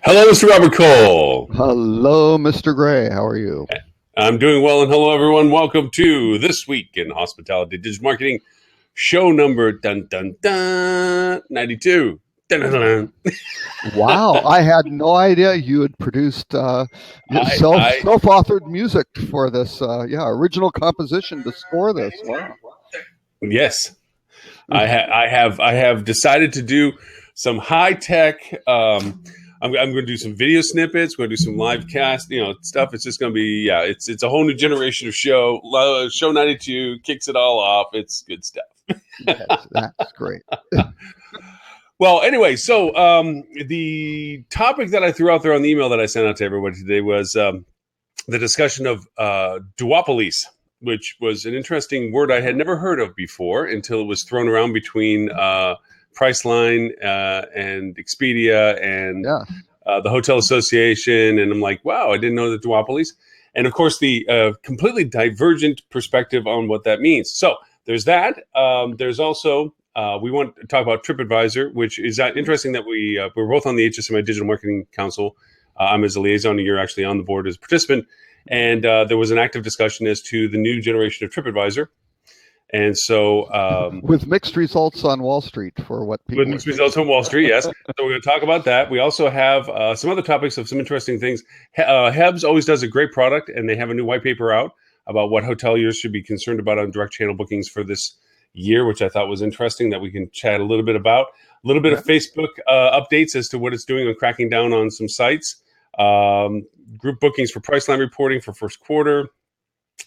Hello, Mr. Robert Cole. Hello, Mr. Gray. How are you? I'm doing well, and hello, everyone. Welcome to This Week in Hospitality Digital Marketing, show number 92. Dun, dun, dun. Wow, I had no idea you had produced I self-authored music for this. Original composition to score this. Wow. yes, I have decided to do some high tech. I'm going to do some video snippets. We're going to do some live cast, stuff. It's just going to be, it's a whole new generation of show. Show 92 kicks it all off. It's good stuff. That's great. Well, anyway, so the topic that I threw out there on the email that I sent out to everybody today was the discussion of duopolies, which was an interesting word I had never heard of before until it was thrown around between Priceline and Expedia and the Hotel Association. And I'm like, wow, I didn't know the duopolies. And of course, the completely divergent perspective on what that means. So there's that. There's also... we want to talk about TripAdvisor, which is interesting that we're both on the HSMI Digital Marketing Council. I'm as a liaison, and you're actually on the board as a participant. And there was an active discussion as to the new generation of TripAdvisor. And so... with mixed results on Wall Street for what people... With mixed results on Wall Street, yes. So we're going to talk about that. We also have some other topics of some interesting things. Hebs always does a great product, and they have a new white paper out about what hoteliers should be concerned about on direct channel bookings for this year, which I thought was interesting that we can chat a little bit about. A little bit of Facebook updates as to what it's doing on cracking down on some sites. Group bookings for Priceline reporting for first quarter.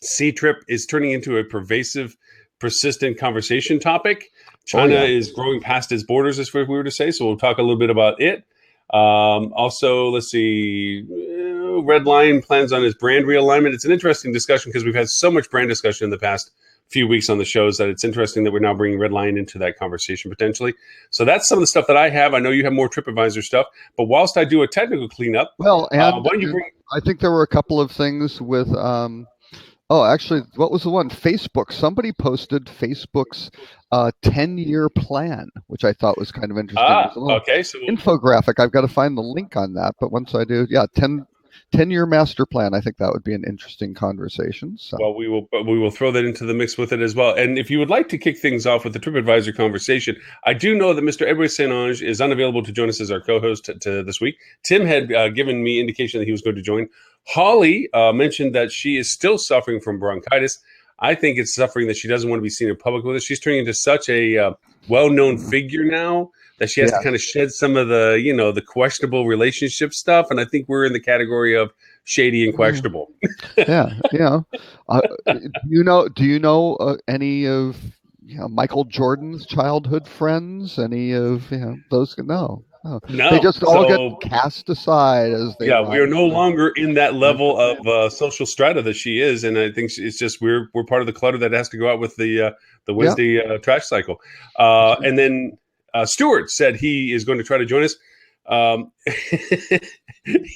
Ctrip is turning into a pervasive, persistent conversation topic. China is growing past its borders, as we were to say, so we'll talk a little bit about it. Also, let's see, Redline plans on its brand realignment. It's an interesting discussion because we've had so much brand discussion in the past few weeks on the shows that it's interesting that we're now bringing Redline into that conversation potentially. So that's some of the stuff that I have. I know you have more TripAdvisor stuff, but whilst I do a technical cleanup, well, and why don't you bring... I think there were a couple of things with, actually, what was the one? Facebook. Somebody posted Facebook's 10-year plan, which I thought was kind of interesting. Okay. So infographic. I've got to find the link on that, but once I do, 10-year master plan. I think that would be an interesting conversation. So. Well, we will throw that into the mix with it as well. And if you would like to kick things off with the TripAdvisor conversation, I do know that Mr. Edward St. Ange is unavailable to join us as our co-host to this week. Tim had given me indication that he was going to join. Holly mentioned that she is still suffering from bronchitis. I think it's suffering that she doesn't want to be seen in public with us. She's turning into such a well-known figure now that she has to kind of shed some of the, the questionable relationship stuff. And I think we're in the category of shady and questionable. Do you know any of Michael Jordan's childhood friends? Any of those? No. They just all get cast aside as they. Yeah, we are no longer in that level of social strata that she is, and I think it's just we're part of the clutter that has to go out with the Wednesday trash cycle. And then Stuart said he is going to try to join us.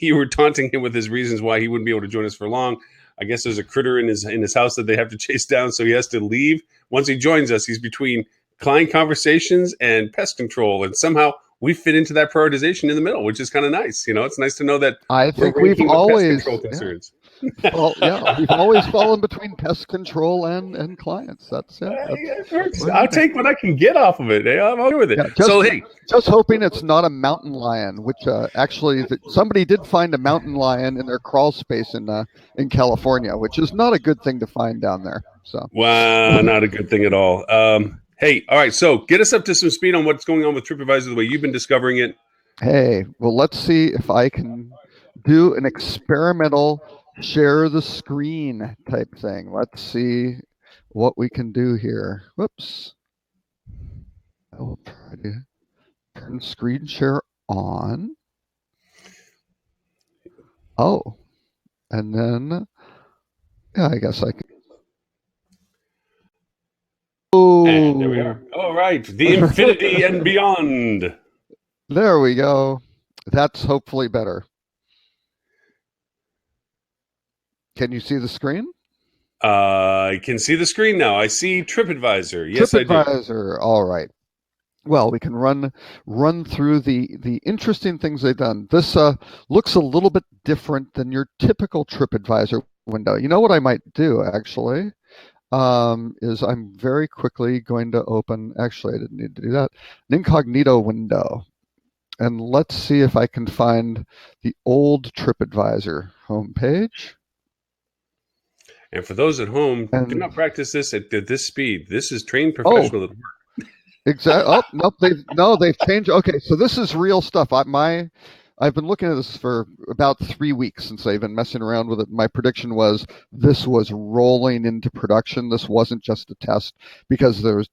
You were taunting him with his reasons why he wouldn't be able to join us for long. I guess there's a critter in his house that they have to chase down, so he has to leave. Once he joins us, he's between client conversations and pest control, and somehow we fit into that prioritization in the middle, which is kind of nice. It's nice to know that I think we've always pest control concerns. We've always fallen between pest control and clients. I'll take what I can get off of it. I'm okay with it. Just hoping it's not a mountain lion, which actually somebody did find a mountain lion in their crawl space in California, which is not a good thing to find down there. So wow, not a good thing at all. Hey, all right. So get us up to some speed on what's going on with TripAdvisor the way you've been discovering it. Hey, well, let's see if I can do an experimental share the screen type thing. Let's see what we can do here. Whoops. I will try to turn screen share on. Oh, and then, I guess I can. And there we are. All right. The infinity and beyond. There we go. That's hopefully better. Can you see the screen? I can see the screen now. I see TripAdvisor. Yes, TripAdvisor. I do. All right. Well, we can run through the interesting things they've done. This looks a little bit different than your typical TripAdvisor window. You know what I might do actually is I'm very quickly going to open. Actually, I didn't need to do that. An incognito window, and let's see if I can find the old TripAdvisor homepage. And for those at home, do And not practice this at this speed. This is trained oh, professional at work. exactly. Oh, nope. They've changed. Okay, so this is real stuff. I've been looking at this for about 3 weeks since they've been messing around with it. My prediction was this was rolling into production. This wasn't just a test because there was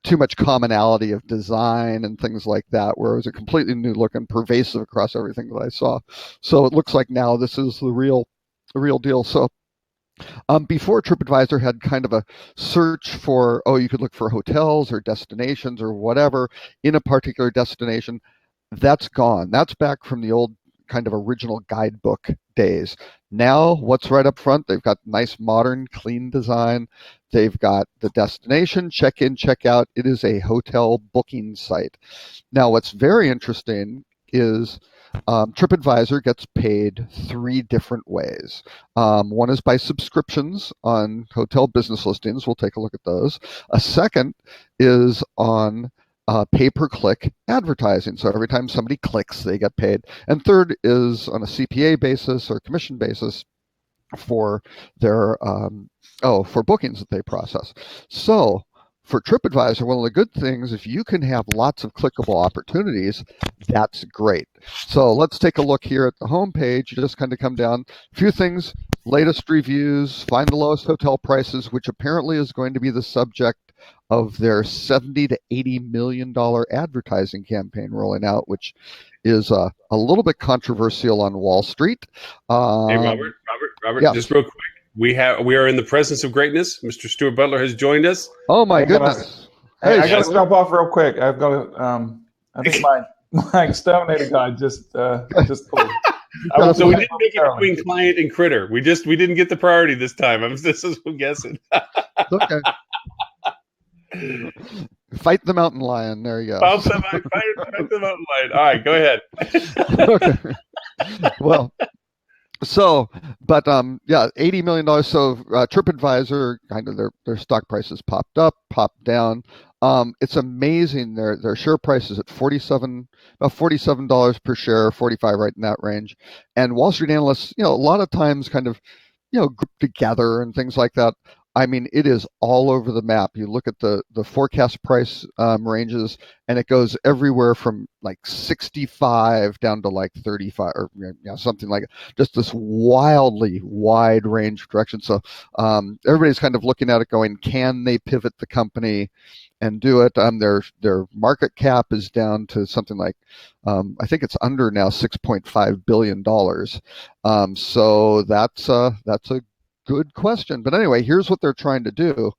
too much commonality of design and things like that, where it was a completely new look and pervasive across everything that I saw. So it looks like now this is the real deal. So before TripAdvisor had kind of a search for, you could look for hotels or destinations or whatever in a particular destination. That's gone. That's back from the old kind of original guidebook days. Now, what's right up front? They've got nice, modern, clean design. They've got the destination, check in, check out. It is a hotel booking site. Now, what's very interesting is TripAdvisor gets paid 3 different ways. One is by subscriptions on hotel business listings. We'll take a look at those. A second is on pay-per-click advertising. So every time somebody clicks, they get paid. And third is on a CPA basis or commission basis for their for bookings that they process. So for TripAdvisor, one of the good things, if you can have lots of clickable opportunities, that's great. So let's take a look here at the homepage. You just kind of come down, a few things, latest reviews, find the lowest hotel prices, which apparently is going to be the subject of their $70 to $80 million advertising campaign rolling out, which is a little bit controversial on Wall Street. Hey, Robert, yeah. Just real quick. We are in the presence of greatness. Mr. Stuart Butler has joined us. Oh my goodness! I got to jump off real quick. I've got to. I think my exterminator guy just pulled. So we didn't make it between client and critter. We didn't get the priority this time. I'm guessing. Okay. Fight the mountain lion. There you go. Fight the mountain lion. All right, go ahead. Okay. Well. So, but $80 million. So TripAdvisor, kind of their stock prices popped up, popped down. It's amazing. Their share price is at about $47 per share, 45 right in that range. And Wall Street analysts, a lot of times kind of, group together and things like that. I mean, it is all over the map. You look at the forecast price ranges, and it goes everywhere from like 65 down to like 35 or something like it. Just this wildly wide range of directions. So everybody's kind of looking at it going, can they pivot the company and do it? Their market cap is down to something like, I think it's under now $6.5 billion. So that's a good question. But anyway, here's what they're trying to do.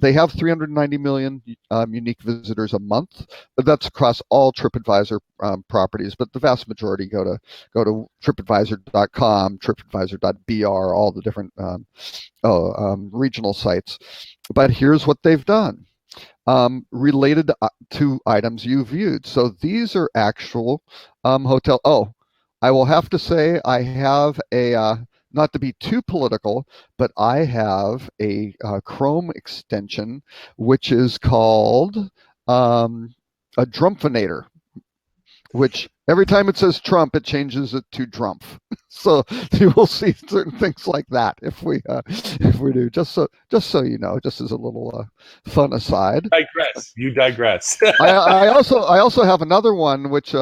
They have 390 million unique visitors a month, but that's across all TripAdvisor properties. But the vast majority go to TripAdvisor.com, TripAdvisor.br, all the different regional sites. But here's what they've done. Related to items you viewed. So these are actual hotel. Oh, I will have to say I have a not to be too political, but I have a Chrome extension, which is called a Drumpfinator, which every time it says Trump, it changes it to Drumpf. So you will see certain things like that if we do. Just so you know, just as a little fun aside. You digress. I also have another one which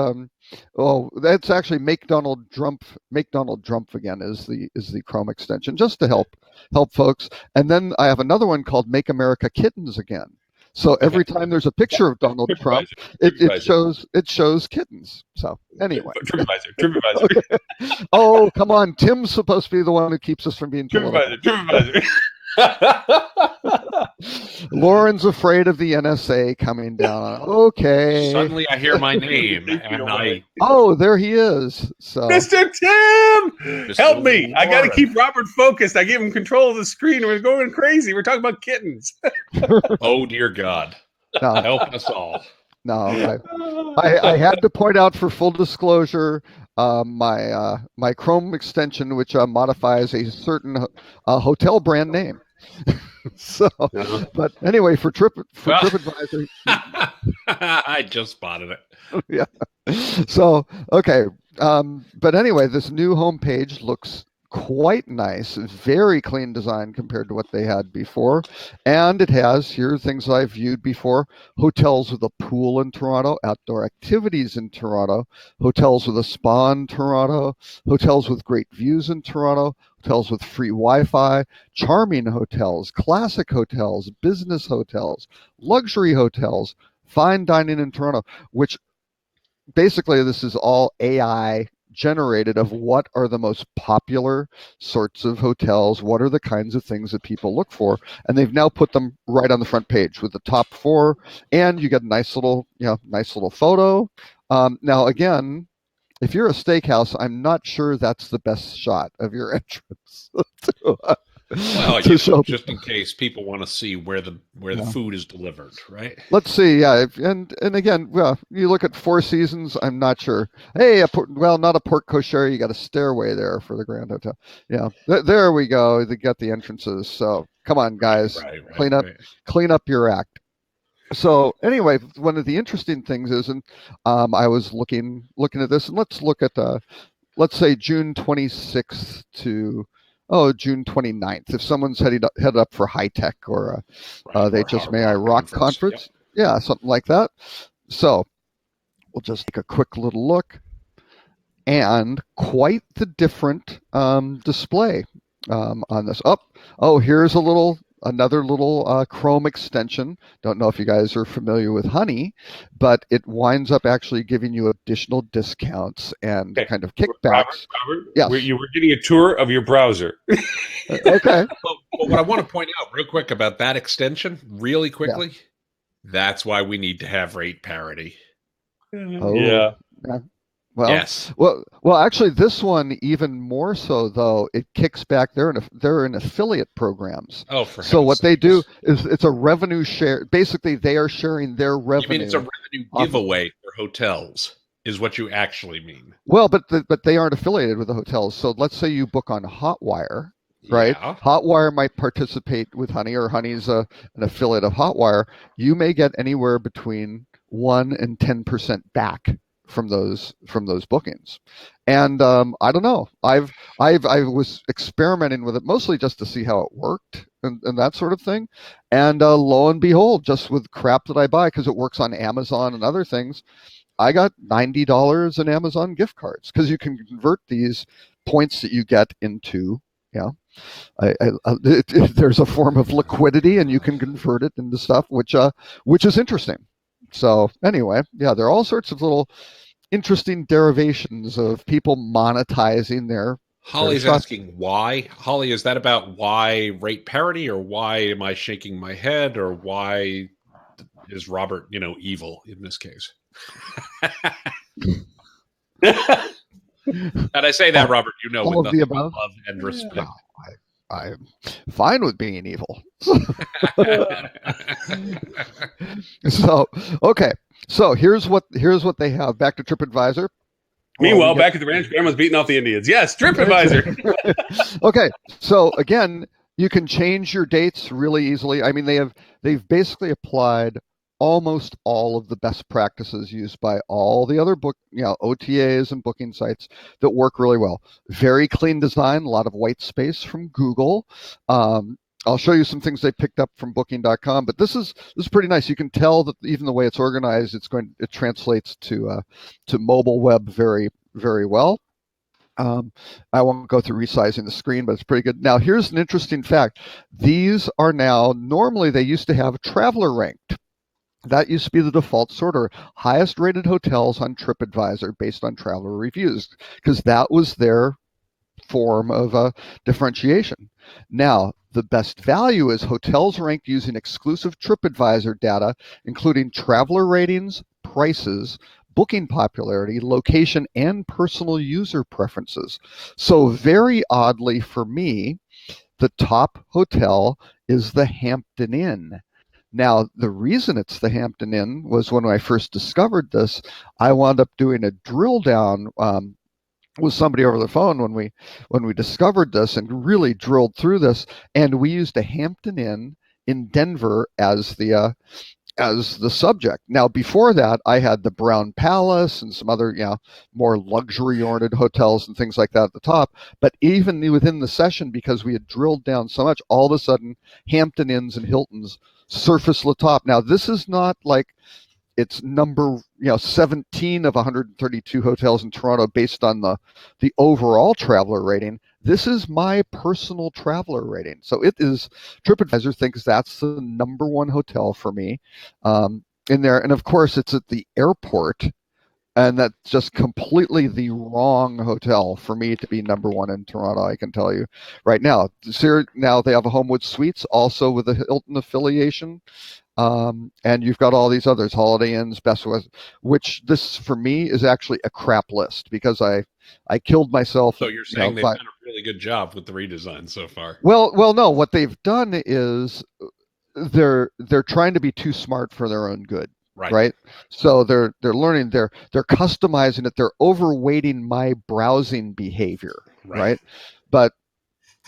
that's actually Make Donald Trump again is the Chrome extension, just to help folks. And then I have another one called Make America Kittens Again. So every time there's a picture of Donald Trump, it shows kittens. So anyway, TripAdvisor. Okay. Oh, come on! Tim's supposed to be the one who keeps us from being TripAdvisor. Lauren's afraid of the NSA coming down. Okay. Suddenly I hear my name and there he is. So Mr. Tim, help me. I got to keep Robert focused. I gave him control of the screen and we're going crazy. We're talking about kittens. Oh dear God. Help us all. No, I had to point out for full disclosure, my Chrome extension, which modifies a certain hotel brand name. So, but anyway, for Well- TripAdvisor, I just spotted it. yeah. So okay, but anyway, this new homepage looks quite nice, very clean design compared to what they had before, and it has here are things I've viewed before: hotels with a pool in Toronto, outdoor activities in Toronto, hotels with a spa in Toronto, hotels with great views in Toronto, hotels with free Wi-Fi, charming hotels, classic hotels, business hotels, luxury hotels, fine dining in Toronto, which basically this is all AI generated of what are the most popular sorts of hotels, what are the kinds of things that people look for, and they've now put them right on the front page with the top 4, and you get a nice little photo. Now again, if you're a steakhouse, I'm not sure that's the best shot of your entrance. Well, to show just in case people want to see where the food is delivered, right? Let's see, yeah, and again, well, you look at Four Seasons. I'm not sure. Hey, not a porte cochere. You got a stairway there for the Grand Hotel. Yeah, there we go. They got the entrances. So come on, guys, clean up your act. So anyway, one of the interesting things is, and I was looking at this, and let's look at let's say June 26th to June 29th. If someone's headed up for High Tech or They Just May I Rock conference. Yep. Yeah, something like that. So we'll just take a quick little look, and quite the different display on this. Here's another little Chrome extension. Don't know if you guys are familiar with Honey, but it winds up actually giving you additional discounts and kind of kickbacks. Robert, yes. You were getting a tour of your browser. Okay. Well, what I want to point out real quick about that extension, really quickly, that's why we need to have rate parity. Yeah. Well, yes. Well, actually, this one even more so though. It kicks back. They're in affiliate programs. Oh, for so what sakes. they do is it's a revenue share. Basically, they are sharing their revenue. You mean it's a revenue giveaway for hotels? Is what you actually mean? Well, but they aren't affiliated with the hotels. So let's say you book on Hotwire, right? Yeah. Hotwire might participate with Honey, or Honey's an affiliate of Hotwire. You may get anywhere between 1 and 10% back from those bookings. And I don't know. I was experimenting with it mostly just to see how it worked and that sort of thing. And lo and behold, just with crap that I buy because it works on Amazon and other things, I got $90 in Amazon gift cards because you can convert these points that you get into, there's a form of liquidity, and you can convert it into stuff, which is interesting. So anyway, yeah, there are all sorts of little interesting derivations of people monetizing their. Holly's asking why. Holly, is that about why rate parity, or why am I shaking my head, or why is Robert, evil in this case? And I say that, Robert, with nothing but love and respect. I'm fine with being evil. So, okay. So here's what they have. Back to TripAdvisor. Meanwhile, back at the ranch, Grandma's beating off the Indians. Yes, TripAdvisor. Okay. So again, you can change your dates really easily. I mean, they've basically applied almost all of the best practices used by all the other OTAs and booking sites that work really well. Very clean design, a lot of white space from Google. I'll show you some things they picked up from Booking.com, but this is pretty nice. You can tell that even the way it's organized, it translates to mobile web very, very well. I won't go through resizing the screen, but it's pretty good. Now, here's an interesting fact. These are now, normally they used to have traveler ranked. That used to be the default sort of highest rated hotels on TripAdvisor based on traveler reviews, because that was their form of differentiation. Now, the best value is hotels ranked using exclusive TripAdvisor data, including traveler ratings, prices, booking popularity, location, and personal user preferences. So very oddly for me, the top hotel is the Hampton Inn. Now, the reason it's the Hampton Inn was when I first discovered this, I wound up doing a drill down with somebody over the phone when we discovered this and really drilled through this, and we used a Hampton Inn in Denver as the subject. Now, before that, I had the Brown Palace and some other, more luxury-oriented hotels and things like that at the top. But even within the session, because we had drilled down so much, all of a sudden, Hampton Inns and Hiltons surfaced the top. Now, this is not like it's number 17 of 132 hotels in Toronto based on the overall traveler rating. This is my personal traveler rating. So it is, TripAdvisor thinks that's the number one hotel for me in there. And of course, it's at the airport. And that's just completely the wrong hotel for me to be number one in Toronto, I can tell you right now. Now they have a Homewood Suites also with a Hilton affiliation. And you've got all these others, Holiday Inns, Best West, which this for me is actually a crap list because I killed myself. So you're saying they've done a really good job with the redesign so far? Well, no. What they've done is they're trying to be too smart for their own good, right? So they're learning, they're customizing it, they're overweighting my browsing behavior, right? But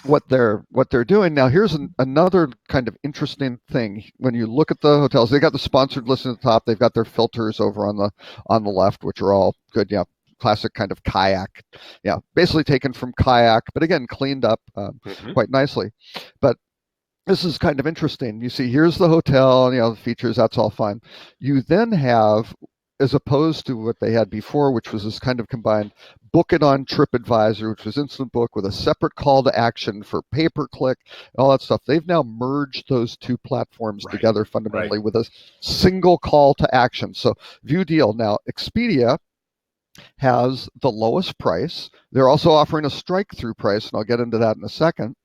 what they're doing now, here's another kind of interesting thing. When you look at the hotels, they got the sponsored list at the top. They've got their filters over on the left, which are all good. Yeah, classic kind of kayak. Yeah, basically taken from kayak, but again cleaned up quite nicely. But this is kind of interesting. You see, here's the hotel, the features. That's all fine. You then have, as opposed to what they had before, which was this kind of combined book it on TripAdvisor, which was instant book with a separate call to action for pay-per-click, all that stuff. They've now merged those two platforms together fundamentally with a single call to action. So view deal. Now, Expedia has the lowest price. They're also offering a strike-through price, and I'll get into that in a second.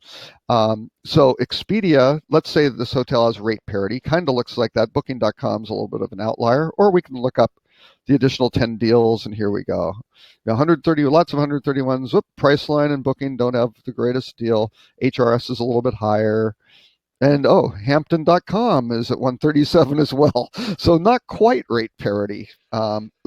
So Expedia, let's say this hotel has rate parity, kind of looks like that. Booking.com is a little bit of an outlier, or we can look up the additional 10 deals, and here we go. 130, lots of 131s. Whoop, Priceline and Booking don't have the greatest deal. HRS is a little bit higher. And Hampton.com is at 137 as well. So not quite rate parity.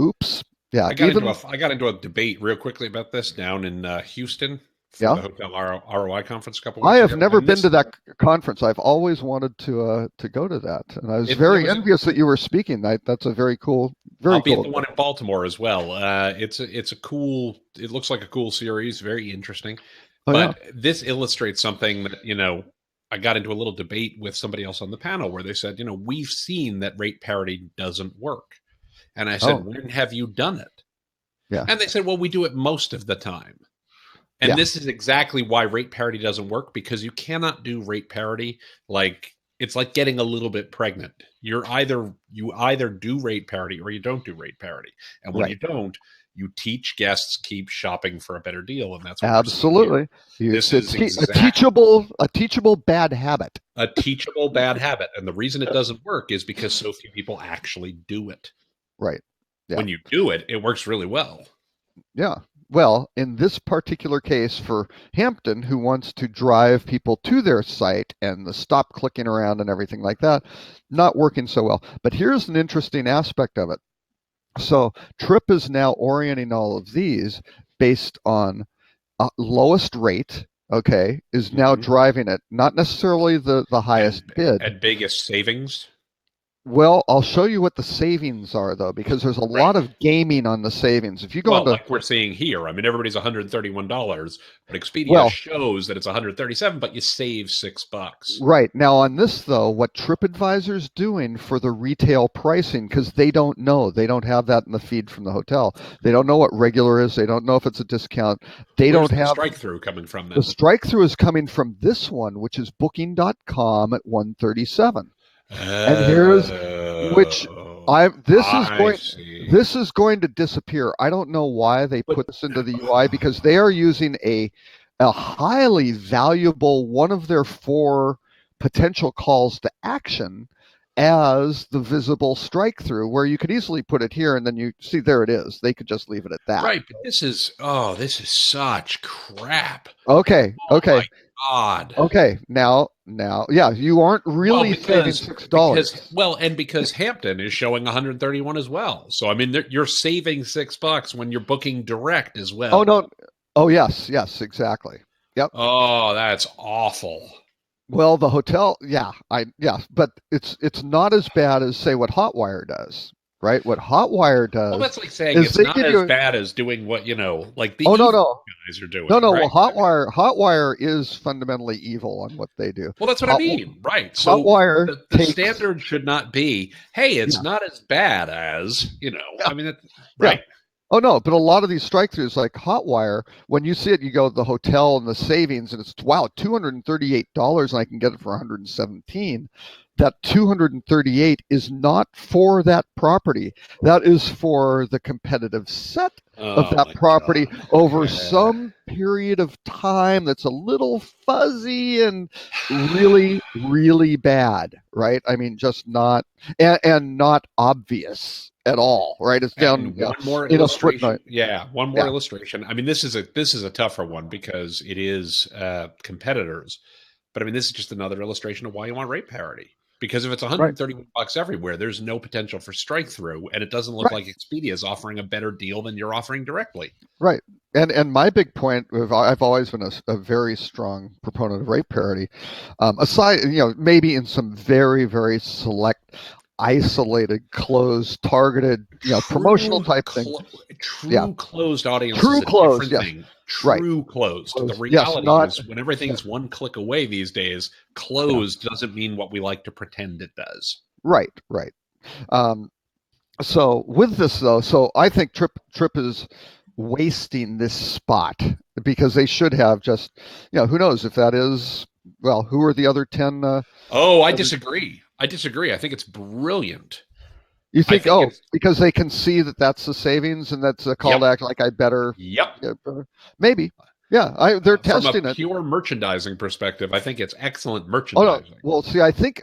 Oops. Yeah. I got into a debate real quickly about this down in Houston. For the Hotel ROI conference a couple weeks ago. I have never been to that conference. I've always wanted to go to that, and I was very envious that you were speaking. That's a very cool, I'll be at the one in Baltimore as well. It's a cool. It looks like a cool series, very interesting. But this illustrates something that I got into a little debate with somebody else on the panel where they said, we've seen that rate parity doesn't work, and I said, when have you done it? Yeah, and they said, well, we do it most of the time. And this is exactly why rate parity doesn't work, because you cannot do rate parity it's like getting a little bit pregnant. You either do rate parity or you don't do rate parity. And when you don't, you teach guests keep shopping for a better deal, and that's what absolutely. This is a teachable bad habit. A teachable bad habit, and the reason it doesn't work is because so few people actually do it. Right. Yeah. When you do it, it works really well. Yeah. Well, in this particular case for Hampton, who wants to drive people to their site and the stop clicking around and everything like that, not working so well. But here's an interesting aspect of it. So Trip is now orienting all of these based on lowest rate, is now driving it, not necessarily the highest bid. And biggest savings? Well, I'll show you what the savings are, though, because there's a lot of gaming on the savings. If you go like we're seeing here, I mean, everybody's $131, but Expedia shows that it's $137, but you save $6. Right. Now, on this, though, what TripAdvisor's doing for the retail pricing, because they don't know. They don't have that in the feed from the hotel. They don't know what regular is. They don't know if it's a discount. Where's don't have the strike-through coming from. Then? The strike-through is coming from this one, which is Booking.com at 137. And here's this is going to disappear. I don't know why they put this into the UI, because they are using a highly valuable one of their 4 potential calls to action as the visible strike through, where you could easily put it here and then you see there it is. They could just leave it at that. Right, but this is such crap. Okay. God. Okay, now, yeah, you aren't really saving $6. Because Hampton is showing 131 as well. So I mean, you're saving $6 when you're booking direct as well. Oh no, oh yes, exactly. Yep. Oh, that's awful. Well, the hotel, but it's not as bad as say what Hotwire does, right? What Hotwire does. Well, that's like saying is it's they not give as you bad as doing what like the Oh no, evil guys are doing. no. Right? Well, Hotwire is fundamentally evil on what they do. Well, that's what I mean, right? So Hotwire the standard should not be, hey, it's not as bad as I mean, right? Yeah. Oh no, but a lot of these strike-throughs, like Hotwire, when you see it, you go to the hotel and the savings, and it's $238, and I can get it for 117. That 238 is not for that property. That is for the competitive set of that property over some period of time that's a little fuzzy and really, really bad, right? I mean, just not and not obvious at all, right? It's down one more in illustration. a footnote. Yeah, one more illustration. I mean, this is a tougher one because it is competitors, but I mean, this is just another illustration of why you want rate parity. Because if it's $131 everywhere, there's no potential for strike through, and it doesn't look like Expedia is offering a better deal than you're offering directly. Right. And my big point, I've always been a very strong proponent of rate parity. Aside, maybe in some very, very select, isolated, closed, targeted, promotional type thing. True closed audience. True closed. Yes. Thing. True closed. The reality is, when everything's one click away these days, closed doesn't mean what we like to pretend it does. Right. So with this though, I think Trip is wasting this spot because they should have just, who knows if that is, well, who are the other 10? I disagree. I think it's brilliant. You think, because they can see that that's the savings and that's a call to act like I better. Yep. Maybe. Yeah, they're testing it. From a pure merchandising perspective, I think it's excellent merchandising. Oh, no. Well, see, I think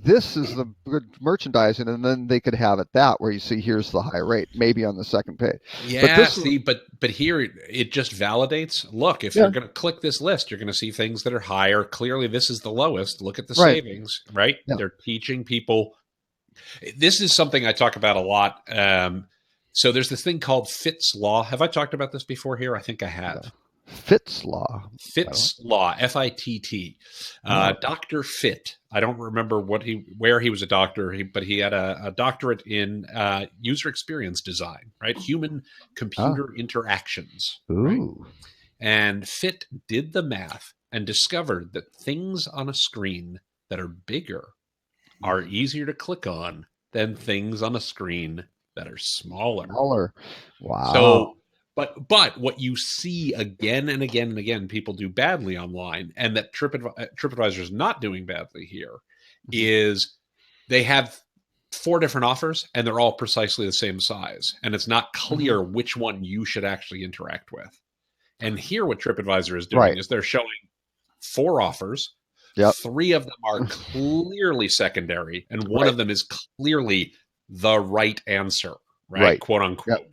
this is the good merchandising, and then they could have it that where you see here's the high rate, maybe on the second page. Yeah, but here it just validates. Look, if you're going to click this list, you're going to see things that are higher. Clearly, this is the lowest. Look at the savings, right? Yeah. They're teaching people. This is something I talk about a lot. So there's this thing called Fitts Law. Have I talked about this before here? I think I have. Yeah. Fitts Law. Fitts Law, F-I-T-T. Dr. Fitt. I don't remember where he was a doctor, but he had a doctorate in user experience design, right? Human-computer interactions. Ooh. Right? And Fitt did the math and discovered that things on a screen that are bigger are easier to click on than things on a screen that are smaller. Wow. So, but what you see again and again and again, people do badly online, and that TripAdvisor is not doing badly here, is they have 4 different offers, and they're all precisely the same size, and it's not clear which one you should actually interact with. And here, what TripAdvisor is doing is they're showing 4 offers. Yep. 3 of them are clearly secondary, and one of them is clearly the right answer, right? Quote unquote. Yep.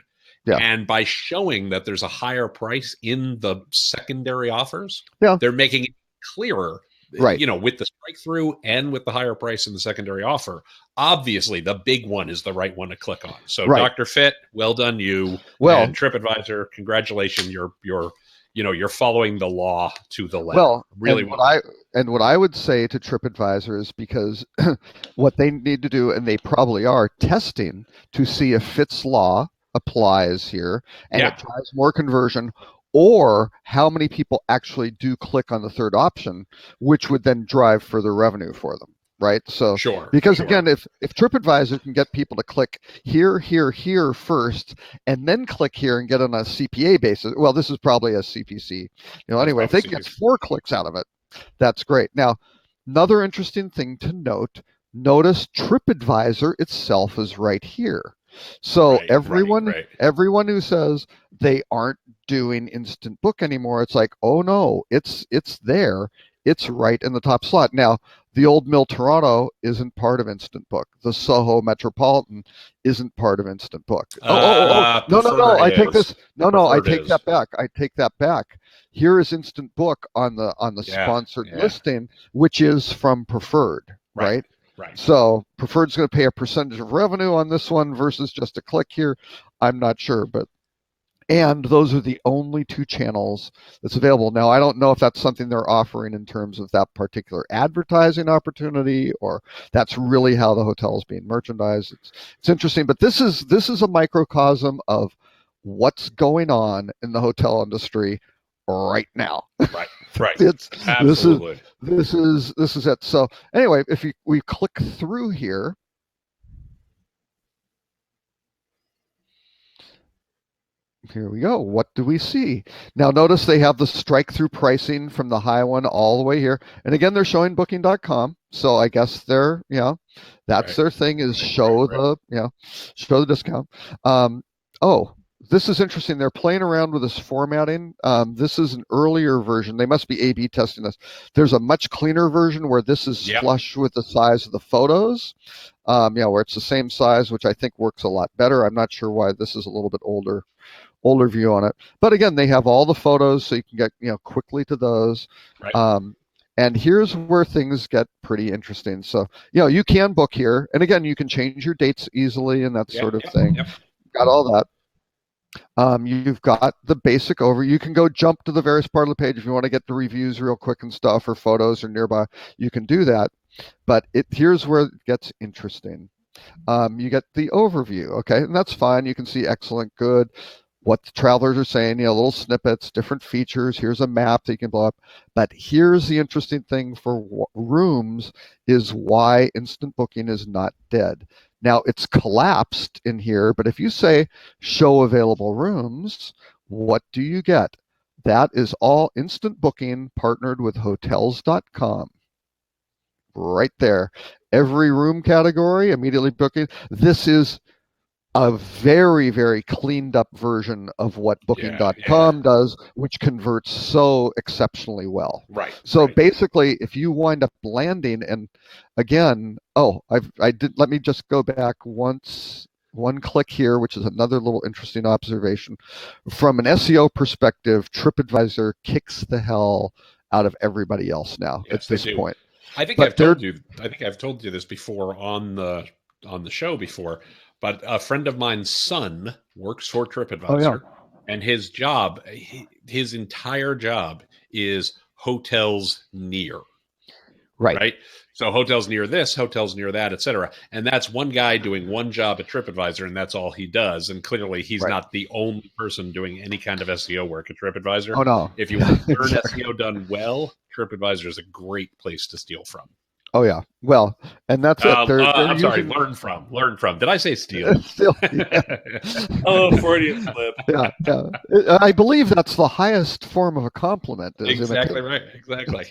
Yeah. And by showing that there's a higher price in the secondary offers, they're making it clearer, with the strike through and with the higher price in the secondary offer. Obviously, the big one is the right one to click on. So, Dr. Fitt, well done, you. Well, and TripAdvisor, congratulations, you're following the law to the letter. Well, really what I would say to TripAdvisor is because what they need to do, and they probably are testing to see if Fitts Law applies here and it drives more conversion, or how many people actually do click on the third option, which would then drive further revenue for them. Right. So because again, if TripAdvisor can get people to click here first, and then click here and get on a CPA basis, well, this is probably a CPC. Anyway, if they can get 4 clicks out of it, that's great. Now, another interesting thing to notice TripAdvisor itself is right here. So everyone who says they aren't doing Instant Book anymore, it's like, oh no, it's there. It's right in the top slot. Now, the Old Mill Toronto isn't part of Instant Book. The Soho Metropolitan isn't part of Instant Book. No. I take this. No. I take that back. here is Instant Book on the Yeah, sponsored yeah. listing, which is from Preferred, right? Right. So Preferred's going to pay a percentage of revenue on this one versus just a click here. I'm not sure, but and those are the only two channels that's available. Now, I don't know if that's something they're offering in terms of that particular advertising opportunity, or that's really how the hotel is being merchandised. It's interesting, but this is a microcosm of what's going on in the hotel industry right now. Right. Right. It's Absolutely. this is it. So anyway, if we click through here, here we go. What do we see? Now notice they have the strike through pricing from the high one all the way here. And again, they're showing booking.com. So I guess they're, that's Right. their thing is show the discount. Oh, this is interesting. They're playing around with this formatting. This is an earlier version. They must be A/B testing this. There's a much cleaner version where this is flush with the size of the photos. Where it's the same size, which I think works a lot better. I'm not sure why this is a little bit older view on it. But again, they have all the photos, so you can get quickly to those. Right. And here's where things get pretty interesting. So you can book here, and again, you can change your dates easily and that sort of thing. Yep. Got all that. You've got the basic over. You can go jump to the various part of the page if you want to get the reviews real quick and stuff, or photos or nearby. You can do that. But here's where it gets interesting. You get the overview, okay, and that's fine. You can see excellent, good, what the travelers are saying, little snippets, different features. Here's a map that you can blow up. But here's the interesting thing for rooms is why Instant Booking is not dead. Now, it's collapsed in here, but if you say show available rooms, what do you get? That is all Instant Booking partnered with Hotels.com. Right there. Every room category, immediately booking. This is a very, very cleaned up version of what Booking.com does, which converts so exceptionally well. Right. So basically, if you wind up landing, and again, let me just go back one click here, which is another little interesting observation. From an SEO perspective, TripAdvisor kicks the hell out of everybody else now at this point. I think I've told you this before on the show before. But a friend of mine's son works for TripAdvisor, and his job, his entire job is hotels near. Right. So hotels near this, hotels near that, etc. And that's one guy doing one job at TripAdvisor, and that's all he does. And clearly, he's not the only person doing any kind of SEO work at TripAdvisor. Oh no! If you want your SEO done well, TripAdvisor is a great place to steal from. Oh yeah, well, and that's it. I'm sorry. Learn from. Did I say steal? Still, Oh, Freudian slip. Yeah. I believe that's the highest form of a compliment. Exactly right. Exactly.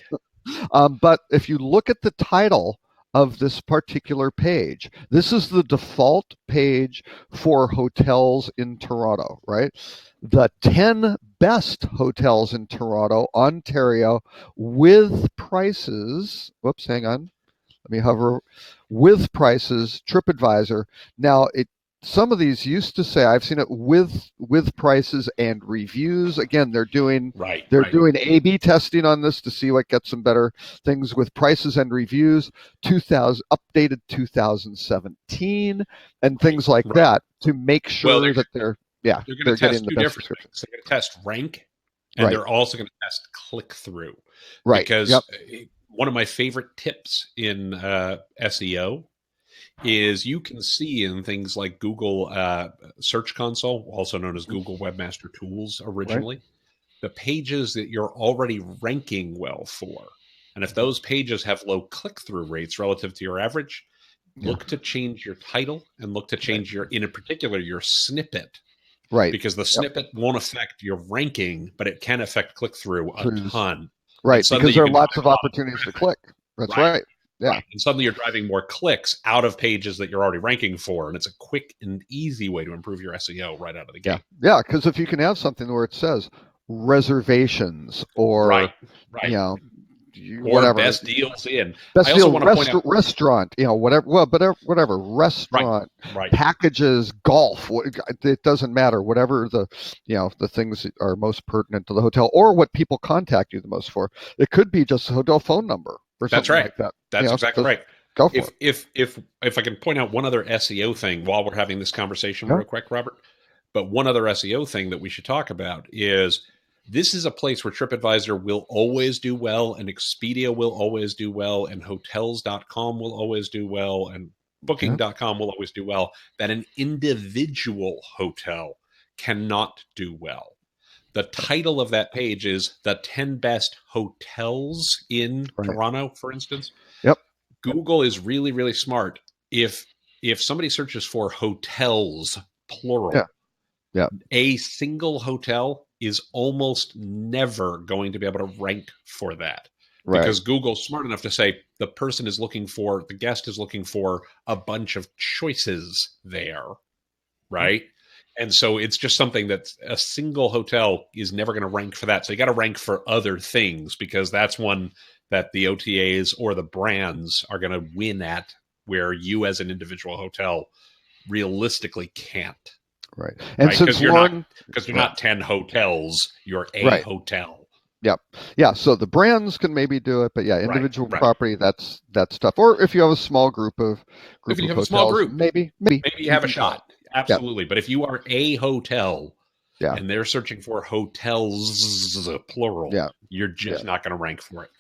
But if you look at the title of this particular page, this is the default page for hotels in Toronto, right? The 10 best hotels in Toronto, Ontario, with prices. Whoops, hang on. Let me hover. With prices, TripAdvisor. Now, some of these used to say, I've seen it with prices and reviews. Again, they're doing doing A/B testing on this to see what gets some better things with prices and reviews. Updated 2017 and things like that to make sure that they're getting the best description. They're going to test rank, and they're also going to test click through. Right. Because one of my favorite tips in SEO is you can see in things like Google Search Console, also known as Google Webmaster Tools originally, the pages that you're already ranking well for. And if those pages have low click-through rates relative to your average, look to change your title and look to change in particular, your snippet. Right. Because the snippet won't affect your ranking, but it can affect click-through a ton. Right, because there are lots of opportunities to click. That's right. Yeah. Right. And suddenly you're driving more clicks out of pages that you're already ranking for. And it's a quick and easy way to improve your SEO right out of the gate. Yeah, because if you can have something where it says reservations or, or whatever. best deals in. Best I also deal, want to point out restaurant, whatever. Well, but whatever restaurant, right. packages, golf. It doesn't matter. Whatever the things that are most pertinent to the hotel, or what people contact you the most for. It could be just a hotel phone number or That's something right. like that. That's exactly right. Go for it. If I can point out one other SEO thing while we're having this conversation Yeah. real quick, Robert, but one other SEO thing that we should talk about is this is a place where TripAdvisor will always do well, and Expedia will always do well, and Hotels.com will always do well, and Booking.com will always do well, that an individual hotel cannot do well. The title of that page is the 10 best hotels in Toronto, for instance. Yep. Google is really, really smart. If somebody searches for hotels, plural, a single hotel is almost never going to be able to rank for that. Right. Because Google's smart enough to say the guest is looking for a bunch of choices there, right? And so it's just something that a single hotel is never going to rank for that. So you got to rank for other things, because that's one that the OTAs or the brands are going to win at, where you as an individual hotel realistically can't. Right. And since you're not 10 hotels, you're a hotel. Yep. Yeah. So the brands can maybe do it, but individual property, that's tough. Or if you have a small group of hotels, maybe you have a shot. Absolutely. Yeah. But if you are a hotel and they're searching for hotels, plural, you're just not going to rank for it.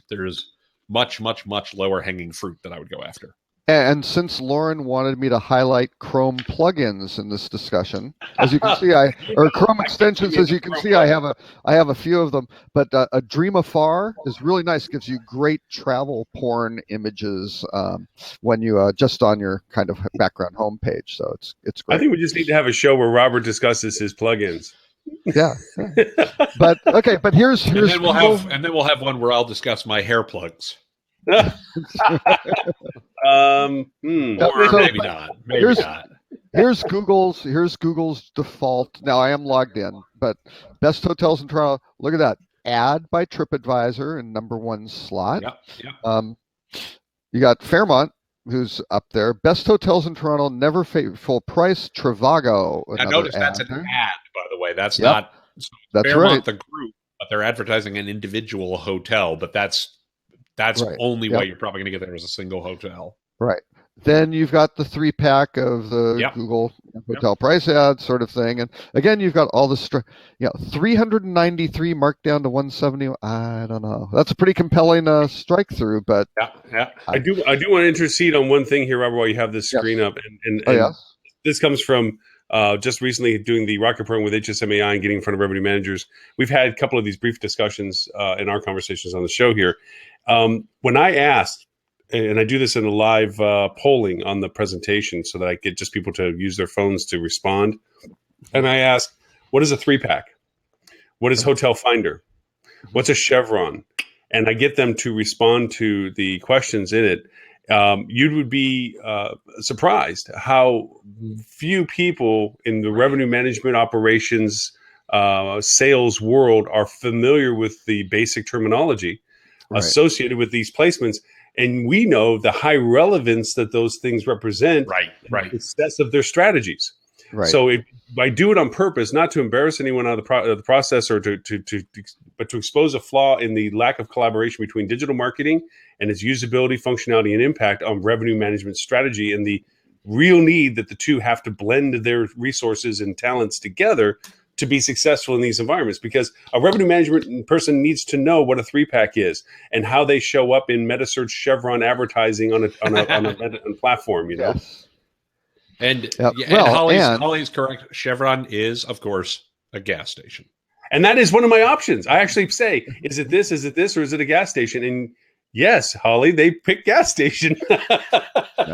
There's much, much, much lower hanging fruit that I would go after. And since Lauren wanted me to highlight Chrome plugins in this discussion, as you can see, or Chrome extensions, as you can see, I have a few of them. But a Dream Afar is really nice. Gives you great travel porn images when you just on your kind of background homepage. So it's great. I think we just need to have a show where Robert discusses his plugins. Yeah. But here's and then we'll have one where I'll discuss my hair plugs. Or maybe not. Maybe not. Here's Google's default. Now I am logged in, but best hotels in Toronto. Look at that. Ad by TripAdvisor in #1 slot. Yep. You got Fairmont, who's up there. Best hotels in Toronto, never full price. Trivago. Now notice that's an ad, by the way. That's not that's Fairmont, right. the group, but they're advertising an individual hotel. But that's right. Only way you're probably going to get there as a single hotel. Right. Then you've got the 3-pack of the Google hotel price ad sort of thing. And again, you've got all the 393 marked down to 170. I don't know. That's a pretty compelling strike through, but I do want to intercede on one thing here, Robert, while you have this screen up. And this comes from just recently doing the Rocket program with HSMAI and getting in front of revenue managers. We've had a couple of these brief discussions in our conversations on the show here. When I asked, and I do this in a live polling on the presentation so that I get just people to use their phones to respond. And I ask, what is a 3-pack? What is Hotel Finder? What's a Chevron? And I get them to respond to the questions in it. You would be surprised how few people in the revenue management operations sales world are familiar with the basic terminology associated with these placements. And we know the high relevance that those things represent in the success of their strategies. Right. So I do it on purpose, not to embarrass anyone out of the process, or but to expose a flaw in the lack of collaboration between digital marketing and its usability, functionality, and impact on revenue management strategy, and the real need that the two have to blend their resources and talents together to be successful in these environments. Because a revenue management person needs to know what a 3-pack is and how they show up in meta-search Chevron advertising on a platform, you know? Yes. And Holly's correct. Chevron is, of course, a gas station. And that is one of my options. I actually say, is it this, or is it a gas station? And yes, Holly, they pick gas station.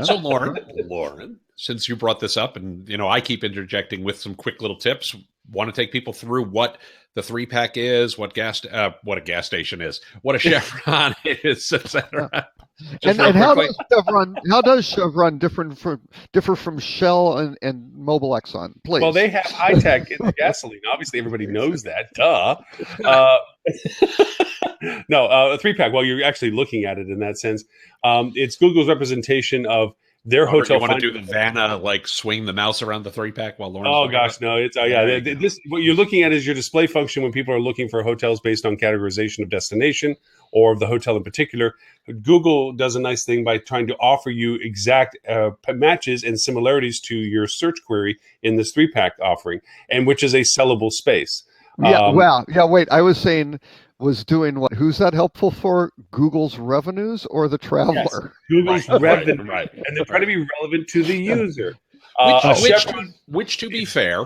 So Lauren, since you brought this up, and I keep interjecting with some quick little tips, want to take people through what the 3-pack is, what a gas station is, what a Chevron is, etc. And how does Chevron differ from Shell and Mobil Exxon? Please. Well, they have high tech in the gasoline. Obviously, everybody knows that. Duh. No, a three pack. Well, you're actually looking at it in that sense. It's Google's representation of their Robert, hotel. you want to do the Vanna, like swing the mouse around the 3-pack while Lauren's Oh looking at gosh, it? no! It's There you go. This what you're looking at is your display function when people are looking for hotels based on categorization of destination or of the hotel in particular. Google does a nice thing by trying to offer you exact matches and similarities to your search query in this 3-pack offering, and which is a sellable space. Yeah, well, yeah, wait, I was saying was doing what? Who's that helpful for? Google's revenues or the traveler? Google's revenue, right. and they're trying to be relevant to the user. Which to be fair,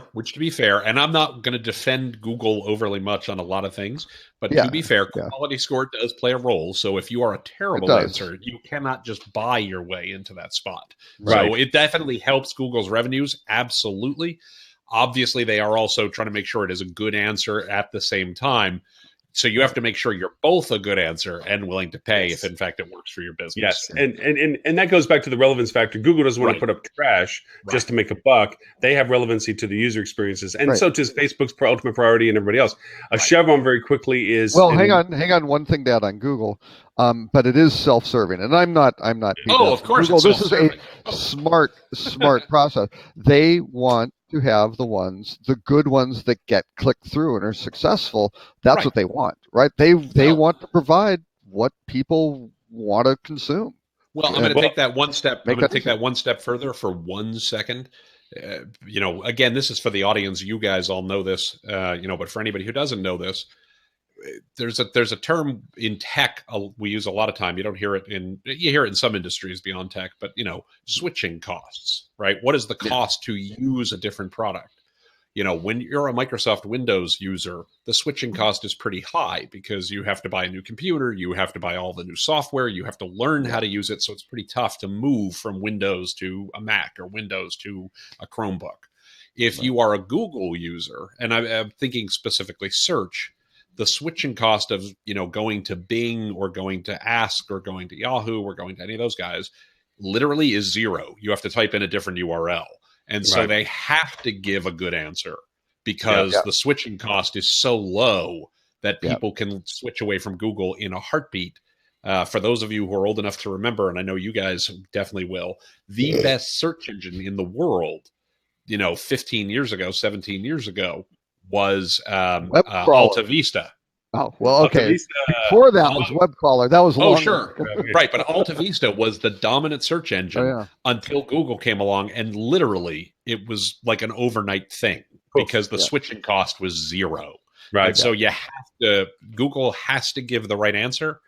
and I'm not going to defend Google overly much on a lot of things, but to be fair, quality score does play a role. So if you are a terrible answer, you cannot just buy your way into that spot. Right. So it definitely helps Google's revenues. Absolutely. Obviously, they are also trying to make sure it is a good answer at the same time. So you have to make sure you're both a good answer and willing to pay if, in fact, it works for your business. Yes, and that goes back to the relevance factor. Google doesn't want to put up trash just to make a buck. They have relevancy to the user experiences, and so does Facebook's ultimate priority and everybody else. Chevron very quickly is. Well, hang on. One thing to add on Google, but it is self-serving, and I'm not. Oh, of course, Google. This is a smart process. They want to have the good ones that get clicked through and are successful. That's what they want, right? They want to provide what people want to consume. Well, I'm going to take that one step. I'm going to take that one step further for 1 second. Again, this is for the audience. You guys all know this, but for anybody who doesn't know this, there's a term in tech we use a lot of time. You hear it in some industries beyond tech, but switching costs, right? What is the cost to use a different product? When you're a Microsoft Windows user, the switching cost is pretty high because you have to buy a new computer, you have to buy all the new software, you have to learn how to use it. So it's pretty tough to move from Windows to a Mac or Windows to a Chromebook. If you are a Google user, and I'm thinking specifically search, the switching cost of going to Bing or going to Ask or going to Yahoo or going to any of those guys literally is zero. You have to type in a different URL. And so they have to give a good answer because the switching cost is so low that people can switch away from Google in a heartbeat. For those of you who are old enough to remember, and I know you guys definitely will, the best search engine in the world, 15 years ago, 17 years ago, was Alta Vista. Oh, well, okay. Before that was web crawler. That was long. Oh, sure. Right. But Alta Vista was the dominant search engine until Google came along, and literally it was like an overnight thing because the switching cost was zero. Right. And so Google has to give the right answer,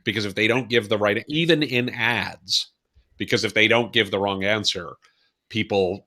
because if they don't give the right, even in ads, because if they don't give the wrong answer, people,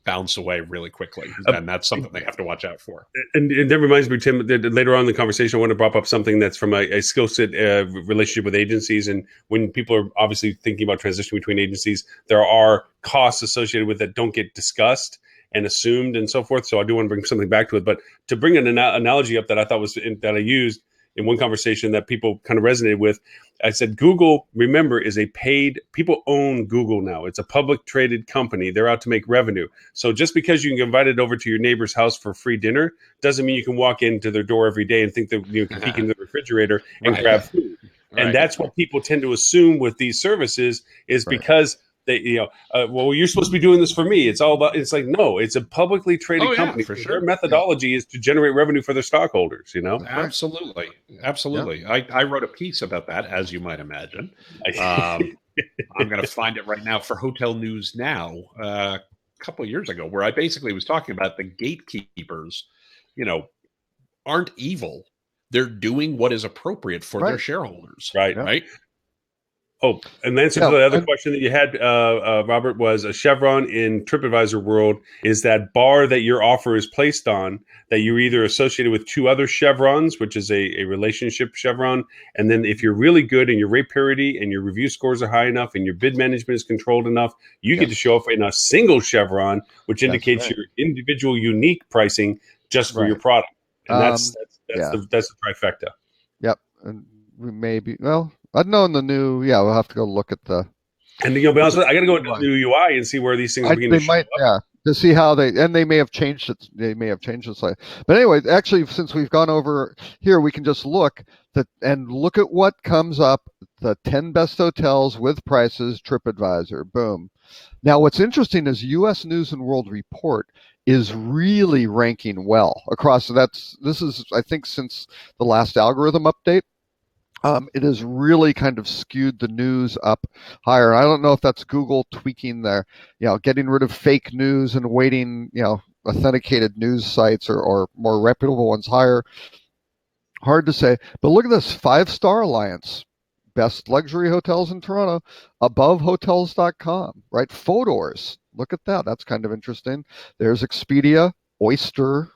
bounce away really quickly, and that's something they have to watch out for. And that reminds me, Tim, that later on in the conversation, I want to prop up something that's from a skill set relationship with agencies. And when people are obviously thinking about transition between agencies, there are costs associated with that don't get discussed and assumed and so forth. So I do want to bring something back to it. But to bring an analogy up that I thought that I used in one conversation that people kind of resonated with, I said, Google, remember, is a paid, people own Google now. It's a public traded company. They're out to make revenue. So just because you can get invited over to your neighbor's house for free dinner doesn't mean you can walk into their door every day and think that you can peek into the refrigerator and grab food. And that's what people tend to assume with these services is because they, you're supposed to be doing this for me. It's all about, it's like, no, it's a publicly traded company. For sure. Their methodology is to generate revenue for their stockholders, Absolutely. Absolutely. Yeah. I wrote a piece about that, as you might imagine. I'm going to find it right now for Hotel News Now a couple of years ago, where I basically was talking about the gatekeepers, aren't evil. They're doing what is appropriate for their shareholders. Right. Oh, and the answer to the other question that you had, Robert, was a Chevron in TripAdvisor world is that bar that your offer is placed on, that you're either associated with two other Chevrons, which is a relationship Chevron. And then if you're really good and your rate parity and your review scores are high enough and your bid management is controlled enough, you get to show up in a single Chevron, which indicates your individual unique pricing just for your product. And that's the trifecta. Yep. And we may be, I don't know in the new, we'll have to go look at the. And be honest with you, I got to go into the new UI and see where these things are beginning to show up. to see how they may have changed it. They may have changed it slightly. But anyway, actually, since we've gone over here, we can just look at what comes up. The 10 best hotels with prices, TripAdvisor, boom. Now, what's interesting is U.S. News and World Report is really ranking well across. This is, I think, since the last algorithm update. It has really kind of skewed the news up higher. I don't know if that's Google tweaking their, getting rid of fake news and weighting, authenticated news sites or more reputable ones higher. Hard to say. But look at this 5-star alliance. Best luxury hotels in Toronto above hotels.com, right? Fodor's. Look at that. That's kind of interesting. There's Expedia, Oyster,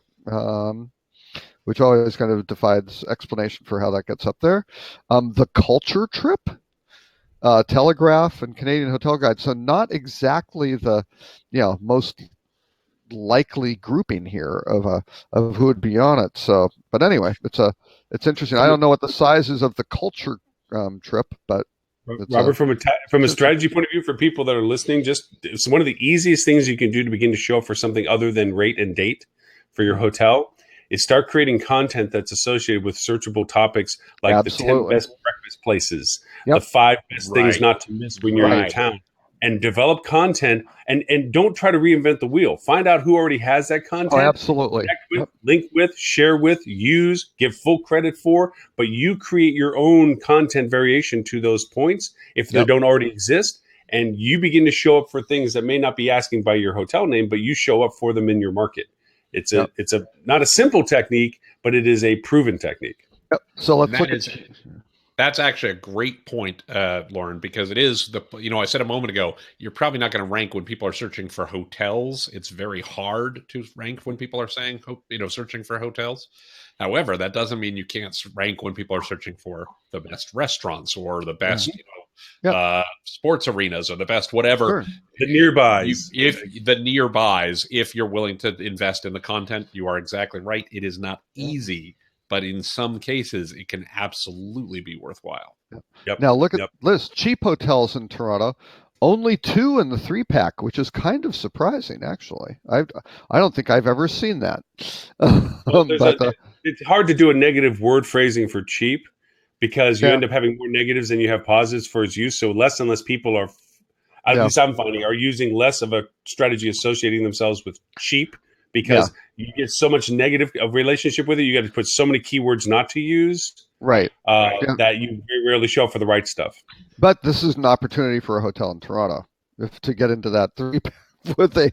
which always kind of defies explanation for how that gets up there. The Culture Trip, Telegraph, and Canadian Hotel Guide. So not exactly the, most likely grouping here of who would be on it. So, but anyway, it's interesting. I don't know what the size is of the Culture Trip, but Robert, from a strategy point of view for people that are listening, it's one of the easiest things you can do to begin to show up for something other than rate and date for your hotel is start creating content that's associated with searchable topics like Absolutely. the 10 best breakfast places, Yep. the 5 best things not to miss when you're in your town, and develop content and don't try to reinvent the wheel. Find out who already has that content. Oh, absolutely. Connect with, link with, share with, use, give full credit for, but you create your own content variation to those points if they don't already exist. And you begin to show up for things that may not be asking by your hotel name, but you show up for them in your market. It's a not a simple technique, but it is a proven technique. Yep. So let's look at. That's actually a great point, Lauren, because it is I said a moment ago, you're probably not going to rank when people are searching for hotels. It's very hard to rank when people are saying, searching for hotels. However, that doesn't mean you can't rank when people are searching for the best restaurants or the best, sports arenas or the best whatever. Sure. The nearbys. If you're willing to invest in the content, you are exactly right. It is not easy. But in some cases, it can absolutely be worthwhile. Yep. Now look at this cheap hotels in Toronto. Only 2 in the 3-pack, which is kind of surprising, actually. I don't think I've ever seen that. It's hard to do a negative word phrasing for cheap because you end up having more negatives than you have positives for its use. So less and less people are, at least I'm finding, are using less of a strategy associating themselves with cheap. Because you get so much negative relationship with it, you got to put so many keywords not to use, right? That you very rarely show up for the right stuff. But this is an opportunity for a hotel in Toronto to get into that 3-pack. With they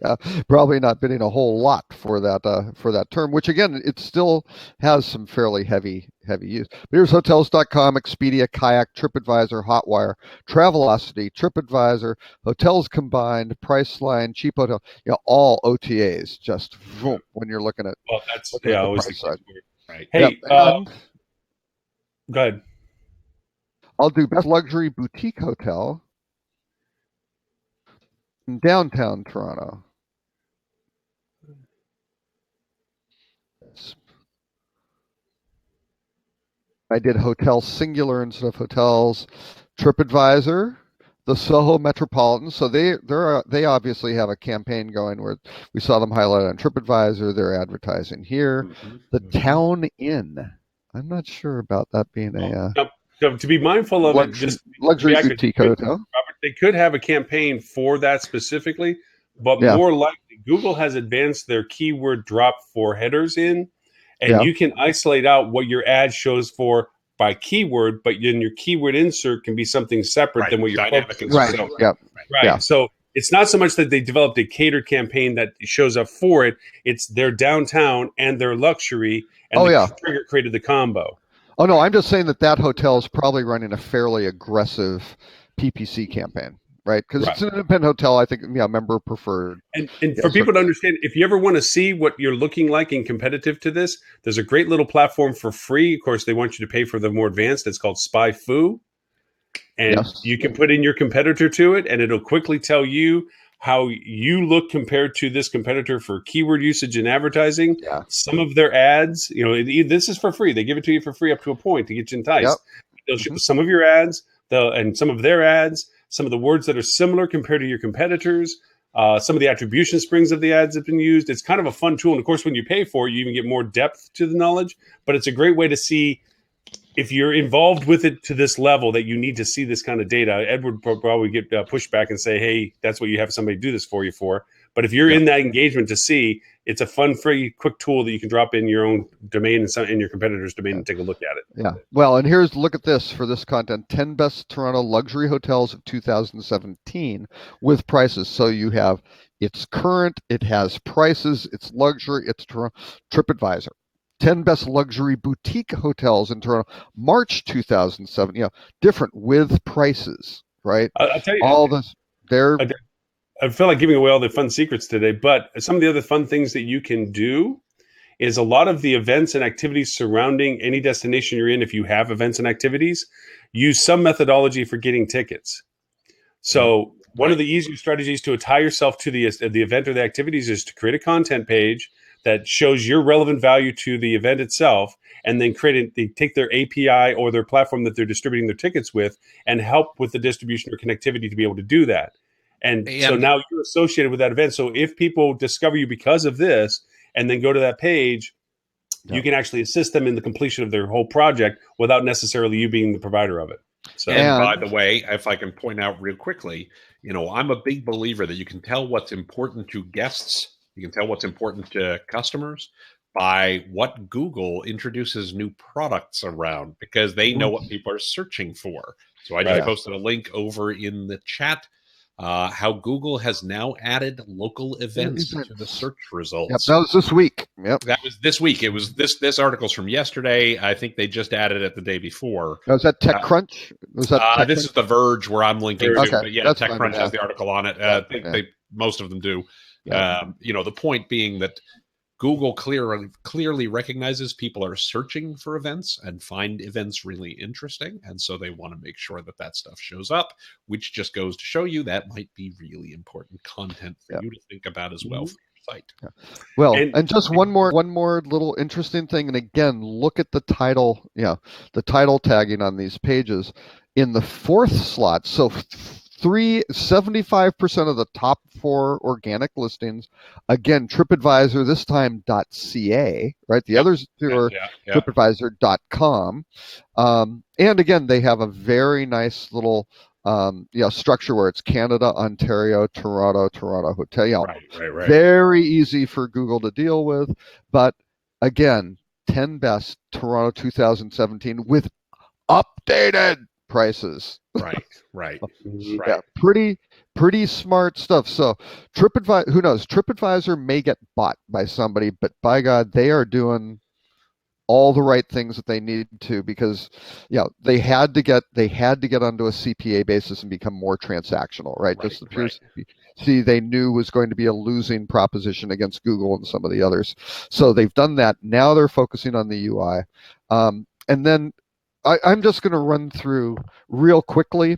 probably not bidding a whole lot for that term, which again it still has some fairly heavy use. But here's hotels.com, Expedia, Kayak, TripAdvisor, Hotwire, Travelocity, TripAdvisor, Hotels Combined, Priceline, Cheap Hotel, all OTAs. Just when you're looking at that's always the side. Right. Hey, go ahead. I'll do best luxury boutique hotel. In downtown Toronto. I did hotel singular instead of hotels. TripAdvisor, the Soho Metropolitan. So they obviously have a campaign going where we saw them highlighted on TripAdvisor. They're advertising here. The Town Inn. I'm not sure about that being to be mindful of luxury boutique hotel. Robert, they could have a campaign for that specifically, but more likely Google has advanced their keyword drop for headers in, and you can isolate out what your ad shows for by keyword, but then your keyword insert can be something separate than what your dynamic is. Right. So it's not so much that they developed a catered campaign that shows up for it; it's their downtown and their luxury, and the trigger created the combo. Oh, no, I'm just saying that hotel is probably running a fairly aggressive PPC campaign, right? Because it's an independent hotel, I think, member preferred. And for people to understand, if you ever want to see what you're looking like and competitive to this, there's a great little platform for free. Of course, they want you to pay for the more advanced. It's called SpyFu. And you can put in your competitor to it, and it'll quickly tell you how you look compared to this competitor for keyword usage and advertising. Some of their ads, this is for free. They give it to you for free up to a point to get you enticed. They'll show some of your ads, and some of their ads, some of the words that are similar compared to your competitors. Some of the attribution springs of the ads have been used. It's kind of a fun tool. And of course, when you pay for it, you even get more depth to the knowledge. But it's a great way to see if you're involved with it to this level that you need to see this kind of data. Ed would probably get pushed back and say, hey, that's what you have somebody do this for you for. But if you're in that engagement to see, it's a fun, free, quick tool that you can drop in your own domain and in your competitor's domain and take a look at it. Yeah. Well, and look at this for this content: 10 best Toronto luxury hotels of 2017 with prices. So you have it's current, it has prices, it's luxury, it's TripAdvisor. 10 best luxury boutique hotels in Toronto, March 2007. Different with prices, right? I'll tell you, all this. I feel like giving away all the fun secrets today, but some of the other fun things that you can do is a lot of the events and activities surrounding any destination you're in. If you have events and activities, use some methodology for getting tickets. So one of the easiest strategies to tie yourself to the event or the activities is to create a content page that shows your relevant value to the event itself, and then they take their API or their platform that they're distributing their tickets with and help with the distribution or connectivity to be able to do that. And so now you're associated with that event. So if people discover you because of this and then go to that page, you can actually assist them in the completion of their whole project without necessarily you being the provider of it. So, and by the way, if I can point out real quickly, I'm a big believer that you can tell what's important to guests. You can tell what's important to customers by what Google introduces new products around, because they know what people are searching for. So I just posted a link over in the chat. How Google has now added local events to the search results. Yep, that was this week. Yep, that was this week. It was this article's from yesterday. I think they just added it the day before. Was that TechCrunch? Was that this is The Verge where I'm linking to? But yeah, TechCrunch has the article on it. I think most of them do. Yeah. The point being that Google clearly recognizes people are searching for events and find events really interesting. And so they want to make sure that stuff shows up, which just goes to show you that might be really important content for you to think about as well for your site. Yeah. Well, and just one more little interesting thing. And again, look at the title, the title tagging on these pages in the fourth slot. So 75% of the top 4 organic listings, again, TripAdvisor, this time .ca, right? The others two are TripAdvisor.com. And again, they have a very nice little structure where it's Canada, Ontario, Toronto Hotel. Right. Very easy for Google to deal with. But again, 10 best Toronto 2017 with updated prices. Right. Yeah, pretty smart stuff. So TripAdvisor, who knows? TripAdvisor may get bought by somebody, but by God, they are doing all the right things that they need to, because they had to get onto a CPA basis and become more transactional, right? Just appears they knew was going to be a losing proposition against Google and some of the others. So they've done that. Now they're focusing on the UI, and then I'm just going to run through real quickly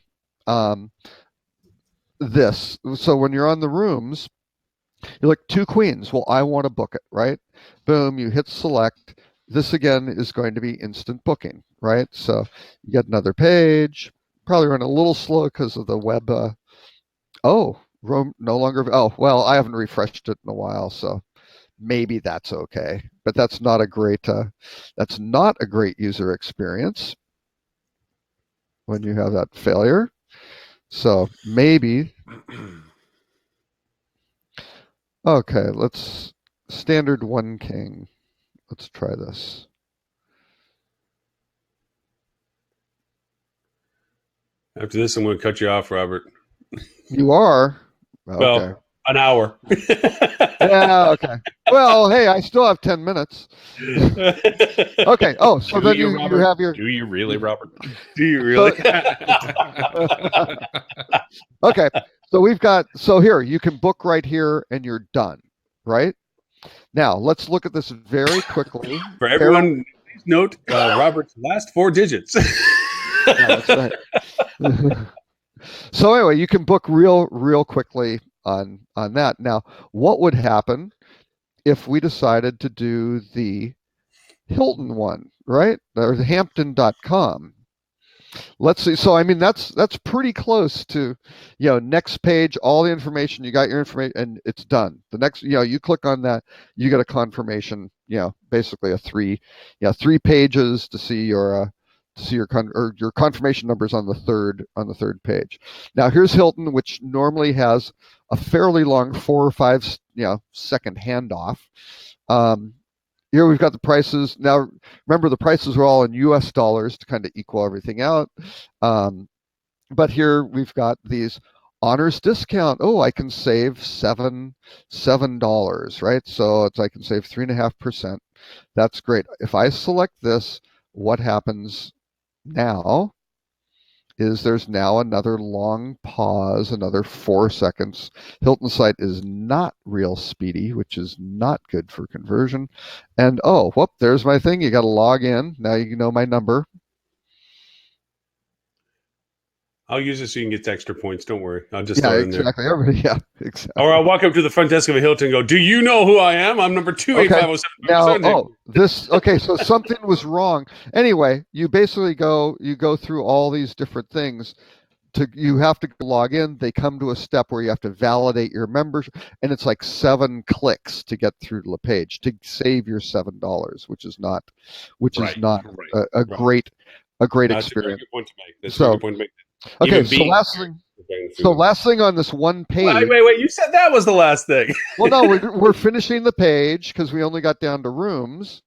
this. So when you're on the rooms, you're like 2 queens. Well, I want to book it, right? Boom, you hit select. This again is going to be instant booking, right? So you get another page. Probably run a little slow because of the web. Room no longer. Oh, well, I haven't refreshed it in a while, so maybe that's okay. But that's not a great user experience when you have that failure. So maybe. Okay, let's standard 1 king. Let's try this. After this, I'm going to cut you off, Robert. You are? Okay. Well, an hour. Yeah, okay. Well, hey, I still have 10 minutes. Okay. Oh, so then you have your... Do you really, Robert? Do you really? Okay. So we've got... So here, you can book right here and you're done, right? Now, let's look at this very quickly. For everyone, please note Robert's last 4 digits. Yeah, that's right. So anyway, you can book real quickly on that. Now, what would happen if we decided to do the Hilton one, right? Or the Hampton.com. Let's see. So I mean that's pretty close to, next page, all the information, you got your information and it's done. The next, you click on that, you get a confirmation, basically a 3 pages to see your or your confirmation numbers on the third page. Now here's Hilton, which normally has a fairly long 4 or 5 second handoff. Here we've got the prices. Now, remember, the prices are all in US dollars to kind of equal everything out. But here we've got these honors discount. Oh, I can save $7, right? So I can save 3.5%. That's great. If I select this, what happens now is there's now another long pause, another 4 seconds. Hilton site is not real speedy, which is not good for conversion. And oh, whoop, there's my thing. You got to log in. Now you know my number. I'll use it so you can get extra points. Don't worry. I'll just throw it in there. Everybody, exactly. Or I'll walk up to the front desk of a Hilton and go, "Do you know who I am? I'm number 28507." Now, okay, so something was wrong. Anyway, you basically go through all these different things. You have to log in. They come to a step where you have to validate your membership, and it's like 7 clicks to get through to the page to save your $7, which is not a great experience. That's a very good point to make. That's a very good point to make. Okay, so last thing on this one page. Wait! You said that was the last thing. Well, no, we're finishing the page because we only got down to rooms,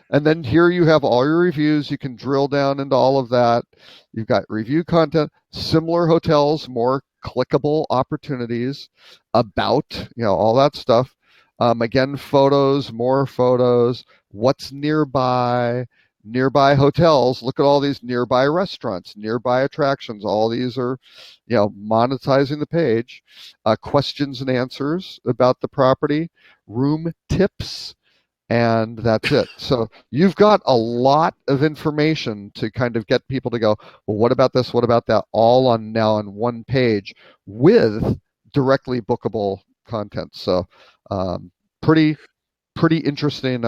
and then here you have all your reviews. You can drill down into all of that. You've got review content, similar hotels, more clickable opportunities, about all that stuff. Again, photos, more photos. What's nearby? Nearby hotels. Look at all these nearby restaurants, nearby attractions. All these are, monetizing the page. Questions and answers about the property, room tips, and that's it. So you've got a lot of information to kind of get people to go, well, what about this? What about that? All now on one page with directly bookable content. So pretty interesting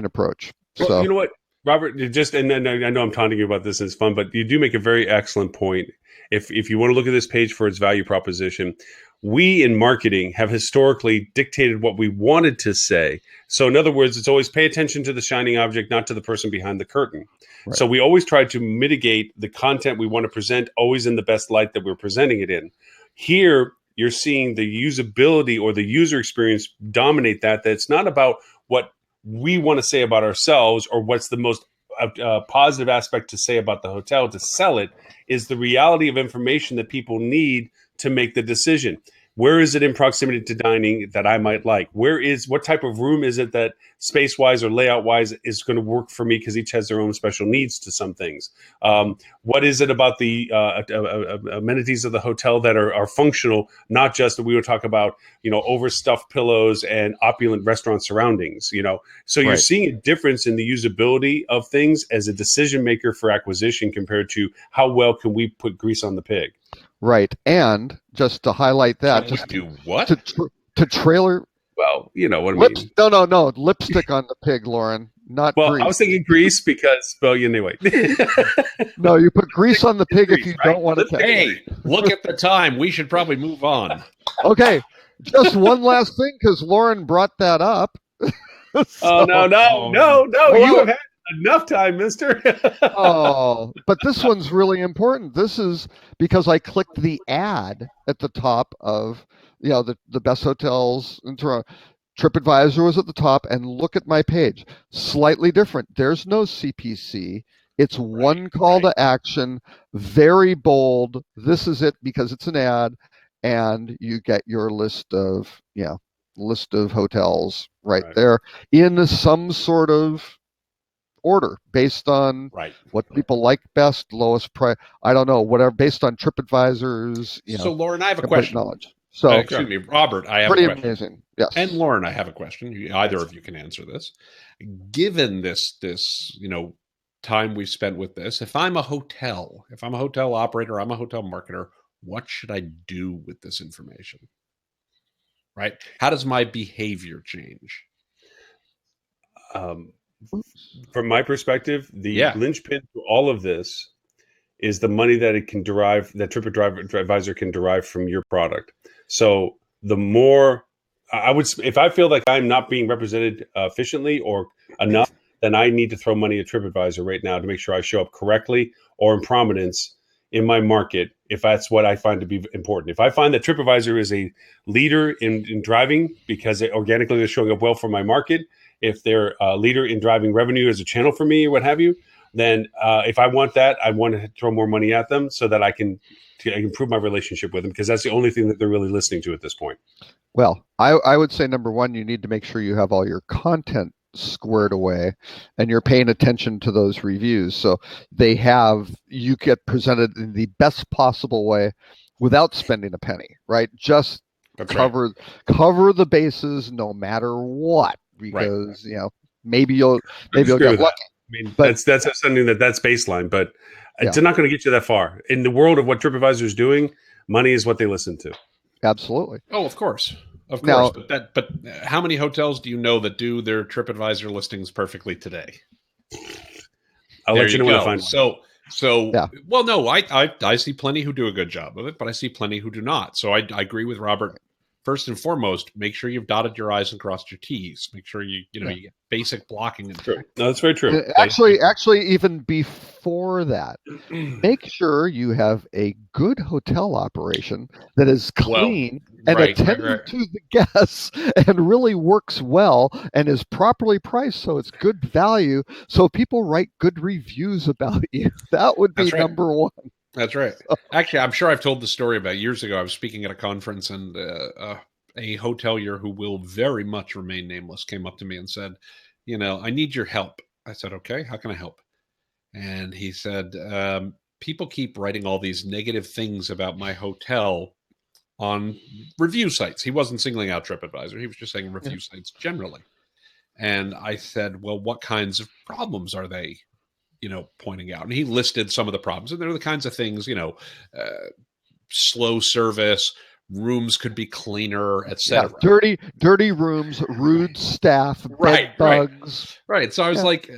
approach. Well, so you know what, Robert, and I know I'm taunting you about this and it's fun, but you do make a very excellent point. If you want to look at this page for its value proposition, we in marketing have historically dictated what we wanted to say. So in other words, it's always pay attention to the shining object, not to the person behind the curtain. Right. So we always try to mitigate the content we want to present always in the best light that we're presenting it in. Here, you're seeing the usability or the user experience dominate that it's not about what we want to say about ourselves or what's the most positive aspect to say about the hotel to sell it, is the reality of information that people need to make the decision. Where is it in proximity to dining that I might like? What type of room is it that space-wise or layout-wise is going to work for me, because each has their own special needs to some things? What is it about the amenities of the hotel that are functional, not just that we would talk about, overstuffed pillows and opulent restaurant surroundings, So you're seeing a difference in the usability of things as a decision maker for acquisition compared to how well can we put grease on the pig. Right, and just to highlight that, just do what to trailer. Well, you know what I mean. No, lipstick on the pig, Lauren. Not well, grease. I was thinking grease because, anyway. No, you put grease on the pig if you don't want to. Hey, look at the time. We should probably move on. Okay, just one last thing, because Lauren brought that up. So, no! You have had enough time, mister. But this one's really important. This is because I clicked the ad at the top of the best hotels in Toronto. TripAdvisor was at the top, and look at my page. Slightly different. There's no CPC. It's one call to action, very bold. This is it because it's an ad, and you get your list of hotels right there in some sort of order based on what people like best, lowest price. I don't know, whatever, based on TripAdvisor's. So, Lauren, I have a question. Knowledge. So, excuse me, Robert, I have pretty a question. Amazing. Yes. And Lauren, I have a question. Either of you can answer this. Given this, time we've spent with this, if I'm a hotel operator, I'm a hotel marketer, what should I do with this information? Right? How does my behavior change? From my perspective, the linchpin to all of this is the money that it can derive, that TripAdvisor can derive from your product. So the more I would, if I feel like I'm not being represented efficiently or enough, then I need to throw money at TripAdvisor right now to make sure I show up correctly or in prominence in my market, if that's what I find to be important. If I find that TripAdvisor is a leader in driving because organically they're showing up well for my market, if they're a leader in driving revenue as a channel for me or what have you, then if I want that, I want to throw more money at them so that I can improve my relationship with them, because that's the only thing that they're really listening to at this point. Well, I would say number one, you need to make sure you have all your content squared away and you're paying attention to those reviews. So you get presented in the best possible way without spending a penny, right? Just cover the bases no matter what, because maybe you'll get lucky. I mean, but that's something that's baseline, but it's not going to get you that far. In the world of what TripAdvisor is doing, money is what they listen to. Absolutely. Oh, of course. Of course. Now, but how many hotels do you know that do their TripAdvisor listings perfectly today? I'll let you know when I find one. Well, no, I see plenty who do a good job of it, but I see plenty who do not. So I agree with Robert. First and foremost, make sure you've dotted your I's and crossed your T's. Make sure you get basic blocking. And true. No, that's very true. Actually, even before that, make sure you have a good hotel operation that is clean and attending to the guests and really works well and is properly priced, so it's good value, so people write good reviews about you. That would be number one. That's right. Actually, I'm sure I've told the story about years ago. I was speaking at a conference, and a hotelier who will very much remain nameless came up to me and said, I need your help. I said, okay, how can I help? And he said, people keep writing all these negative things about my hotel on review sites. He wasn't singling out TripAdvisor. He was just saying review sites generally. And I said, well, what kinds of problems are they pointing out? And he listed some of the problems, and they're the kinds of things, slow service, rooms could be cleaner, etc. Dirty rooms, rude staff, bed bugs. Right. So I was like,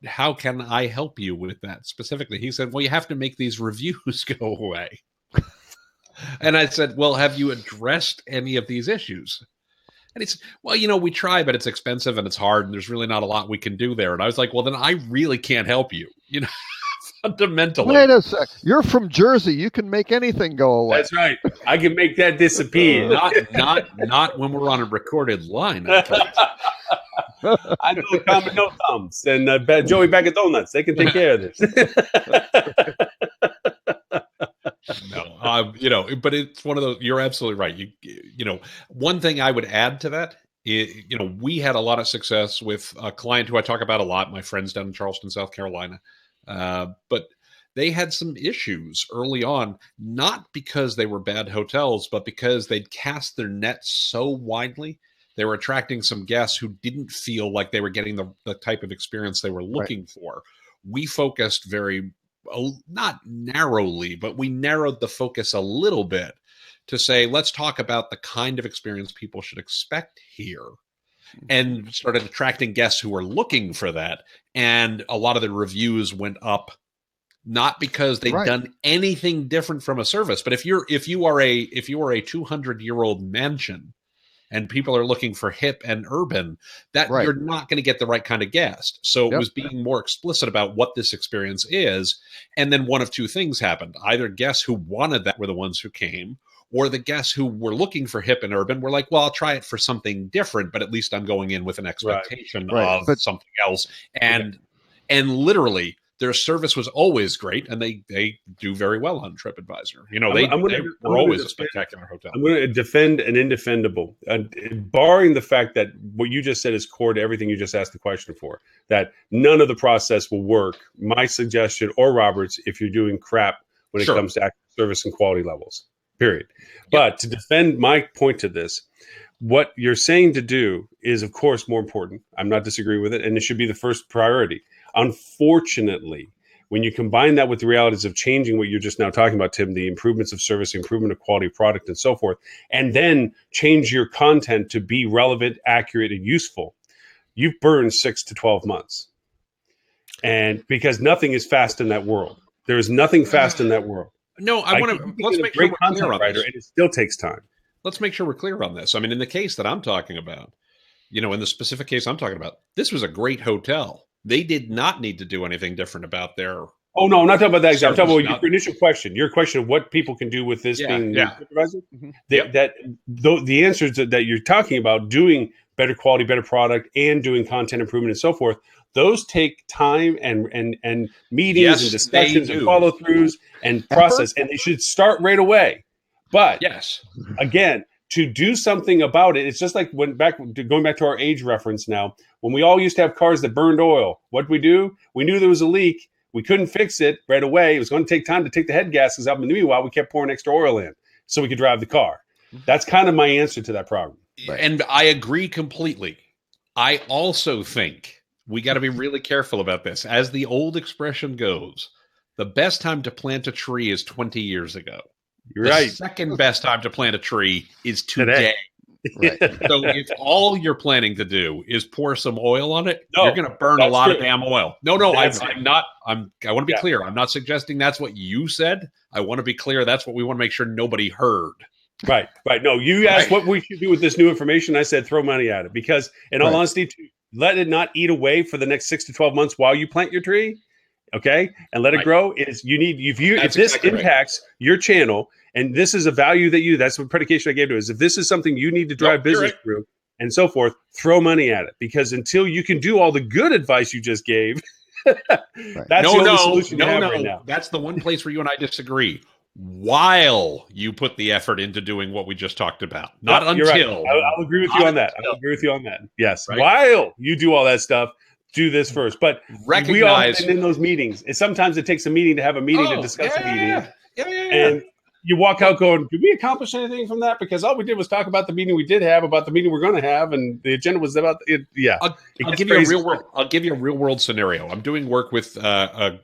how can I help you with that specifically? He said, well, you have to make these reviews go away. And I said, well, have you addressed any of these issues? And he said, well, we try, but it's expensive and it's hard, and there's really not a lot we can do there. And I was like, well, then I really can't help you, fundamentally. Wait a sec. You're from Jersey. You can make anything go away. That's right. I can make that disappear. not when we're on a recorded line. I know the common no thumbs and Joey Bag of Donuts. They can take care of this. No, but it's one of those. You're absolutely right. One thing I would add to that is, we had a lot of success with a client who I talk about a lot. My friends down in Charleston, South Carolina, but they had some issues early on, not because they were bad hotels, but because they'd cast their nets so widely. They were attracting some guests who didn't feel like they were getting the type of experience they were looking for. We focused not narrowly, but we narrowed the focus a little bit to say, let's talk about the kind of experience people should expect here, and started attracting guests who were looking for that. And a lot of the reviews went up, not because they'd done anything different from a service, but if you are a 200-year-old mansion and people are looking for hip and urban, that you're not going to get the right kind of guest. So it was being more explicit about what this experience is. And then one of two things happened. Either guests who wanted that were the ones who came, or the guests who were looking for hip and urban were like, well, I'll try it for something different, but at least I'm going in with an expectation of something else. And literally, their service was always great, and they do very well on TripAdvisor. They were always a spectacular hotel. I'm going to defend an indefendable, barring the fact that what you just said is core to everything you just asked the question for, that none of the process will work, my suggestion or Robert's, if you're doing crap when it comes to service and quality levels, period. But to defend my point to this, what you're saying to do is, of course, more important. I'm not disagreeing with it, and it should be the first priority. Unfortunately, when you combine that with the realities of changing what you're just now talking about, Tim, the improvements of service, improvement of quality of product, and so forth, and then change your content to be relevant, accurate, and useful, you've burned 6 to 12 months. And because nothing is fast in that world. There is nothing fast in that world. No, I want to let's make sure we're clear on this. And it still takes time. Let's make sure we're clear on this. I mean, in the case that I'm talking about, in the specific case I'm talking about, this was a great hotel. They did not need to do anything different about their. Oh no, I'm not talking about that. I'm talking about your initial question. Your question of what people can do with this being supervisor. The answers that you're talking about, doing better quality, better product, and doing content improvement and so forth. Those take time and meetings and discussions and follow throughs and process, and they should start right away. But again, to do something about it, it's just like going back to our age reference now. When we all used to have cars that burned oil, what did we do? We knew there was a leak. We couldn't fix it right away. It was going to take time to take the head gaskets out. In the meanwhile, we kept pouring extra oil in so we could drive the car. That's kind of my answer to that problem. And I agree completely. I also think we got to be really careful about this. As the old expression goes, the best time to plant a tree is 20 years ago. You're right. The second best time to plant a tree is today. Right. So if all you're planning to do is pour some oil on it, you're going to burn a lot of damn oil. No, I'm not. I want to be clear. I'm not suggesting that's what you said. I want to be clear. That's what we want to make sure nobody heard. Right. No, you asked what we should do with this new information. I said throw money at it because, in all honesty, to let it not eat away for the next 6 to 12 months while you plant your tree, okay, and let it grow. Is you need if this impacts your channel. And this is a value that's what predication I gave to it, is if this is something you need to drive business through and so forth, throw money at it. Because until you can do all the good advice you just gave, that's the only solution you have right now. That's the one place where you and I disagree. While you put the effort into doing what we just talked about. Not until. Right. I'll agree with you on that. I'll agree with you on that. Yes. Right? While you do all that stuff, do this first. But we all have been in those meetings. Sometimes it takes a meeting to have a meeting to discuss a meeting. And you walk out going, did we accomplish anything from that? Because all we did was talk about the meeting we did have, about the meeting we're going to have, and the agenda was about it. Yeah, I'll give you a real world scenario. I'm doing work with a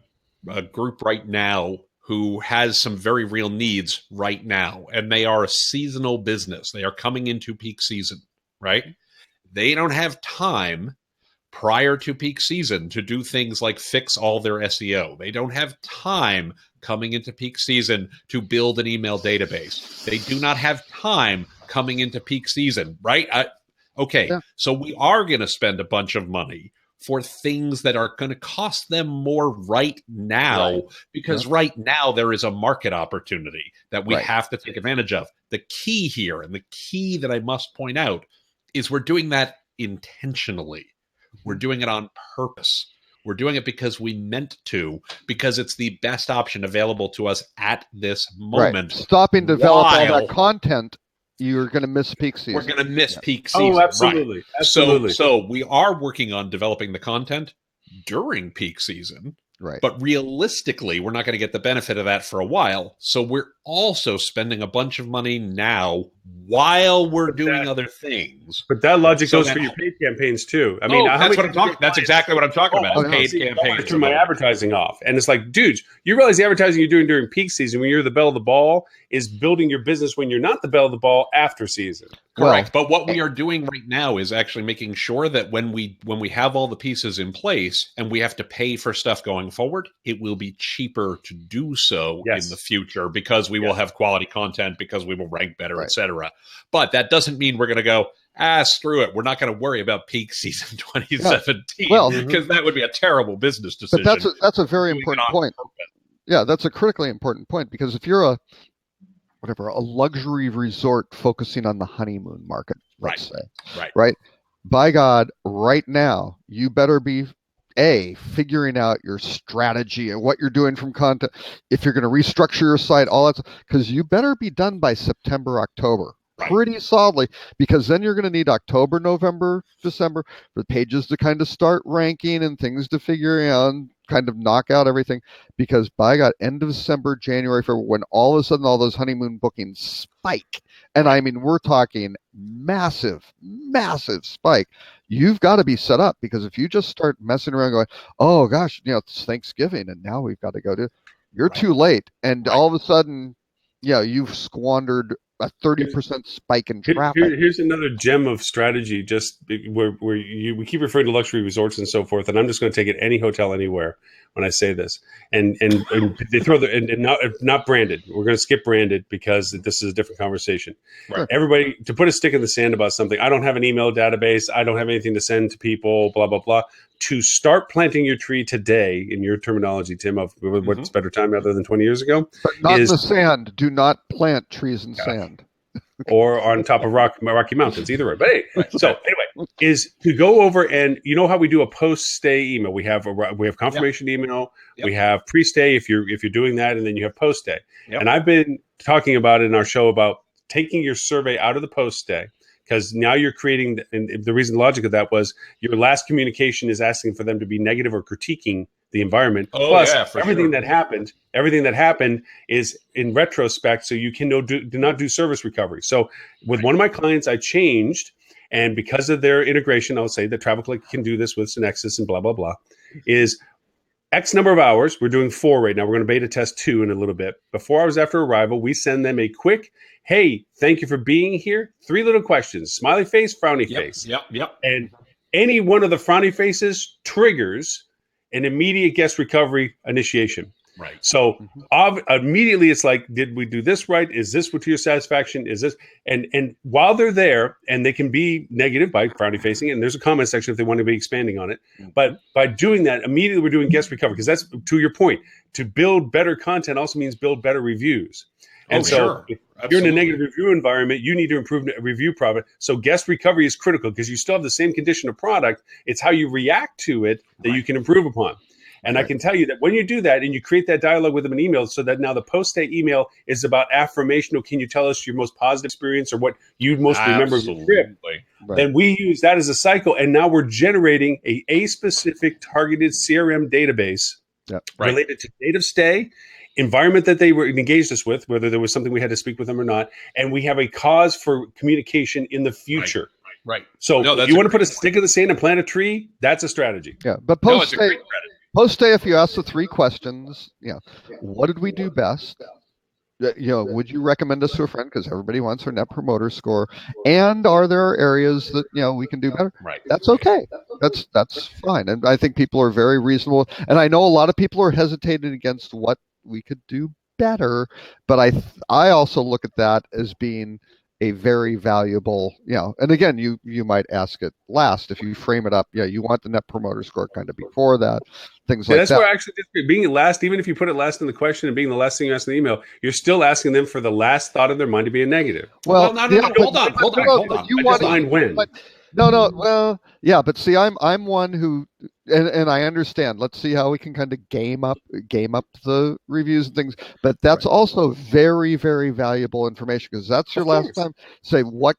group right now who has some very real needs right now, and they are a seasonal business. They are coming into peak season, right? They don't have time prior to peak season to do things like fix all their SEO. They don't have time coming into peak season to build an email database. They do not have time coming into peak season, right? So we are going to spend a bunch of money for things that are going to cost them more right now, because right now there is a market opportunity that we have to take advantage of. The key here, and the key that I must point out, is we're doing that intentionally. We're doing it on purpose. We're doing it because we meant to, because it's the best option available to us at this moment. Right. Stopping to develop all that content, you're going to miss peak season. We're going to miss peak season. Oh, absolutely. Right. Absolutely. So we are working on developing the content during peak season. Right. But realistically, we're not going to get the benefit of that for a while. So we're also spending a bunch of money now while we're doing other things. But that logic goes for your paid campaigns too. I mean, that's what I'm talking. That's exactly what I'm talking about. Paid campaigns. I turn my advertising off, and it's like, dudes, you realize the advertising you're doing during peak season, when you're the belle of the ball, is building your business when you're not the belle of the ball after season. Correct. But what we are doing right now is actually making sure that when we have all the pieces in place and we have to pay for stuff going forward, it will be cheaper to do so in the future, because we will have quality content, because we will rank better, etc. But that doesn't mean we're going to go, screw it. We're not going to worry about peak season 2017, because that would be a terrible business decision. But that's a very important point. Yeah, that's a critically important point, because if you're a luxury resort focusing on the honeymoon market, let's say, right? By God, right now, you better be figuring out your strategy and what you're doing from content. If you're going to restructure your site, all that, because you better be done by September, October. Pretty solidly, because then you're going to need October, November, December for the pages to kind of start ranking and things to figure out and kind of knock out everything. Because by God, end of December, January, February, when all of a sudden all those honeymoon bookings spike, and I mean, we're talking massive spike. You've got to be set up, because if you just start messing around going, oh gosh, it's Thanksgiving and now we've got to go to, you're too late. And all of a sudden, you've squandered a 30% spike in Here- traffic. here's another gem of strategy. Just where we keep referring to luxury resorts and so forth, and I'm just going to take it any hotel anywhere when I say this. And they throw and not branded. We're going to skip branded because this is a different conversation. Right. Everybody to put a stick in the sand about something. I don't have an email database. I don't have anything to send to people. Blah blah blah. To start planting your tree today, in your terminology, Tim, of what's better time other than 20 years ago, But not is- in the sand. Do not plant trees in sand. or on top of Rocky Mountains, either way. But anyway, so anyway, is to go over and you know how we do a post-stay email. We have confirmation email. Yep. We have pre-stay if you're doing that, and then you have post-stay. Yep. And I've been talking about it in our show about taking your survey out of the post-stay because now you're creating. And the reason, the logic of that was your last communication is asking for them to be negative or critiquing the environment. Oh, Plus, yeah, for everything sure. that happened is in retrospect, so you can do not do service recovery. So with one of my clients, I changed, and because of their integration, I'll say that TravelClick can do this with Synexus and blah, blah, blah, is X number of hours. We're doing 4 right now. We're going to beta test 2 in a little bit. But 4 hours after arrival, we send them a quick, hey, thank you for being here. 3 little questions, smiley face, frowny face. Yep. And any one of the frowny faces triggers an immediate guest recovery initiation. Right. So immediately it's like, did we do this right? Is this to your satisfaction? Is this? And while they're there, and they can be negative by frowny facing, and there's a comment section if they want to be expanding on it. But by doing that, immediately we're doing guest recovery because that's to your point. To build better content also means build better reviews. And so sure. if you're in a Absolutely. negative review environment, you need to improve review product. So guest recovery is critical because you still have the same condition of product. It's how you react to it that you can improve upon. And I can tell you that when you do that and you create that dialogue with them in email, so that now the post-stay email is about affirmation, or can you tell us your most positive experience or what you most remember of the trip? Absolutely. Right. Then we use that as a cycle, and now we're generating a specific targeted CRM database Yep. related to date of stay, environment that they were engaged us with, whether there was something we had to speak with them or not, and we have a cause for communication in the future. Right. So No, if that's you a want to put a great stick in the sand and plant a tree, that's a strategy. Yeah, but No, it's a great strategy. post day, if you ask the 3 questions, what did we do best? Would you recommend us to a friend? Because everybody wants their net promoter score. And are there areas that we can do better? Right. That's okay. That's fine. And I think people are very reasonable. And I know a lot of people are hesitating against what we could do better. But I also look at that as being a very valuable, and again, you might ask it last if you frame it up. Yeah, you want the net promoter score kind of before that, things like That's that. where actually being last, even if you put it last in the question and being the last thing you ask in the email, you're still asking them for the last thought of their mind to be a negative. Well, no, hold on. You I want just mind when. but well, yeah, but see, I'm one who, and I understand. Let's see how we can kind of game up the reviews and things. But that's also very, very valuable information because that's your Of last course. time. Say what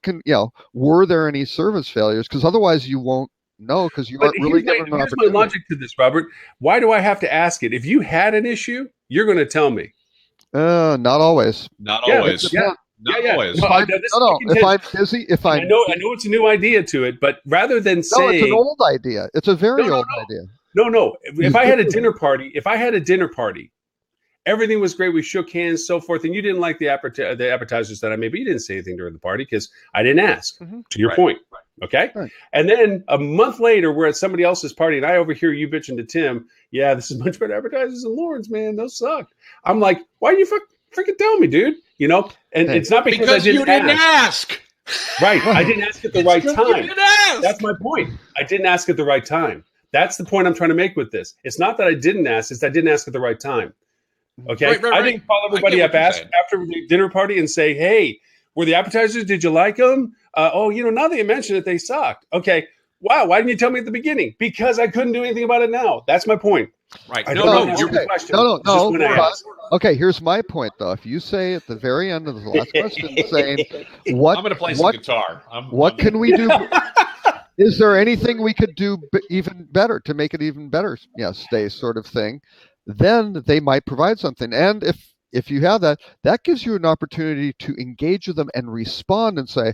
were there any service failures? Because otherwise you won't know because you But aren't really here's given my an opportunity. logic to this, Robert. Why do I have to ask it? If you had an issue, you're going to tell me. Not always. Not Yeah, always. yeah. Not Yeah. always. No, If this is no, my if I'm busy, if I I'm know it's a new idea to it, but rather than no, it's saying an old idea. It's a very No, old idea. no, if I had a dinner party, everything was great. We shook hands, so forth, and you didn't like the appetizers that I made, but you didn't say anything during the party because I didn't ask. Mhm. To your Right. point, okay. Right. And then a month later, we're at somebody else's party, and I overhear you bitching to Tim. Yeah, this is much better appetizers than Lawrence, man. Those suck. I'm like, why you freaking tell me, dude? And Hey. it's not because I you didn't ask. ask. Right, I didn't ask at the right You time. didn't ask. That's my point. I didn't ask at the right time. That's the point I'm trying to make with this. It's not that I didn't ask; it's that I didn't ask at the right time. Okay, Right, I didn't call everybody I up get what you're after the dinner party and say, "Hey, were the appetizers? Did you like them? Now that you mentioned it, they sucked." Okay, wow. Why didn't you tell me at the beginning? Because I couldn't do anything about it now. That's my point. Right. I No, don't no, answer you're the question. No, It's just when I but- ask. Okay, here's my point though. If you say at the very end of the last question, saying, "What I'm going to play some what guitar. what can we do? Is there anything we could do even better to make it even better?" Stay sort of thing. Then they might provide something, and if you have that, that gives you an opportunity to engage with them and respond and say,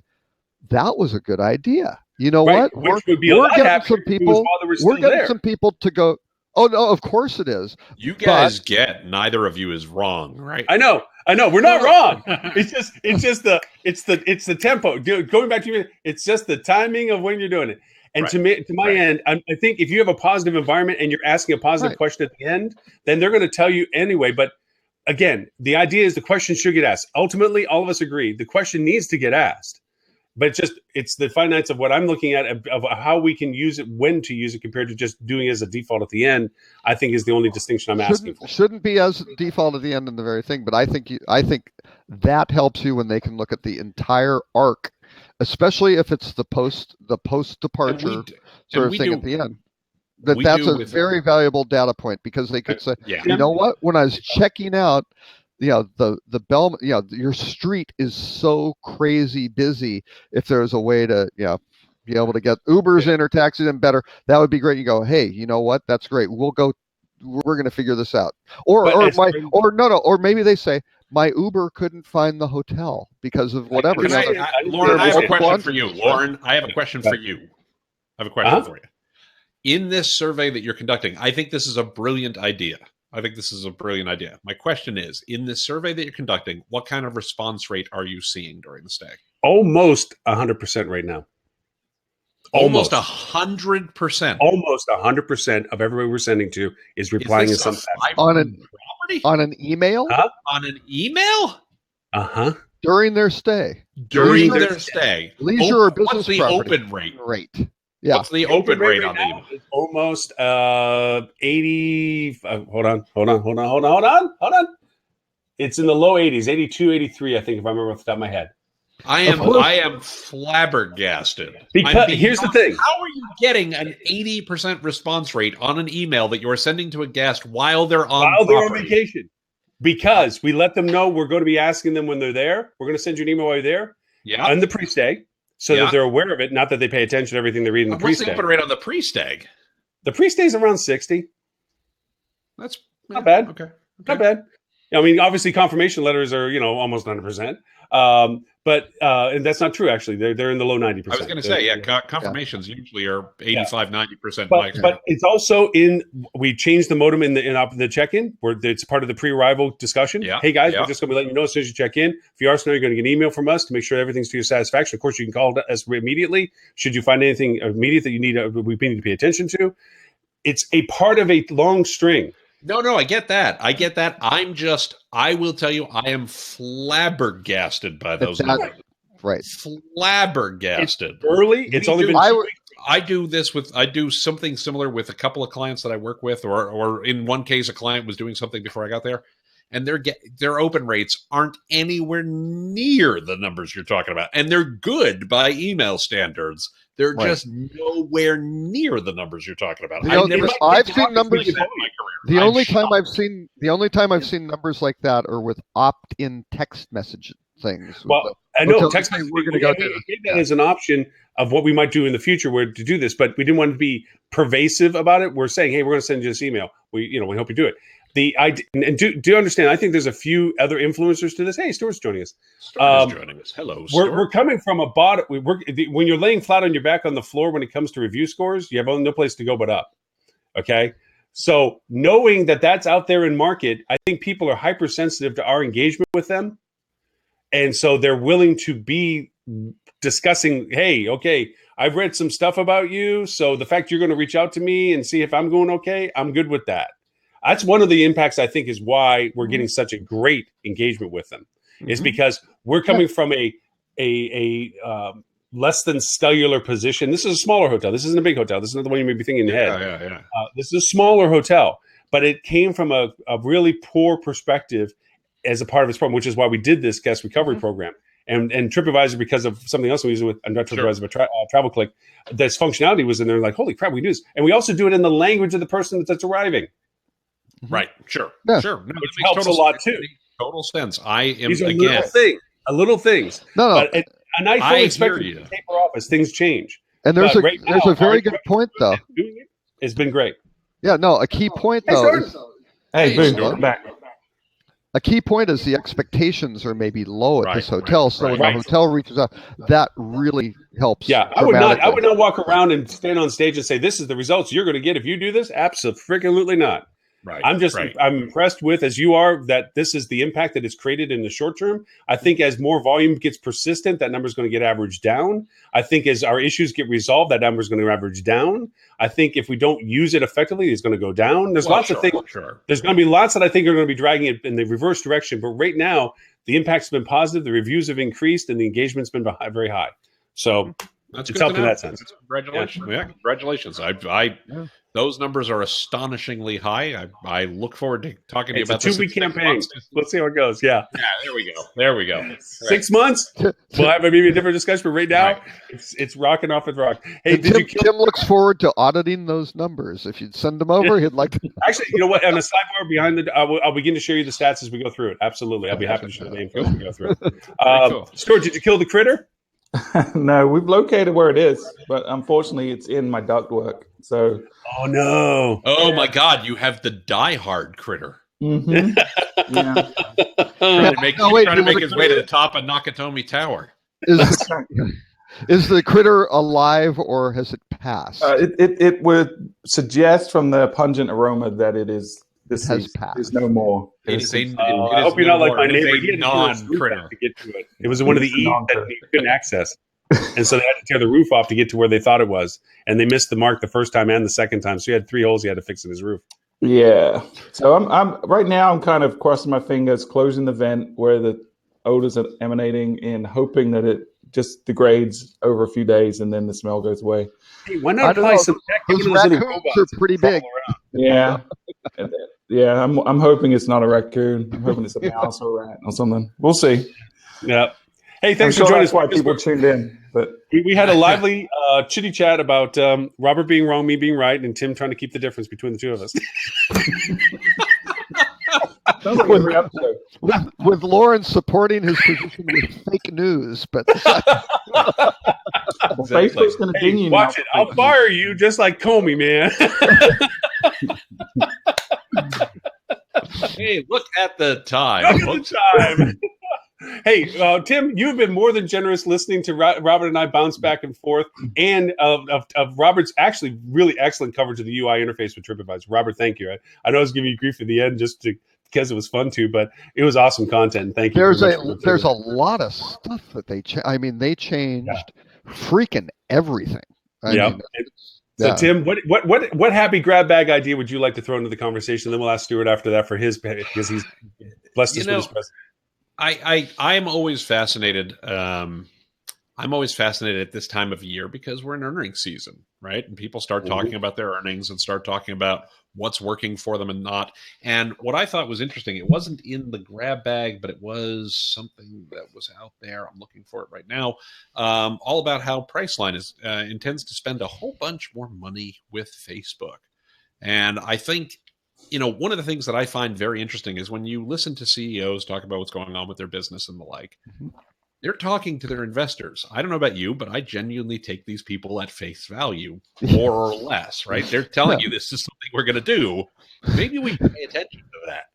"That was a good idea." You know Right, what? which would be a lot getting happier some if it was people. while they were We're still getting there. some people to go. Oh no, of course it is. You guys get neither of you is wrong, right? I know. We're not wrong. It's the tempo. Going back to you, it's just the timing of when you're doing it. And Right. to my end, I think if you have a positive environment and you're asking a positive question at the end, then they're going to tell you anyway. But again, the idea is the question should get asked. Ultimately, all of us agree the question needs to get asked. But it's the finite of what I'm looking at of how we can use it, when to use it, compared to just doing it as a default at the end. I think is the only distinction I'm asking for. Shouldn't be as default at the end in the very thing, but I think that helps you when they can look at the entire arc, especially if it's the post departure sort of thing at the end. That's a very valuable data point, because they could say, you know what, when I was checking out, the Bell, your street is so crazy busy. If there's a way to, be able to get Ubers in or taxis in better, that would be great. You go, hey, you know what? That's great. We're going to figure this out. Or maybe they say, my Uber couldn't find the hotel because of whatever. Lauren, I have a question for you. Lauren, I have a question for you. I have a question for you. In this survey that you're conducting, I think this is a brilliant idea. My question is, in this survey that you're conducting, what kind of response rate are you seeing during the stay? Almost 100% right now. Almost 100%. Almost 100% of everybody we're sending to is replying in some fashion. On an email? Huh? On an email? Uh-huh. During their stay. During their stay. Leisure or business what's the property. Open rate? Yeah. What's the open rate on the email? It's almost 80. Hold on. It's in the low 80s, 82, 83, I think, if I remember off the top of my head. I am flabbergasted. Because here's the thing. How are you getting an 80% response rate on an email that you are sending to a guest while they're on vacation? Because we let them know we're going to be asking them when they're there. We're going to send you an email while you're there. Yeah. On the pre-stay. So that they're aware of it, not that they pay attention to everything they read in the pre-stay. What's the open rate on the pre-stay? The pre-stay is around 60. That's not bad. Okay. Not bad. I mean, obviously, confirmation letters are almost 100%. But that's not true. Actually, they're in the low 90%. I was going to say, confirmations usually are 85-90%. But it's also we changed the modem in the check-in, where it's part of the pre-arrival discussion. Yeah. Hey guys, we're just going to be letting you know as soon as you check in. If you are snow, you're going to get an email from us to make sure everything's to your satisfaction. Of course, you can call us immediately should you find anything immediate that you need. We need to pay attention to. It's a part of a long string. No, I get that. I will tell you, I am flabbergasted by those numbers. Right. Flabbergasted. It's early. It's only been 2 weeks. I do something similar with a couple of clients that I work with, or in one case, a client was doing something before I got there, and their open rates aren't anywhere near the numbers you're talking about. And they're good by email standards. They're just nowhere near the numbers you're talking about. I've seen numbers. The only time I've seen numbers like that are with opt-in text message things. Well, I know text message. We're going to go that as an option of what we might do in the future, where to do this, but we didn't want to be pervasive about it. We're saying, hey, we're going to send you this email. We hope you do it. And do you understand? I think there's a few other influencers to this. Hey, Stuart's joining us. Joining us. Hello, Stuart. We're coming from a bottom. When you're laying flat on your back on the floor when it comes to review scores, you have no place to go but up. Okay, so knowing that that's out there in market, I think people are hypersensitive to our engagement with them, and so they're willing to be discussing. Hey, okay, I've read some stuff about you, so the fact you're going to reach out to me and see if I'm going okay, I'm good with that. That's one of the impacts, I think, is why we're getting such a great engagement with them. Is because we're coming from a less than stellar position. This is a smaller hotel. This isn't a big hotel. This is not the one you may be thinking in your head. Yeah. This is a smaller hotel, but it came from a really poor perspective as a part of its program, which is why we did this guest recovery program. And TripAdvisor, because of something else we use with, not TripAdvisor, but Travel Click, this functionality was in there. Like, holy crap, we do this. And we also do it in the language of the person that's arriving. Right. Sure. No, which helps a lot too. Total sense. I am These are again little things. No. And I fully expect it to taper off as things change. And there's a very good point though. It's been great. Yeah. No. A key point though. Hey, Boo, back. a key point is the expectations are maybe low at this hotel. So when the right. hotel reaches out, that really helps. Yeah, I would not walk around and stand on stage and say, "This is the results you're going to get if you do this." Absolutely not. Right. I'm impressed with, as you are, that this is the impact that it's created in the short term. I think as more volume gets persistent, that number is going to get averaged down. I think as our issues get resolved, that number is going to average down. I think if we don't use it effectively, it's going to go down. There's lots of things. Sure. There's going to be lots that I think are going to be dragging it in the reverse direction. But right now, the impact's been positive. The reviews have increased, and the engagement's been very high. So that's it's helped in that sense. Congratulations! Yeah, congratulations! Those numbers are astonishingly high. I look forward to talking to you about this. It's a 2-week campaign. Let's see how it goes. Yeah. There we go. 6 months. We'll have maybe a different discussion, but right now it's rocking off with rock. Hey, Tim looks forward to auditing those numbers. If you'd send them over, he'd like to. Actually, you know what? On the sidebar behind I'll begin to show you the stats as we go through it. Absolutely. I'll be happy to show the info as we go through it. Stuart, did you kill the critter? No, we've located where it is, but unfortunately, it's in my ductwork. So, oh no! Oh my God, you have the diehard critter. Mm-hmm. Yeah. Trying to make his way to the top of Nakatomi Tower. Is the critter alive or has it passed? It would suggest from the pungent aroma that it is. This has passed. There's no more. I hope you're not like my neighbor. He had non-critter to get to it. It was one of the E's that he couldn't access, and so they had to tear the roof off to get to where they thought it was, and they missed the mark the first time and the second time. So he had 3 holes he had to fix in his roof. Yeah. So I'm right now. I'm kind of crossing my fingers, closing the vent where the odors are emanating, and hoping that it just degrades over a few days, and then the smell goes away. Hey, why not apply some tech? Those raccoons are pretty big. Yeah. Yeah, I'm hoping it's not a raccoon. I'm hoping it's a mouse or a rat or something. We'll see. Yeah. Hey, thanks for joining us. Why people tuned in? But we had a lively chitty chat about Robert being wrong, me being right, and Tim trying to keep the difference between the two of us. Sounds like every episode. With Lauren supporting his position with fake news, but Facebook's going to ding you. Watch it. I'll fire you just like Comey, man. Hey, look at the time. Hey, Tim, you've been more than generous listening to Robert and I bounce back and forth, and of Robert's actually really excellent coverage of the UI interface with TripAdvisor. Robert, thank you. I know I was giving you grief at the end because it was fun too, but it was awesome content. Thank you. There's a lot of stuff that they they changed freaking everything. So Tim, what happy grab bag idea would you like to throw into the conversation? Then we'll ask Stuart after that for his, because he's blessed us with his presence. I'm always fascinated. I'm always fascinated at this time of year because we're in earnings season, right? And people start talking about their earnings and start talking about what's working for them and not. And what I thought was interesting, it wasn't in the grab bag, but it was something that was out there. I'm looking for it right now. All about how Priceline intends to spend a whole bunch more money with Facebook. And I think, one of the things that I find very interesting is when you listen to CEOs talk about what's going on with their business and the like, they're talking to their investors. I don't know about you, but I genuinely take these people at face value, more or less, right? They're telling you this is something we're going to do. Maybe we pay attention to that.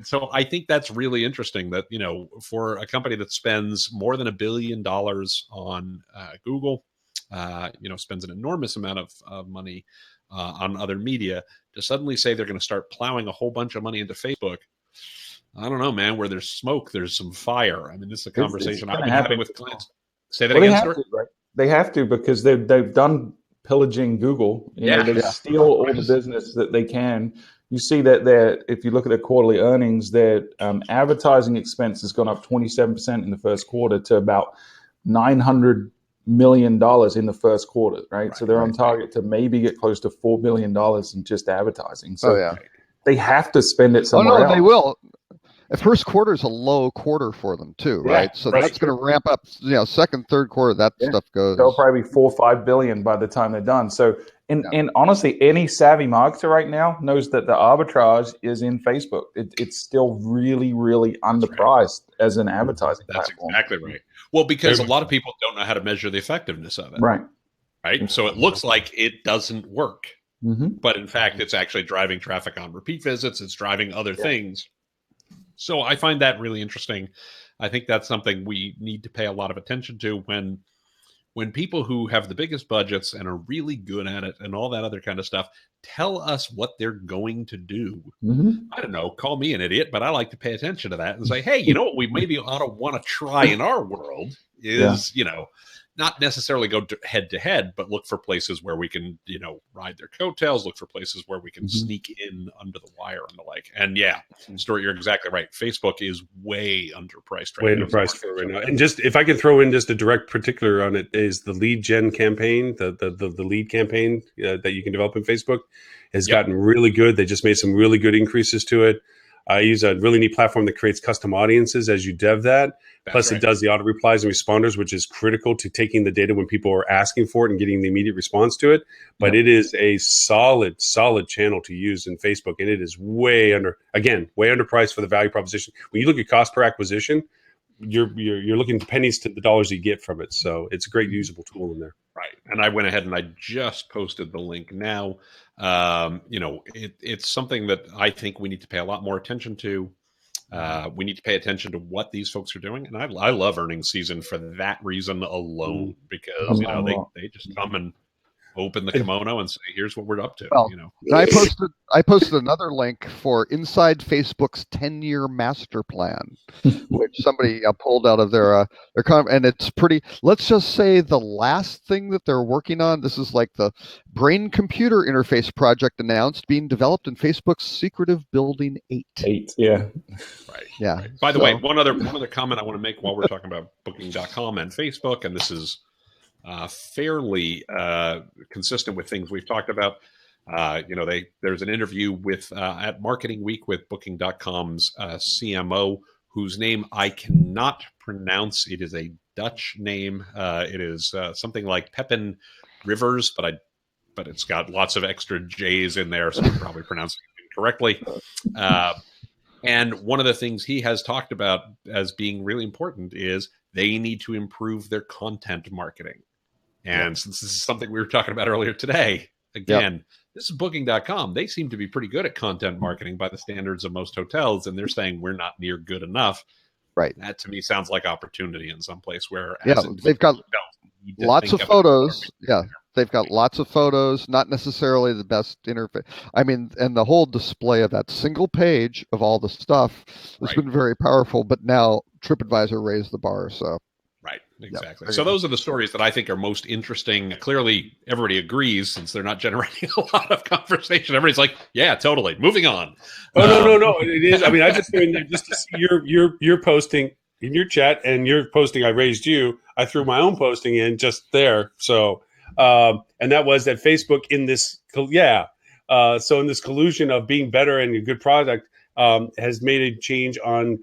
So I think that's really interesting that, for a company that spends more than $1 billion on Google, spends an enormous amount of money on other media, to suddenly say they're going to start plowing a whole bunch of money into Facebook. I don't know, man. Where there's smoke, there's some fire. I mean, this is a conversation I've been having with clients. Say that again, Stuart? Right? They have to, because they've done pillaging Google. They steal all the business that they can. You see that if you look at their quarterly earnings, their advertising expense has gone up 27% in the first quarter to about $900 million in the first quarter, right? So they're on target to maybe get close to $4 billion in just advertising. So they have to spend it somewhere else. They will. The first quarter is a low quarter for them too, right? So that's going to ramp up. Second, third quarter, that stuff goes. They'll probably be $4 or $5 billion by the time they're done. So, and honestly, any savvy marketer right now knows that the arbitrage is in Facebook. It's still really, really underpriced as an advertising platform. That's exactly right. Well, because a lot of people don't know how to measure the effectiveness of it. Right. So it looks like it doesn't work, but in fact, it's actually driving traffic on repeat visits. It's driving other things. So I find that really interesting. I think that's something we need to pay a lot of attention to when people who have the biggest budgets and are really good at it and all that other kind of stuff tell us what they're going to do. I don't know, call me an idiot, but I like to pay attention to that and say, hey, you know what we maybe ought to want to try in our world is, not necessarily go head to head, but look for places where we can, ride their coattails, look for places where we can sneak in under the wire and the like. And yeah, Stuart, you're exactly right. Facebook is way underpriced right now. And just if I can throw in just a direct particular on it is the lead gen campaign, the lead campaign that you can develop in Facebook has gotten really good. They just made some really good increases to it. I use a really neat platform that creates custom audiences as you dev that. Plus, it does the auto replies and responders, which is critical to taking the data when people are asking for it and getting the immediate response to it. But it is a solid channel to use in Facebook, and it is way underpriced for the value proposition. When you look at cost per acquisition, you're looking pennies to the dollars you get from it. So it's a great usable tool in there. Right. And I went ahead and I just posted the link now. It's something that I think we need to pay a lot more attention to. We need to pay attention to what these folks are doing. And I love earnings season for that reason alone, because, they just come and open the kimono and say, here's what we're up to. Well, I posted another link for Inside Facebook's 10-year master plan, which somebody pulled out of their and it's pretty. Let's just say the last thing that they're working on. This is like the brain-computer interface project announced, being developed in Facebook's secretive Building 8. Yeah. Right. Yeah. Right. By the way, one other comment I want to make while we're talking about Booking.com and Facebook, and this is fairly consistent with things we've talked about. There's an interview with at Marketing Week with Booking.com's CMO, whose name I cannot pronounce. It is a Dutch name. It is something like Pepin Rivers, but it's got lots of extra J's in there, so I'm probably pronouncing it incorrectly. And one of the things he has talked about as being really important is they need to improve their content marketing. And since this is something we were talking about earlier today, again, this is Booking.com. They seem to be pretty good at content marketing by the standards of most hotels, and they're saying we're not near good enough. Right. That to me sounds like opportunity in some place where they've got lots of photos. Yeah. They've got lots of photos, not necessarily the best interface. I mean, and the whole display of that single page of all the stuff has been very powerful, but now TripAdvisor raised the bar. So, right, exactly. So those are the stories that I think are most interesting. Clearly, everybody agrees since they're not generating a lot of conversation. Everybody's like, yeah, totally. Moving on. Oh, no. It is. I mean, I just to see you're posting in your chat and you're posting, I raised you. I threw my own posting in just there. So, and that was that Facebook in this, so in this collusion of being better and a good product, has made a change on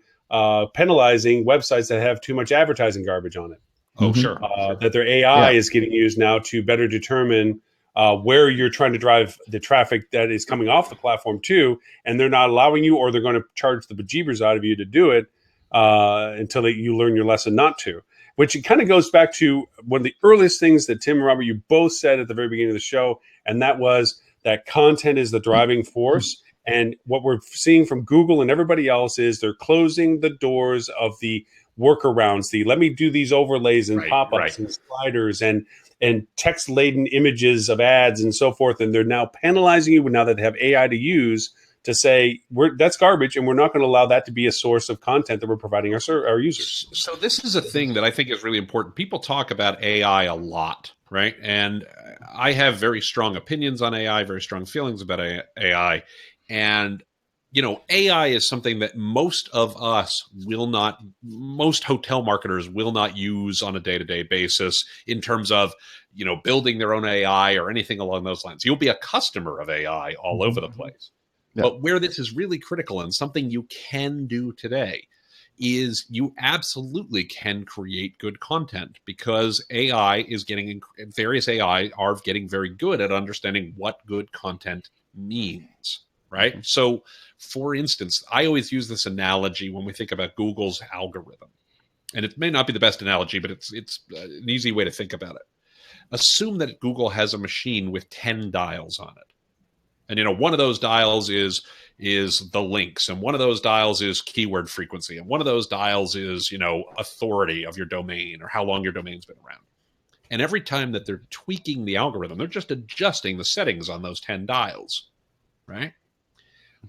penalizing websites that have too much advertising garbage on it. Oh, sure. That their AI is getting used now to better determine where you're trying to drive the traffic that is coming off the platform to, and they're not allowing you, or they're going to charge the bejeebers out of you to do it until you learn your lesson not to. Which it kind of goes back to one of the earliest things that Tim and Robert, you both said at the very beginning of the show, and that was that content is the driving force. And what we're seeing from Google and everybody else is they're closing the doors of the workarounds, let me do these overlays and pop-ups and sliders and text-laden images of ads and so forth. And they're now penalizing you now that they have AI to use to say that's garbage, and we're not going to allow that to be a source of content that we're providing our users. So this is a thing that I think is really important. People talk about AI a lot, right? And I have very strong opinions on AI, very strong feelings about AI. And, AI is something that most hotel marketers will not use on a day-to-day basis in terms of, building their own AI or anything along those lines. You'll be a customer of AI all over the place. Yeah. But where this is really critical and something you can do today is you absolutely can create good content, because various AI are getting very good at understanding what good content means, right? Mm-hmm. So, for instance, I always use this analogy when we think about Google's algorithm. And it may not be the best analogy, but it's an easy way to think about it. Assume that Google has a machine with 10 dials on it. And one of those dials is the links, and one of those dials is keyword frequency, and one of those dials is authority of your domain or how long your domain's been around. And every time that they're tweaking the algorithm, they're just adjusting the settings on those 10 dials, right?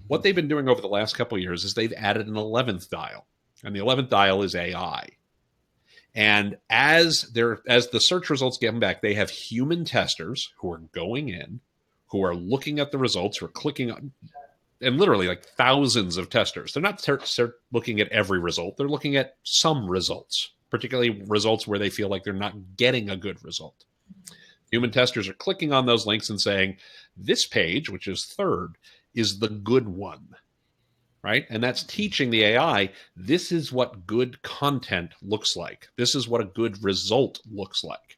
What they've been doing over the last couple of years is they've added an 11th dial, and the 11th dial is AI. And as the search results get them back, they have human testers who are going in, who are looking at the results, who are clicking on, and literally like thousands of testers. They're not looking at every result. They're looking at some results, particularly results where they feel like they're not getting a good result. Human testers are clicking on those links and saying, this page, which is third, is the good one, right? And that's teaching the AI, this is what good content looks like. This is what a good result looks like.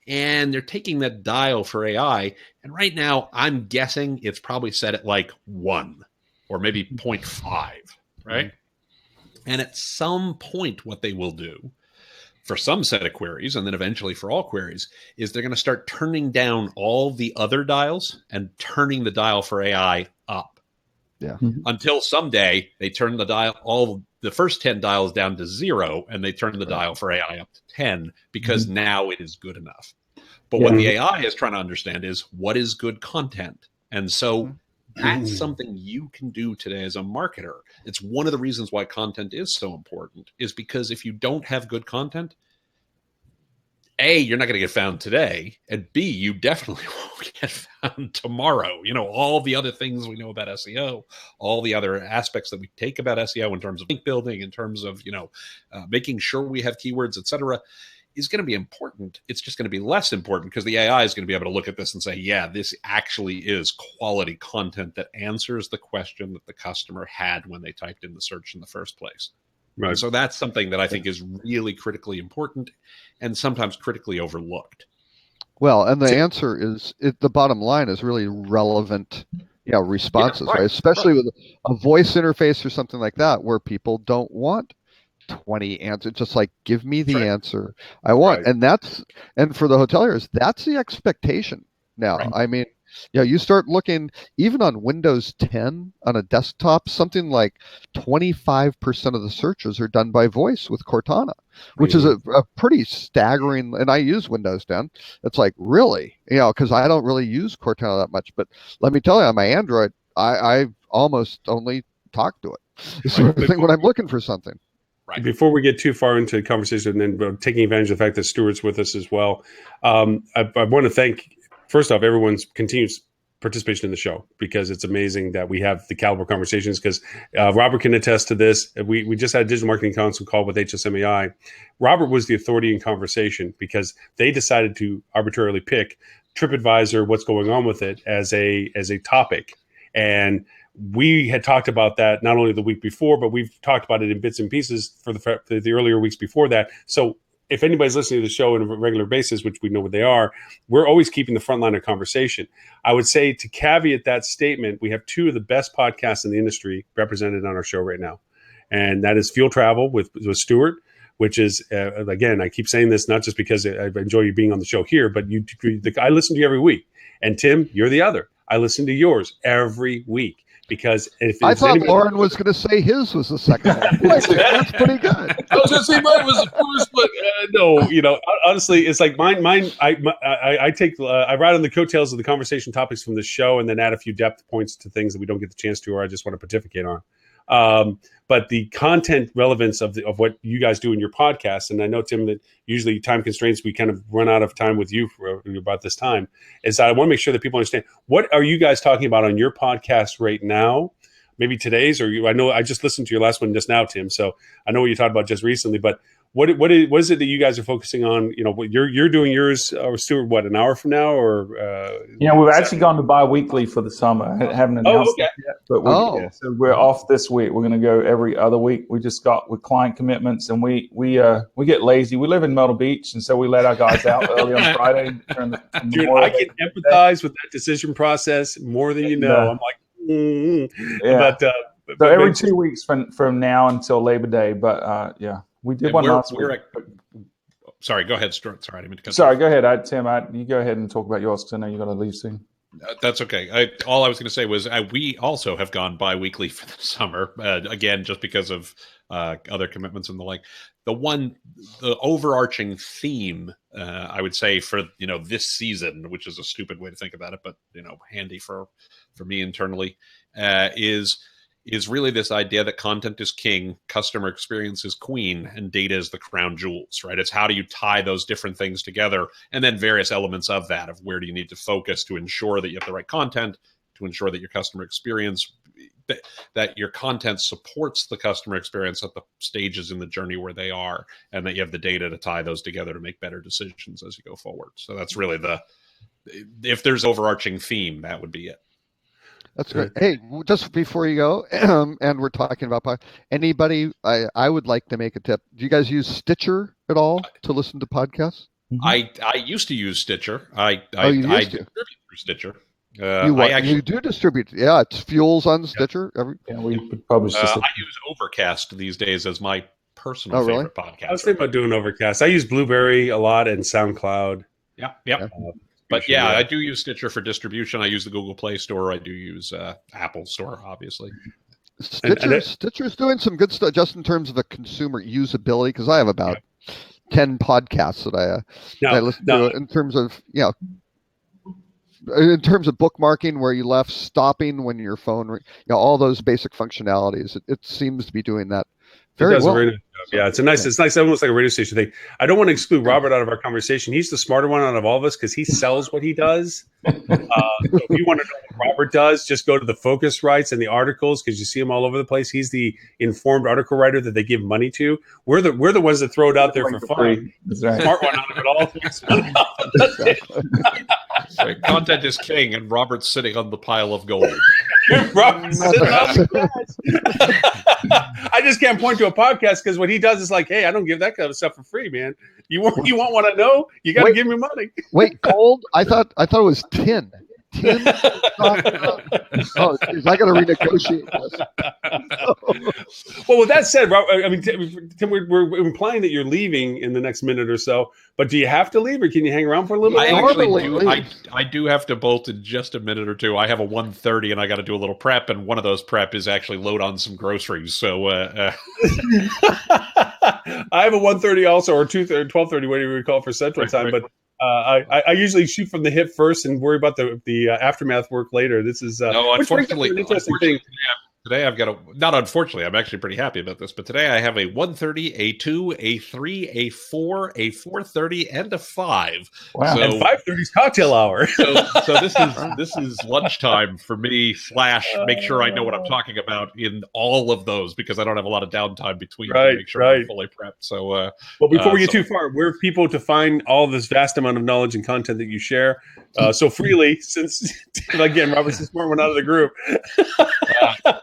And they're taking that dial for AI, and right now I'm guessing it's probably set at like 1 or maybe 0.5, right? And at some point what they will do for some set of queries, and then eventually for all queries, is they're going to start turning down all the other dials and turning the dial for AI up. Yeah. Until someday they turn the dial, all the first 10 dials down to 0, and they turn the dial for AI up to 10 because now it is good enough. But what the AI is trying to understand is what is good content. And so that's something you can do today as a marketer. It's one of the reasons why content is so important, is because if you don't have good content, A, you're not going to get found today, and B, you definitely won't get found tomorrow. All the other things we know about SEO, all the other aspects that we take about SEO in terms of link building, in terms of, making sure we have keywords, et cetera, is going to be important. It's just going to be less important because the AI is going to be able to look at this and say, yeah, this actually is quality content that answers the question that the customer had when they typed in the search in the first place. Right. And so that's something that I think is really critically important and sometimes critically overlooked. Well, and the answer is, the bottom line is really relevant responses, right? Especially with a voice interface or something like that, where people don't want 20 answers, just like, give me the answer I want. And and for the hoteliers, that's the expectation now. I mean, you start looking even on Windows 10 on a desktop, something like 25% of the searches are done by voice with Cortana, which is a pretty staggering, and I use Windows 10. It's like, really, because I don't really use Cortana that much, but let me tell you, on my Android, I almost only talk to it sort of thing when I'm looking for something. Right. Before we get too far into the conversation, and then taking advantage of the fact that Stuart's with us as well, I want to thank, first off, everyone's continued participation in the show, because it's amazing that we have the caliber conversations, because Robert can attest to this. We just had a digital marketing council call with HSMAI. Robert was the authority in conversation because they decided to arbitrarily pick TripAdvisor, what's going on with it, as a topic. And we had talked about that not only the week before, but we've talked about it in bits and pieces for the earlier weeks before that. So if anybody's listening to the show on a regular basis, which we know what they are, we're always keeping the front line of conversation. I would say, to caveat that statement, we have 2 of the best podcasts in the industry represented on our show right now. And that is Fuel Travel with Stuart, which is, again, I keep saying this not just because I enjoy you being on the show here, but I listen to you every week. And Tim, you're the other. I listen to yours every week. Because I thought Lauren was going to say his was the second one. That's pretty good. I was going to say mine was the first, but no, honestly, it's like mine. I ride on the coattails of the conversation topics from the show, and then add a few depth points to things that we don't get the chance to, or I just want to pontificate on. But the content relevance of what you guys do in your podcast, and I know, Tim, that usually time constraints, we kind of run out of time with you for about this time, is that I want to make sure that people understand, what are you guys talking about on your podcast right now? Maybe today's, I know I just listened to your last one just now, Tim, so I know what you talked about just recently, but what is it that you guys are focusing on? You're doing yours, Stuart, an hour from now, or we've actually gone to bi-weekly for the summer. I haven't announced it yet, but so we're off this week. We're going to go every other week. We just got with client commitments, and we get lazy. We live in Myrtle Beach, and so we let our guys out early on Friday. Dude, I can empathize with that decision process more than you know. I'm like, but every 2 weeks from now until Labor Day. But we did one last week. Sorry, go ahead, Stuart. Sorry, I didn't mean to cut. Sorry, go ahead, Tim. You go ahead and talk about yours, because I know you're going to leave soon. That's okay. All I was going to say was we also have gone bi-weekly for the summer, again, just because of other commitments and the like. The overarching theme, I would say, for this season, which is a stupid way to think about it, but handy for me internally, is really this idea that content is king, customer experience is queen, and data is the crown jewels, right? It's how do you tie those different things together, and then various elements of that, of where do you need to focus to ensure that you have the right content, to ensure that your customer experience, that your content supports the customer experience at the stages in the journey where they are, and that you have the data to tie those together to make better decisions as you go forward. So that's really if there's overarching theme, that would be it. That's great. Hey, just before you go, and we're talking about anybody, I would like to make a tip. Do you guys use Stitcher at all to listen to podcasts? I used to use Stitcher. I distribute through Stitcher. You do distribute? Yeah, it's Fuels on Stitcher. We publish. I use Overcast these days as my personal favorite podcast. I was thinking about doing Overcast. I use Blueberry a lot and SoundCloud. Yeah. But yeah, I do use Stitcher for distribution. I use the Google Play Store. I do use Apple Store, obviously. Stitcher's doing some good stuff just in terms of the consumer usability, because I have about 10 podcasts that I listen to in terms of bookmarking, where you left, stopping when your phone, all those basic functionalities. It seems to be doing that very well. Yeah, it's nice, almost like a radio station thing. I don't want to exclude Robert out of our conversation. He's the smarter one out of all of us because he sells what he does. So if you want to know what Robert does, just go to the Focusrites and the articles, because you see him all over the place. He's the informed article writer that they give money to. We're the ones that throw it out there for fun. That's right. Smart one out of it all. Content is king, and Robert's sitting on the pile of gold. Robert's sitting on the I just can't point to a podcast, because what he does is like, hey, I don't give that kind of stuff for free, man. You want what I know? You got to give me money. Wait, gold? I thought it was tin. Tim? Oh, geez, I got to renegotiate this. Well, with that said, Robert, I mean, Tim, we're implying that you're leaving in the next minute or so. But do you have to leave, or can you hang around for a little bit? I do have to bolt in just a minute or two. I have a 1:30, and I got to do a little prep, and one of those prep is actually load on some groceries. So I have a 1:30 also, or 12:30, whatever you call it for Central Time. But I usually shoot from the hip first and worry about the aftermath work later. This is unfortunately an interesting thing. Today I've got not unfortunately, I'm actually pretty happy about this, but today I have a 1:30, a 2, a 3, a 4, a 4:30, and a 5. Wow. So, and 5:30 is cocktail hour. so this is lunchtime for me / make sure I know what I'm talking about in all of those, because I don't have a lot of downtime between to make sure I'm fully prepped. So well, before we get too far, where are people to find all this vast amount of knowledge and content that you share so freely, since again, Robert's the smart one out of the group.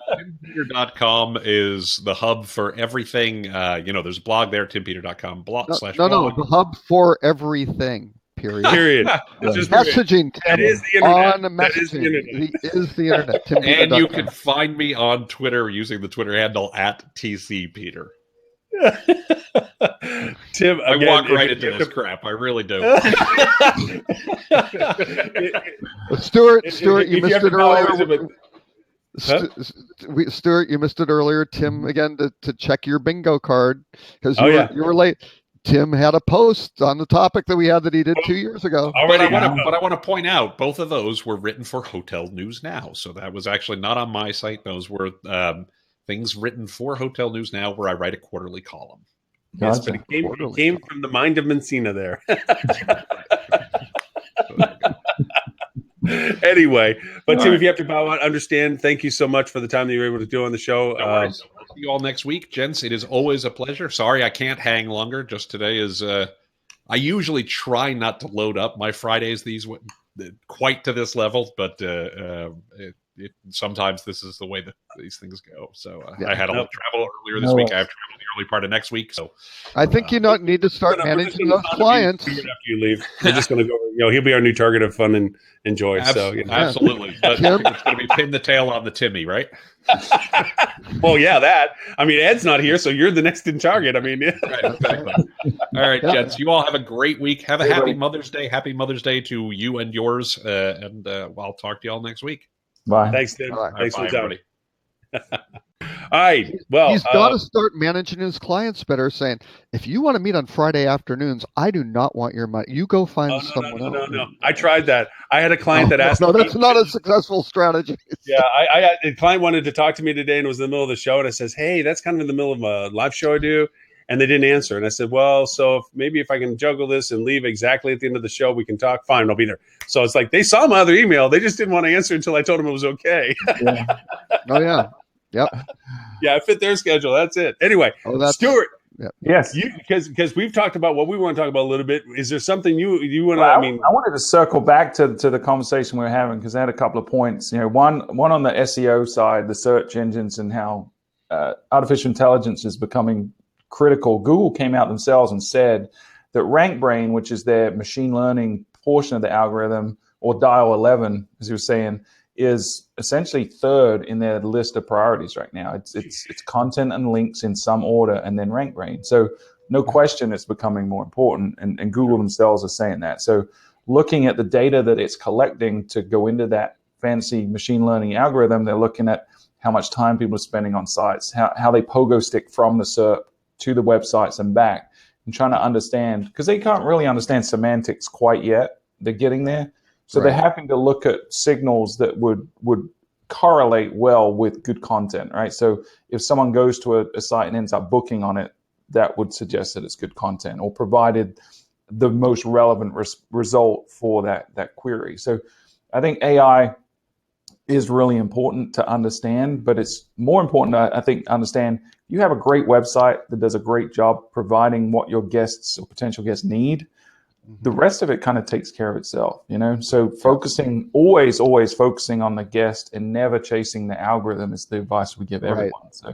TimPeter.com is the hub for everything. There's a blog there, TimPeter.com blog. No, the hub for everything. Period. Just messaging, Tim. That is the internet. On messaging. It is the internet. And you can find me on Twitter using the Twitter handle @TCPeter. Tim, I walk right into this crap. I really do. Stuart, you missed it earlier. Stuart, you missed it earlier. Tim, again, to check your bingo card, because you were late. Tim had a post on the topic that we had that he did 2 years ago. But I want to point out, both of those were written for Hotel News Now. So that was actually not on my site. Those were things written for Hotel News Now, where I write a quarterly column. Yes, but it came from the mind of Mencina there. Anyway, but Tim, if you have to bow out, understand. Thank you so much for the time that you were able to do on the show. I'll see you all next week, gents. It is always a pleasure. Sorry I can't hang longer. Just today is. I usually try not to load up my Fridays quite to this level, but sometimes this is the way that these things go. So Yeah. I had a little travel earlier this No. week. I have travel the early part of next week. So I think you need to start managing those clients. After you leave, we're just going to go. He'll be our new target of fun and joy. So absolutely, but Tim? it's going to be pin the tail on the Timmy, right? Well, yeah, that. I mean, Ed's not here, so you're the next in target. I mean, Right, exactly. All right, gents, you all have a great week. Have a happy Mother's Day. Happy Mother's Day to you and yours. And I'll talk to you all next week. Bye. thanks, Tim. All right. Thanks for Bye, the time. everybody. All right. Well, He's got to start managing his clients better, saying, if you want to meet on Friday afternoons, I do not want your money. You go find someone else. No. I tried that. I had a client that asked. No, that's not a successful strategy. Yeah, a client wanted to talk to me today and it was in the middle of the show. And I says, hey, that's kind of in the middle of a live show I do. And they didn't answer. And I said, well, so maybe if I can juggle this and leave exactly at the end of the show, we can talk. Fine, I'll be there. So it's like they saw my other email. They just didn't want to answer until I told them it was okay. Oh, yeah. Yep. Yeah, I fit their schedule. That's it. Anyway, Stuart. Yes. Because we've talked about what we want to talk about a little bit. Is there something you want to? Well, I mean, I wanted to circle back to the conversation we were having because I had a couple of points. One on the SEO side, the search engines, and how artificial intelligence is becoming critical. Google came out themselves and said that RankBrain, which is their machine learning portion of the algorithm, or Dial 11, as you were saying, is essentially third in their list of priorities right now. It's content and links in some order, and then RankBrain. So no question, it's becoming more important, and Google themselves are saying that. So looking at the data that it's collecting to go into that fancy machine learning algorithm, they're looking at how much time people are spending on sites, how they pogo stick from the SERP to the websites and back, and trying to understand, because they can't really understand semantics quite yet. They're getting there. So they're having to look at signals that would correlate well with good content, right? So if someone goes to a site and ends up booking on it, that would suggest that it's good content or provided the most relevant result for that query. So I think AI is really important to understand, but it's more important, I think, to understand you have a great website that does a great job providing what your guests or potential guests need. The rest of it kind of takes care of itself, So focusing, always focusing on the guest and never chasing the algorithm is the advice we give everyone. So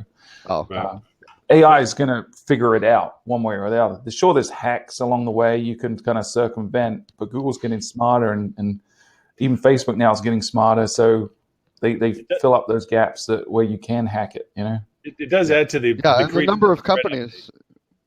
AI is going to figure it out one way or the other. Sure, there's hacks along the way you can kind of circumvent, but Google's getting smarter, and even Facebook now is getting smarter. So they fill up those gaps where you can hack it, It does add to the number of companies.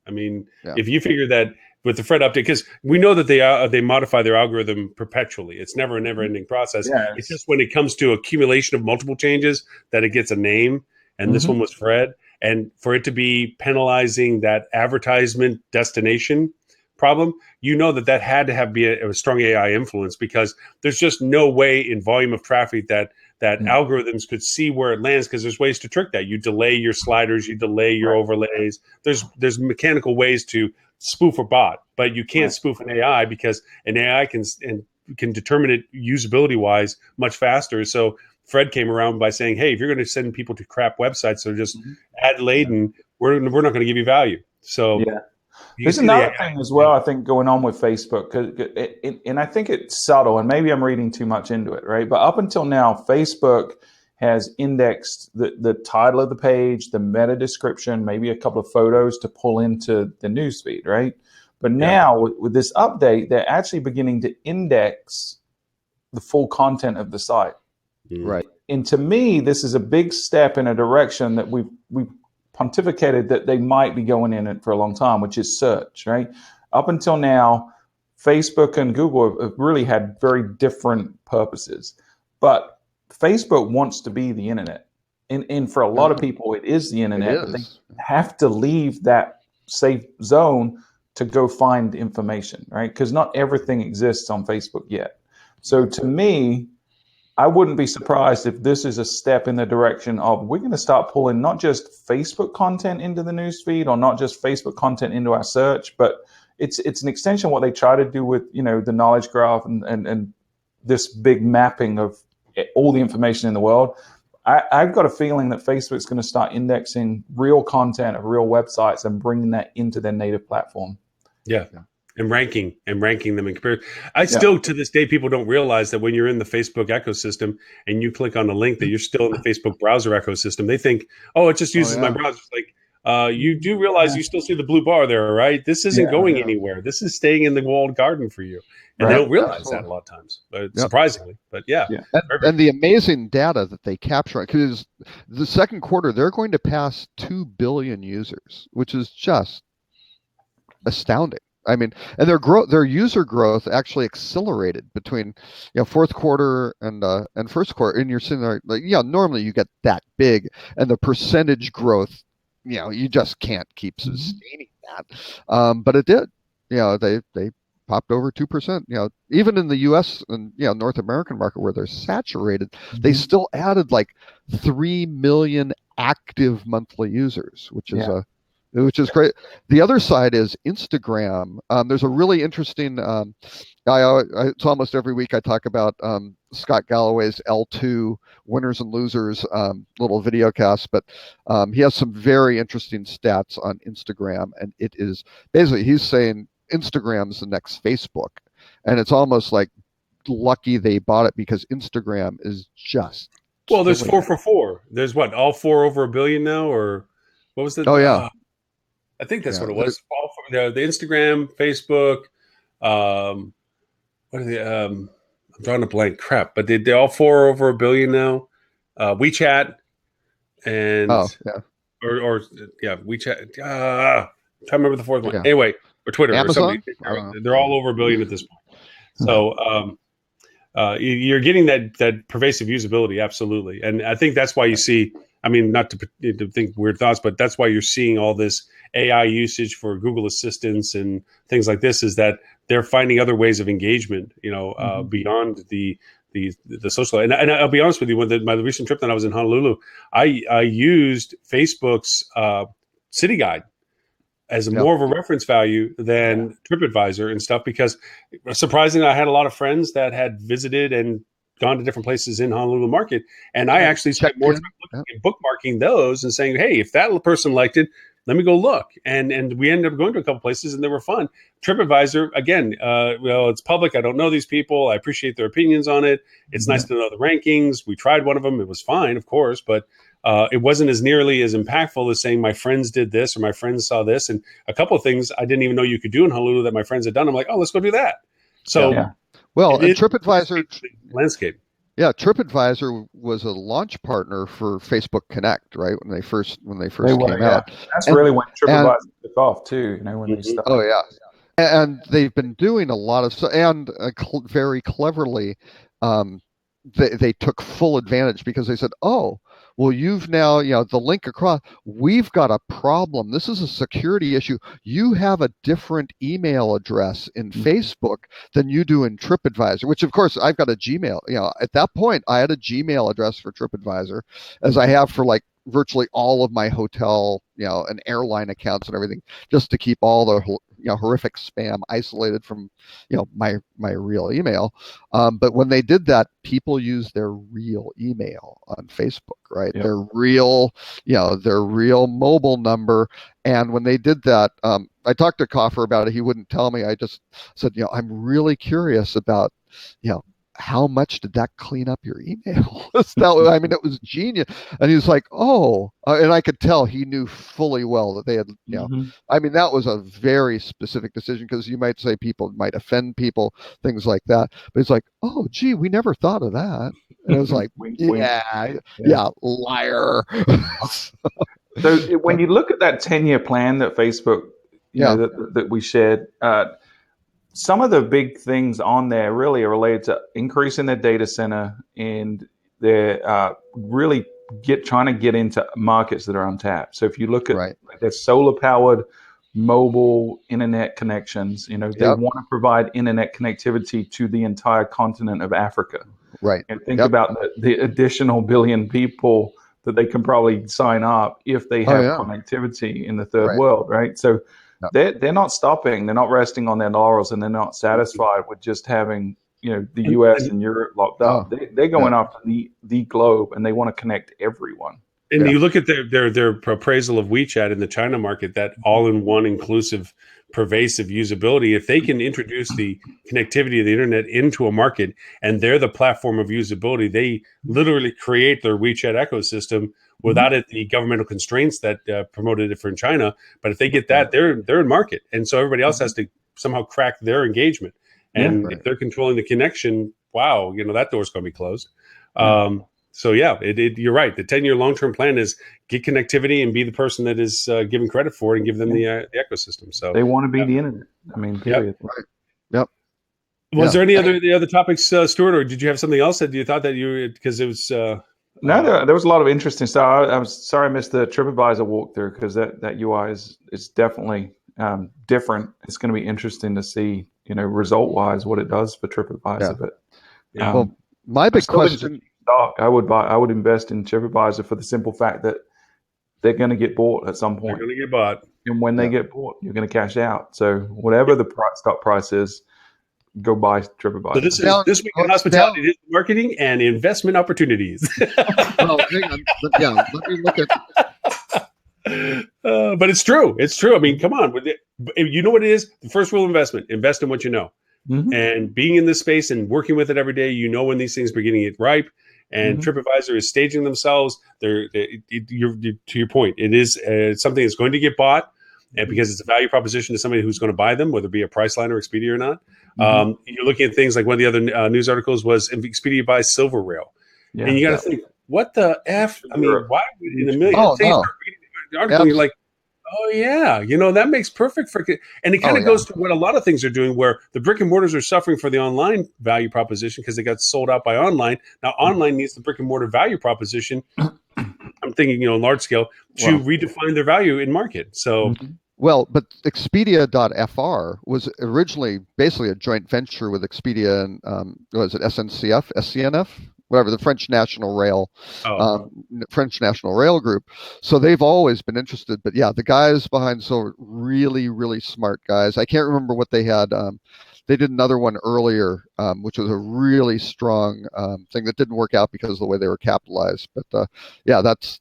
I mean, if you figure that with the Fred update, because we know that they modify their algorithm perpetually. It's never a never-ending process. Yes. It's just when it comes to accumulation of multiple changes that it gets a name, and this one was Fred. And for it to be penalizing that advertisement destination problem, that had to be a strong AI influence, because there's just no way in volume of traffic that algorithms could see where it lands, because there's ways to trick that. You delay your sliders, you delay your overlays. There's mechanical ways to spoof a bot, but you can't spoof an AI, because an AI can determine it usability wise much faster. So Fred came around by saying, hey, if you're going to send people to crap websites that are just ad laden, we're not going to give you value. So there's another thing as well, I think, going on with Facebook, and I think it's subtle, and maybe I'm reading too much into it, right? But up until now, Facebook has indexed the title of the page, the meta description, maybe a couple of photos to pull into the newsfeed, right? But now with this update, they're actually beginning to index the full content of the site. Right. And to me, this is a big step in a direction that we've pontificated that they might be going in it for a long time, which is search, right? Up until now, Facebook and Google have really had very different purposes. But Facebook wants to be the internet. And for a lot of people, it is the internet. But they have to leave that safe zone to go find information, right? Because not everything exists on Facebook yet. So to me, I wouldn't be surprised if this is a step in the direction of we're going to start pulling not just Facebook content into the newsfeed, or not just Facebook content into our search, but it's an extension of what they try to do with the knowledge graph and this big mapping of all the information in the world. I've got a feeling that Facebook's going to start indexing real content of real websites and bringing that into their native platform. Yeah. and ranking them in comparison. I still, to this day, people don't realize that when you're in the Facebook ecosystem and you click on a link that you're still in the Facebook browser ecosystem, they think, oh, it just uses my browser. It's like, you do realize you still see the blue bar there, right? This isn't going anywhere. This is staying in the walled garden for you. And they don't realize that a lot of times, but surprisingly. But and the amazing data that they capture, because the second quarter, they're going to pass 2 billion users, which is just astounding. I mean, and their user growth actually accelerated between, fourth quarter and first quarter. And you're sitting there, like, normally you get that big, and the percentage growth, you just can't keep sustaining that. But it did. They popped over 2%. Even in the U.S. and North American market where they're saturated, they still added like 3 million active monthly users, which is great. The other side is Instagram. There's a really interesting. It's almost every week I talk about Scott Galloway's L2 winners and losers little video cast, but he has some very interesting stats on Instagram, and it is basically he's saying Instagram's the next Facebook, and it's almost like lucky they bought it because Instagram is just. Well, there's 4 for 4. There's what, all 4 over 1 billion now, or what was the? Oh yeah. I think that's what it was. All for, the Instagram, Facebook, what are they? I'm drawing a blank. Crap, but they're all 4 over 1 billion now. WeChat and WeChat. I'm trying to remember the fourth one. Yeah. Anyway, or Twitter Amazon? or something. They're all over 1 billion at this point. So you're getting that pervasive usability, absolutely, and I think that's why you see. I mean, not to think weird thoughts, but that's why you're seeing all this AI usage for Google Assistants and things like this. Is that they're finding other ways of engagement, beyond the social. And I'll be honest with you, when my recent trip that I was in Honolulu, I used Facebook's city guide as more of a reference value than TripAdvisor and stuff, because surprisingly, I had a lot of friends that had visited and gone to different places in Honolulu Market, and I actually spent more time looking and bookmarking those and saying, hey, if that person liked it, let me go look. And we ended up going to a couple places, and they were fun. TripAdvisor, again, it's public. I don't know these people. I appreciate their opinions on it. It's nice to know the rankings. We tried one of them. It was fine, of course, but it wasn't as nearly as impactful as saying my friends did this or my friends saw this. And a couple of things I didn't even know you could do in Honolulu that my friends had done. I'm like, oh, let's go do that. So well, and TripAdvisor landscape. Yeah, TripAdvisor was a launch partner for Facebook Connect, right? When they first came out. That's really when TripAdvisor took off too. When they started. Oh yeah, and they've been doing a lot of stuff, and very cleverly, they took full advantage because they said, oh, well, you've now, the link across, we've got a problem. This is a security issue. You have a different email address in Facebook than you do in TripAdvisor, which of course I've got a Gmail. At that point I had a Gmail address for TripAdvisor, as I have for like virtually all of my hotel, and airline accounts and everything, just to keep all the horrific spam isolated from my real email. But when they did that, people used their real email on Facebook, right? Yep. Their real mobile number. And when they did that, I talked to Coffer about it. He wouldn't tell me. I just said, I'm really curious about, how much did that clean up your email? It was genius. And he was like, oh, and I could tell he knew fully well that they had, that was a very specific decision, because you might say people might offend people, things like that. But it's like, oh, gee, we never thought of that. And it was like, liar. So when you look at that 10-year plan that Facebook, that we shared, some of the big things on there really are related to increasing their data center, and they're really trying to get into markets that are untapped. So if you look at their solar powered mobile internet connections, they want to provide internet connectivity to the entire continent of Africa. Right. And think about the additional billion people that they can probably sign up if they have connectivity in the third world, right? So they're not stopping, they're not resting on their laurels, and they're not satisfied with just having the US and Europe locked up. They're going after the globe, and they want to connect everyone. And you look at their appraisal of WeChat in the China market, that all-in-one inclusive pervasive usability. If they can introduce the connectivity of the internet into a market and they're the platform of usability, they literally create their WeChat ecosystem without the governmental constraints that promoted it for in China. But if they get that, they're in market. And so everybody else has to somehow crack their engagement. And if they're controlling the connection, wow, that door's going to be closed. So yeah, you're right. The 10-year long-term plan is get connectivity and be the person that is given credit for it and give them the ecosystem. So they want to be the internet. I mean, period. Yep. Was there any other topics, Stuart, or did you have something else that you thought that because it was? No, there was a lot of interesting stuff. I was sorry I missed the TripAdvisor walkthrough because that UI is definitely different. It's going to be interesting to see, result-wise, what it does for TripAdvisor. But well, my big question. I would invest in TripAdvisor for the simple fact that they're going to get bought at some point. They're going to get bought, and when they get bought, you're going to cash out. So whatever the stock price is, go buy TripAdvisor. So this week in hospitality, digital marketing and investment opportunities. Well, hang on. Let me look at. But it's true. It's true. I mean, come on. You know what it is? The first rule of investment: invest in what you know. And being in this space and working with it every day, when these things are getting ripe. And TripAdvisor is staging themselves. To your point, it is something that's going to get bought, and because it's a value proposition to somebody who's going to buy them, whether it be a Priceline or Expedia or not. You're looking at things like one of the other news articles was Expedia buys Silver Rail, and you got to think, what the F? I mean, why would in a million? Article, you're like, oh yeah, that makes perfect for, and it kind of goes to what a lot of things are doing, where the brick and mortars are suffering for the online value proposition because they got sold out by online. Now online needs the brick and mortar value proposition. I'm thinking, large scale to redefine their value in market. So. Well, but Expedia.fr was originally basically a joint venture with Expedia and was it SNCF? Whatever, the French National Rail, French National Rail Group. So they've always been interested. But yeah, the guys behind Silver, really, really smart guys. I can't remember what they had. They did another one earlier, which was a really strong thing that didn't work out because of the way they were capitalized. But yeah, that's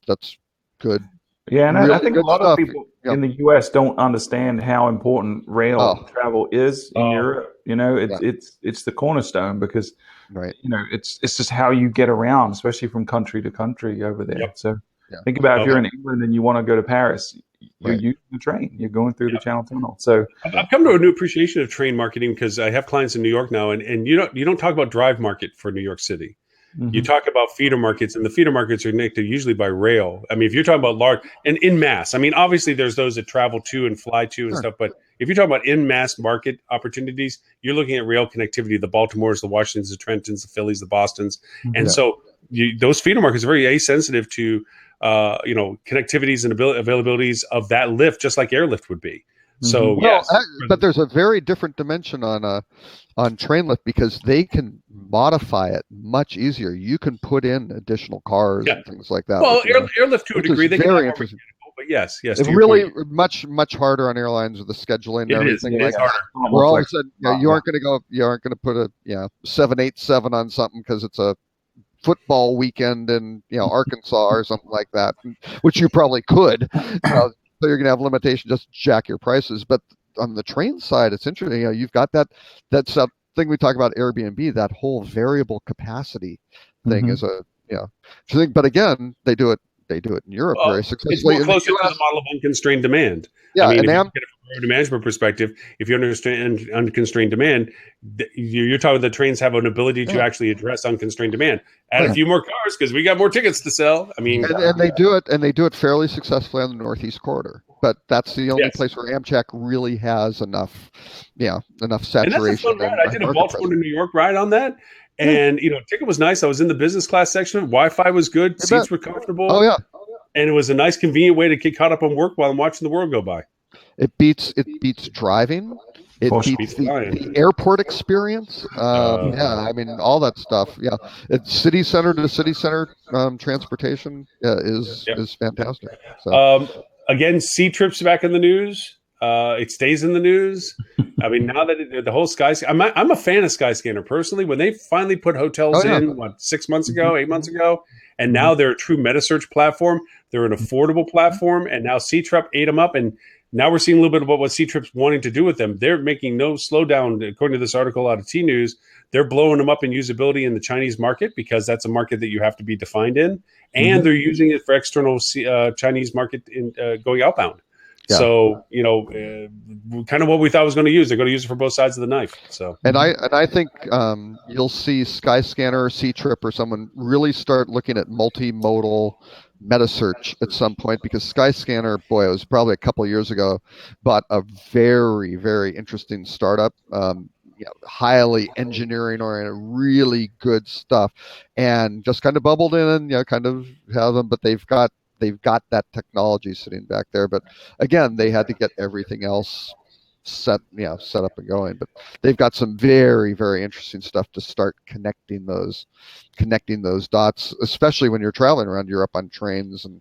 good. Yeah, and I think a lot of people in the U.S. don't understand how important rail travel is in Europe. It's the cornerstone because it's just how you get around, especially from country to country over there. So think about if you're in England and you want to go to Paris, you're using the train. You're going through the Channel Tunnel. So I've come to a new appreciation of train marketing because I have clients in New York now, and you don't talk about drive market for New York City. You talk about feeder markets, and the feeder markets are connected usually by rail. I mean, if you're talking about large and in mass, I mean, obviously there's those that travel to and fly to and stuff, but if you're talking about in mass market opportunities, you're looking at rail connectivity, the Baltimores, the Washingtons, the Trentons, the Phillies, the Bostons. And so those feeder markets are very sensitive to, connectivities and availabilities of that lift, just like airlift would be. So but there's a very different dimension on train lift because they can modify it much easier. You can put in additional cars and things like that. Well, airlift to a degree, they very interesting. But yes, it's really much harder on airlines with the scheduling and everything. It is harder. Where all of a sudden, you aren't going to put a 787 on something because it's a football weekend in Arkansas or something like that, which you probably could. So you're going to have limitation, just jack your prices. But on the train side, it's interesting. You've got that thing we talk about Airbnb, that whole variable capacity thing is thing. But again, they do it in Europe very successfully. It's more closer to the model of unconstrained demand. Yeah, if you get it from a revenue management perspective, if you understand unconstrained demand, you're talking the trains have an ability to actually address unconstrained demand. Add a few more cars because we got more tickets to sell. I mean, and they do it fairly successfully on the Northeast Corridor. But that's the only place where Amtrak really has enough saturation. And that's a fun ride. I did a Baltimore to New York ride on that. And ticket was nice. I was in the business class section. Wi-Fi was good. Seats were comfortable. Oh yeah. And it was a nice, convenient way to get caught up on work while I'm watching the world go by. It beats driving. It beats the airport experience. I mean, all that stuff. Yeah, it's city center to city center transportation is fantastic. So. Again, Ctrip's back in the news. It stays in the news. I mean, now that the whole Skyscanner, I'm a fan of Skyscanner personally. When they finally put hotels in, 6 months ago, 8 months ago, and now they're a true meta search platform. They're an affordable platform, and now Ctrip ate them up. And Now we're seeing a little bit about what C-Trip's wanting to do with them. They're making no slowdown, according to this article out of T News. They're blowing them up in usability in the Chinese market because that's a market that you have to be defined in, and they're using it for external Chinese market in going outbound. Yeah. So kind of what we thought was going to use. They're going to use it for both sides of the knife. So and I think you'll see Skyscanner or C-Trip or someone really start looking at multimodal meta search at some point, because Skyscanner, boy, it was probably a couple of years ago, but a very, very interesting startup. Highly engineering oriented, really good stuff, and just kind of bubbled in and kind of have them, but they've got that technology sitting back there. But again, they had to get everything else set up and going. But they've got some very, very interesting stuff to start connecting those dots, especially when you're traveling around Europe on trains, and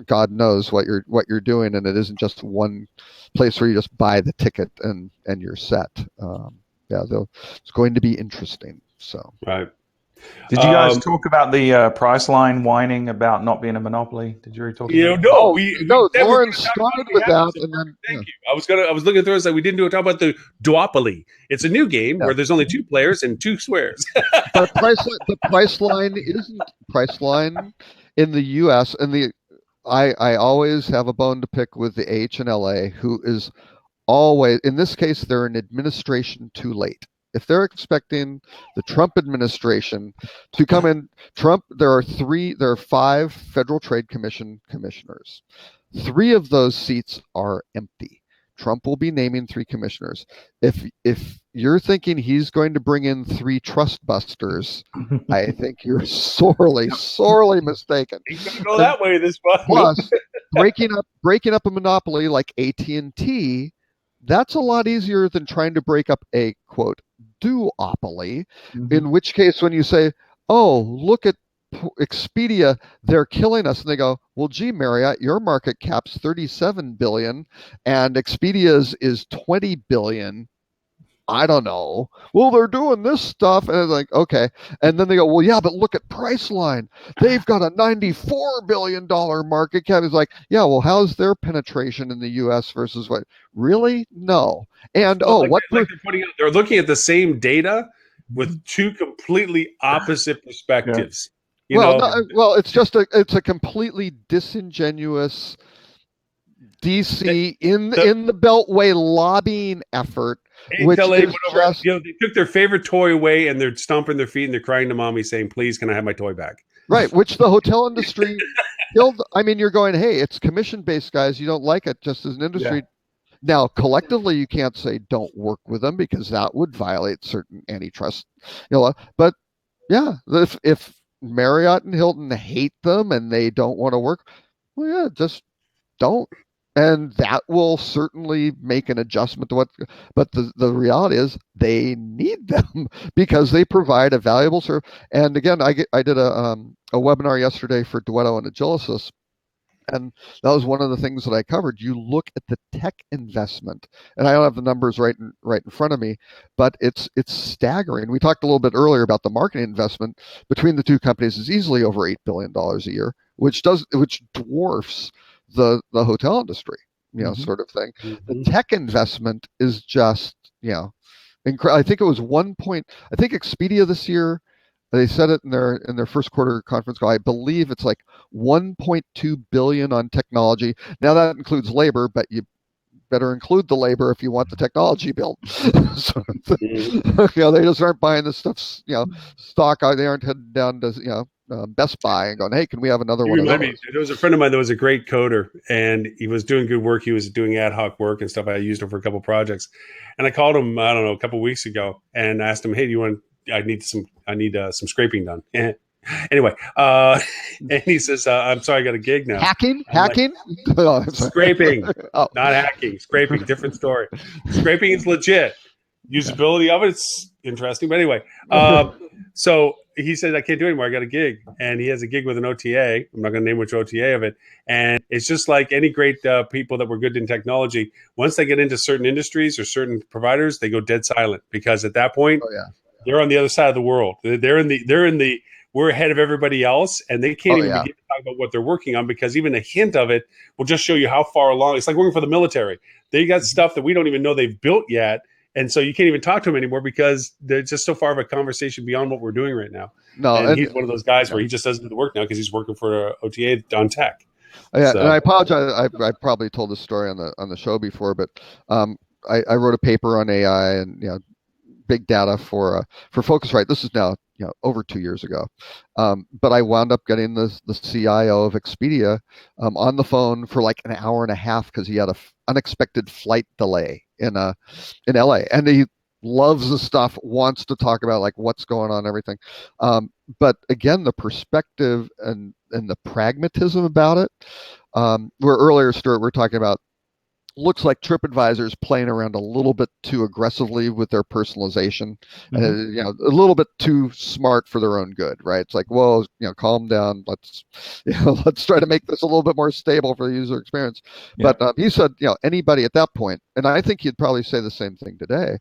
God knows what you're doing, and it isn't just one place where you just buy the ticket and you're set. It's going to be interesting. So right. Did you guys talk about the Priceline whining about not being a monopoly? Did you already talk about that? No, Lauren started with that, and then thank you. I was looking through it, like we didn't talk about the duopoly. It's a new game where there's only 2 players and 2 squares. But Priceline isn't Priceline in the U.S. and I always have a bone to pick with the HNLA, who is always, in this case, they're an administration too late. If they're expecting the Trump administration to come in, there are 5 Federal Trade Commission commissioners. 3 of those seats are empty. Trump will be naming 3 commissioners. If you're thinking he's going to bring in 3 trust busters, I think you're sorely mistaken. He's going to go that way this month. Plus, breaking up a monopoly like AT&T, that's a lot easier than trying to break up a quote duopoly. In which case, when you say, "Oh, look at Expedia, they're killing us," and they go, "Well, gee, Marriott, your market cap's 37 billion, and Expedia's is 20 billion. I don't know. Well, they're doing this stuff," and it's like, okay. And then they go, "Well, yeah, but look at Priceline. They've got a $94 billion market cap." It's like, yeah, well, how's their penetration in the U.S. versus what? Really? No. And they're looking at the same data with 2 completely opposite perspectives. Well, it's a completely disingenuous DC in the Beltway lobbying effort. Which they took their favorite toy away and they're stomping their feet and they're crying to mommy saying, "Please, can I have my toy back?" Right, which the hotel industry killed. I mean, you're going, hey, it's commission-based, guys. You don't like it just as an industry. Yeah. Now, collectively, you can't say don't work with them because that would violate certain antitrust. But yeah, if Marriott and Hilton hate them and they don't want to work, well, yeah, just don't. And that will certainly make an adjustment to but the reality is they need them because they provide a valuable service. And again, I did a webinar yesterday for Duetto and Agilysys, and that was one of the things that I covered. You look at the tech investment, and I don't have the numbers right in front of me, but it's staggering. We talked a little bit earlier about the marketing investment between the 2 companies is easily over $8 billion a year, which dwarfs the hotel industry, sort of thing. The tech investment is just, incredible. I think it was I think Expedia this year, they said it in their first quarter conference call. I believe it's like 1.2 billion on technology. Now that includes labor, but you better include the labor if you want the technology built. They just aren't buying this stuff, stock. They aren't heading down to, Best Buy and going, "Hey, can we have another one of those?" There was a friend of mine that was a great coder, and he was doing good work. He was doing ad hoc work and stuff. I used him for a couple of projects, and I called him, I don't know, a couple of weeks ago, and asked him, "Hey, I need some scraping done." Anyway, and he says, "I'm sorry, I got a gig now." Hacking? Like, scraping, not hacking. Scraping, different story. Scraping is legit. Usability of it's interesting, but anyway, so he said, "I can't do it anymore. I got a gig," and he has a gig with an OTA. I'm not going to name which OTA of it. And it's just like any great people that were good in technology. Once they get into certain industries or certain providers, they go dead silent because at that point, they're on the other side of the world. They're in the we're ahead of everybody else, and they can't Oh, even yeah. begin to talk about what they're working on, because even a hint of it will just show you how far along. It's like working for the military. They got stuff that we don't even know they've built yet, and so you can't even talk to them anymore because they're just so far of a conversation beyond what we're doing right now. No, And he's one of those guys yeah. where he just doesn't do the work now because he's working for OTA on tech. Yeah, So- and I apologize. I probably told this story on the show before, but I wrote a paper on AI and big data for Focusrite. This is now over 2 years ago, but I wound up getting the CIO of Expedia on the phone for like an hour and a half because he had a unexpected flight delay in LA, and he loves the stuff, wants to talk about like what's going on, everything. But again, the perspective and the pragmatism about it. Where earlier, Stuart, we're talking about, looks like TripAdvisor is playing around a little bit too aggressively with their personalization, and a little bit too smart for their own good, right? It's like, well, calm down. Let's try to make this a little bit more stable for the user experience. Yeah. But he said, anybody at that point, and I think he'd probably say the same thing today.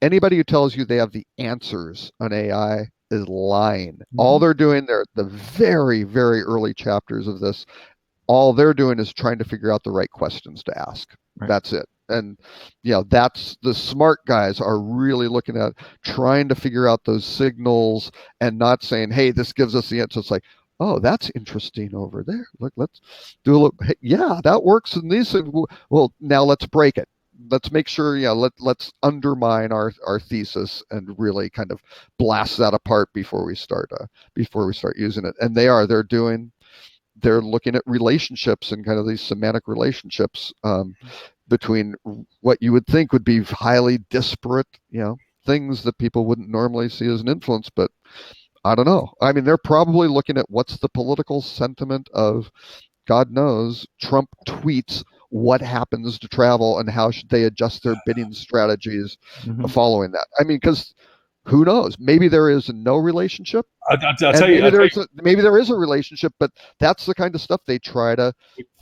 Anybody who tells you they have the answers on AI is lying. All they're doing, they're the very, very early chapters of this. All they're doing is trying to figure out the right questions to ask. Right. That's it. And that's the smart guys are really looking at trying to figure out those signals and not saying, hey, this gives us the answer. It's like, oh, that's interesting over there. Look, let's do a little. Hey, yeah, that works in these. Well, now let's break it. Let's make sure, let's undermine our thesis and really kind of blast that apart before we start using it. And they're looking at relationships and kind of these semantic relationships between what you would think would be highly disparate, things that people wouldn't normally see as an influence. But I don't know. I mean, they're probably looking at what's the political sentiment of, God knows, Trump tweets what happens to travel and how should they adjust their bidding strategies following that. I mean, because who knows? Maybe there is no relationship. I'll tell you. Maybe there is a relationship, but that's the kind of stuff they try to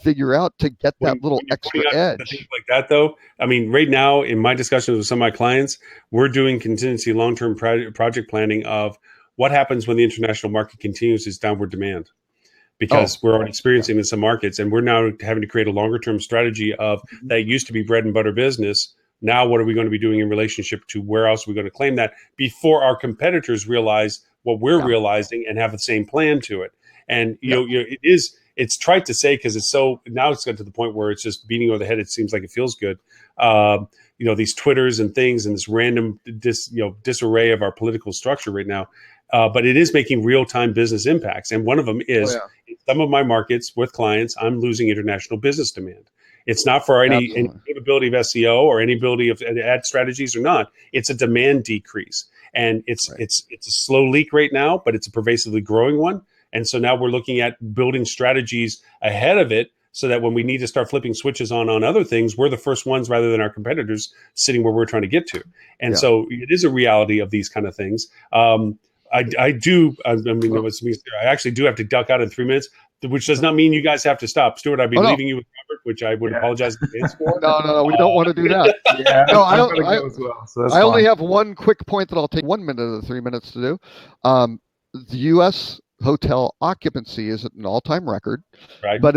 figure out to get that little extra edge. Things like that, though. I mean, right now in my discussions with some of my clients, we're doing contingency long-term project planning of what happens when the international market continues its downward demand. Because we're already experiencing in some markets, and we're now having to create a longer-term strategy of that used to be bread and butter business. Now, what are we going to be doing in relationship to where else are we going to claim that before our competitors realize what we're realizing and have the same plan to it? And it's trite to say because it's so now it's got to the point where it's just beating over the head. It seems like it feels good. These Twitters and things and this random disarray of our political structure right now. But it is making real-time business impacts. And one of them is in some of my markets with clients, I'm losing international business demand. It's not for any capability of SEO or any ability of ad strategies or not. It's a demand decrease. And it's a slow leak right now, but it's a pervasively growing one. And so now we're looking at building strategies ahead of it so that when we need to start flipping switches on other things, we're the first ones rather than our competitors sitting where we're trying to get to. And so it is a reality of these kind of things. I actually do have to duck out in 3 minutes, which does not mean you guys have to stop. Stuart, I'd be leaving you with Robert, which I would apologize in advance for. No, we don't want to do that. No, I don't. I only have one quick point that I'll take 1 minute of the 3 minutes to do. The U.S. hotel occupancy is at an all-time record, right? But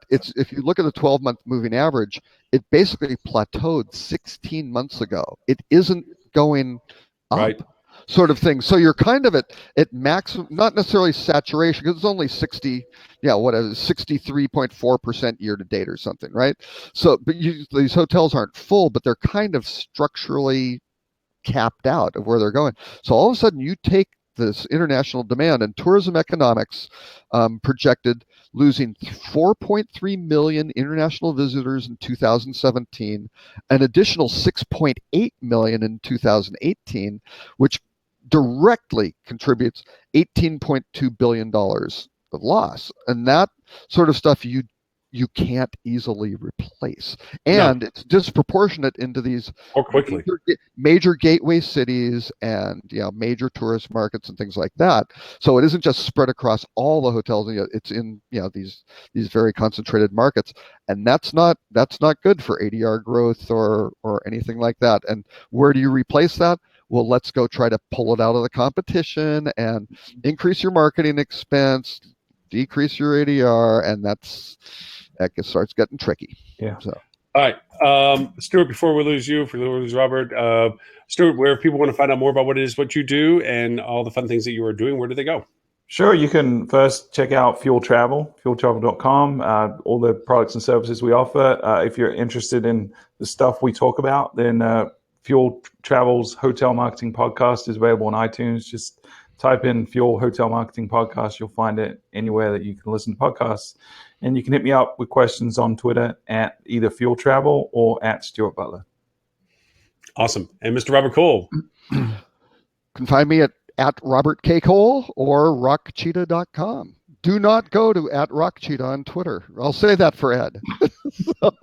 it's if you look at the 12-month moving average, it basically plateaued 16 months ago. It isn't going up. Right. Sort of thing. So you're kind of at maximum, not necessarily saturation, because it's only 63.4% year to date or something, right? So, but these hotels aren't full, but they're kind of structurally capped out of where they're going. So all of a sudden you take this international demand, and Tourism Economics projected losing 4.3 million international visitors in 2017, an additional 6.8 million in 2018, which directly contributes $18.2 billion of loss. And that sort of stuff you can't easily replace. And it's disproportionate into these major gateway cities and major tourist markets and things like that. So it isn't just spread across all the hotels. It's in these very concentrated markets, and that's not good for ADR growth or anything like that. And where do you replace that? well, let's go try to pull it out of the competition and increase your marketing expense, decrease your ADR, and that starts getting tricky. Yeah. So. All right, Stuart. Before we lose you, Robert, Stuart, where if people want to find out more about what you do, and all the fun things that you are doing, where do they go? Sure. You can first check out Fuel Travel, fueltravel.com, all the products and services we offer. If you're interested in the stuff we talk about, then Fuel Travel's Hotel Marketing Podcast is available on iTunes. Just type in Fuel Hotel Marketing Podcast. You'll find it anywhere that you can listen to podcasts. And you can hit me up with questions on Twitter at either Fuel Travel or at Stuart Butler. Awesome. And Mr. Robert Cole? You can find me at Robert K. Cole or rockcheetah.com. Do not go to at rockcheetah on Twitter. I'll say that for Ed. But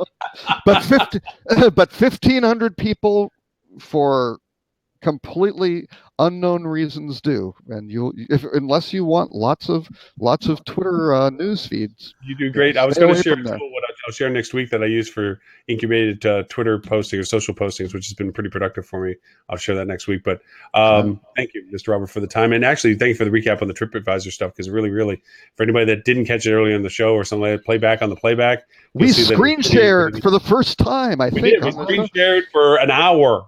1,500 people for completely unknown reasons do, and unless you want lots of Twitter news feeds. You do great. I was going to share what I'll share next week that I use for incubated Twitter posting or social postings, which has been pretty productive for me. I'll share that next week. But thank you, Mr. Robert, for the time, and actually thank you for the recap on the TripAdvisor stuff, because really, really, for anybody that didn't catch it earlier in the show or something like that, playback on the playback. We screen shared for the first time. I think we screen shared for an hour.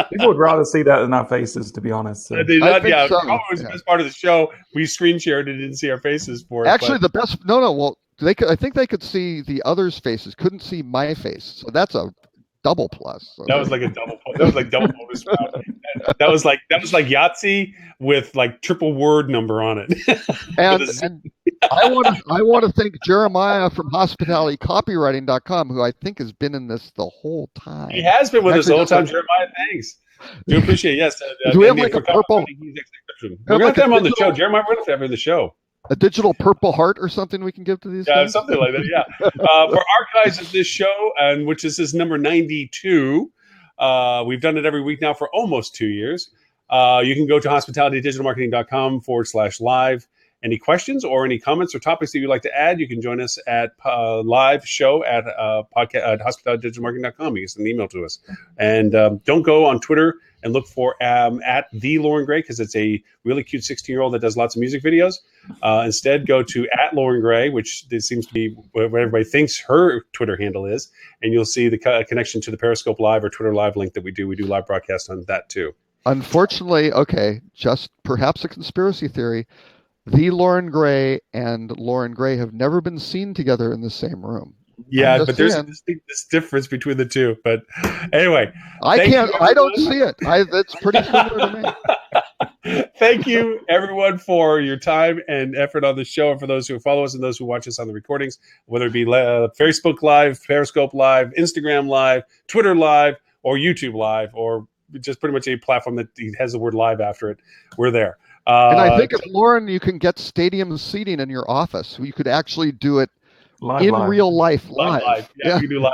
People would rather see that than our faces, to be honest. So. I think so. Probably was the best part of the show. We screen shared and didn't see our faces for it. Actually, the best. No. Well, I think they could see the others' faces. Couldn't see my face. So that's a double plus. That was like a double. That was like double bonus round. That was like Yahtzee with like triple word number on it. and I want to thank Jeremiah from hospitalitycopywriting.com, who I think has been in this the whole time. He has been with us the whole time. Jeremiah, thanks. Do appreciate it. Yes. Do we have like a purple? We're going to have him on the show. Jeremiah, we're going to have him in the show. A digital purple heart or something we can give to these guys? Something like that, yeah. For archives of this show, and which is number 92, we've done it every week now for almost 2 years. You can go to hospitalitydigitalmarketing.com/live. Any questions or any comments or topics that you'd like to add, you can join us at live show at hospitalitydigitalmarketing.com. You can send an email to us. And don't go on Twitter and look for at the Lauren Gray, because it's a really cute 16-year-old that does lots of music videos. Instead, go to at Lauren Gray, which seems to be what everybody thinks her Twitter handle is. And you'll see the connection to the Periscope Live or Twitter Live link that we do. We do live broadcasts on that too. Unfortunately, just perhaps a conspiracy theory. The Lauren Gray and Lauren Gray have never been seen together in the same room. Yeah, but there's this difference between the two. But anyway, I don't see it. That's pretty similar to me. Thank you, everyone, for your time and effort on the show, and for those who follow us and those who watch us on the recordings, whether it be Facebook Live, Periscope Live, Instagram Live, Twitter Live, or YouTube Live, or just pretty much a platform that has the word live after it. We're there. And I think, Lauren, you can get stadium seating in your office. You could actually do it live. Real life live. Yeah, we can do live.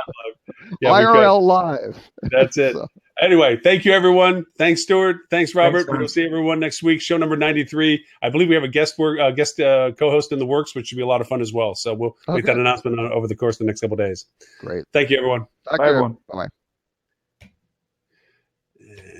Yeah, IRL live. That's it. So. Anyway, thank you, everyone. Thanks, Stuart. Thanks, Robert. We'll see everyone next week. Show number 93. I believe we have a guest co-host in the works, which should be a lot of fun as well. So we'll make that announcement over the course of the next couple of days. Great. Thank you, everyone. Bye, everyone. Bye.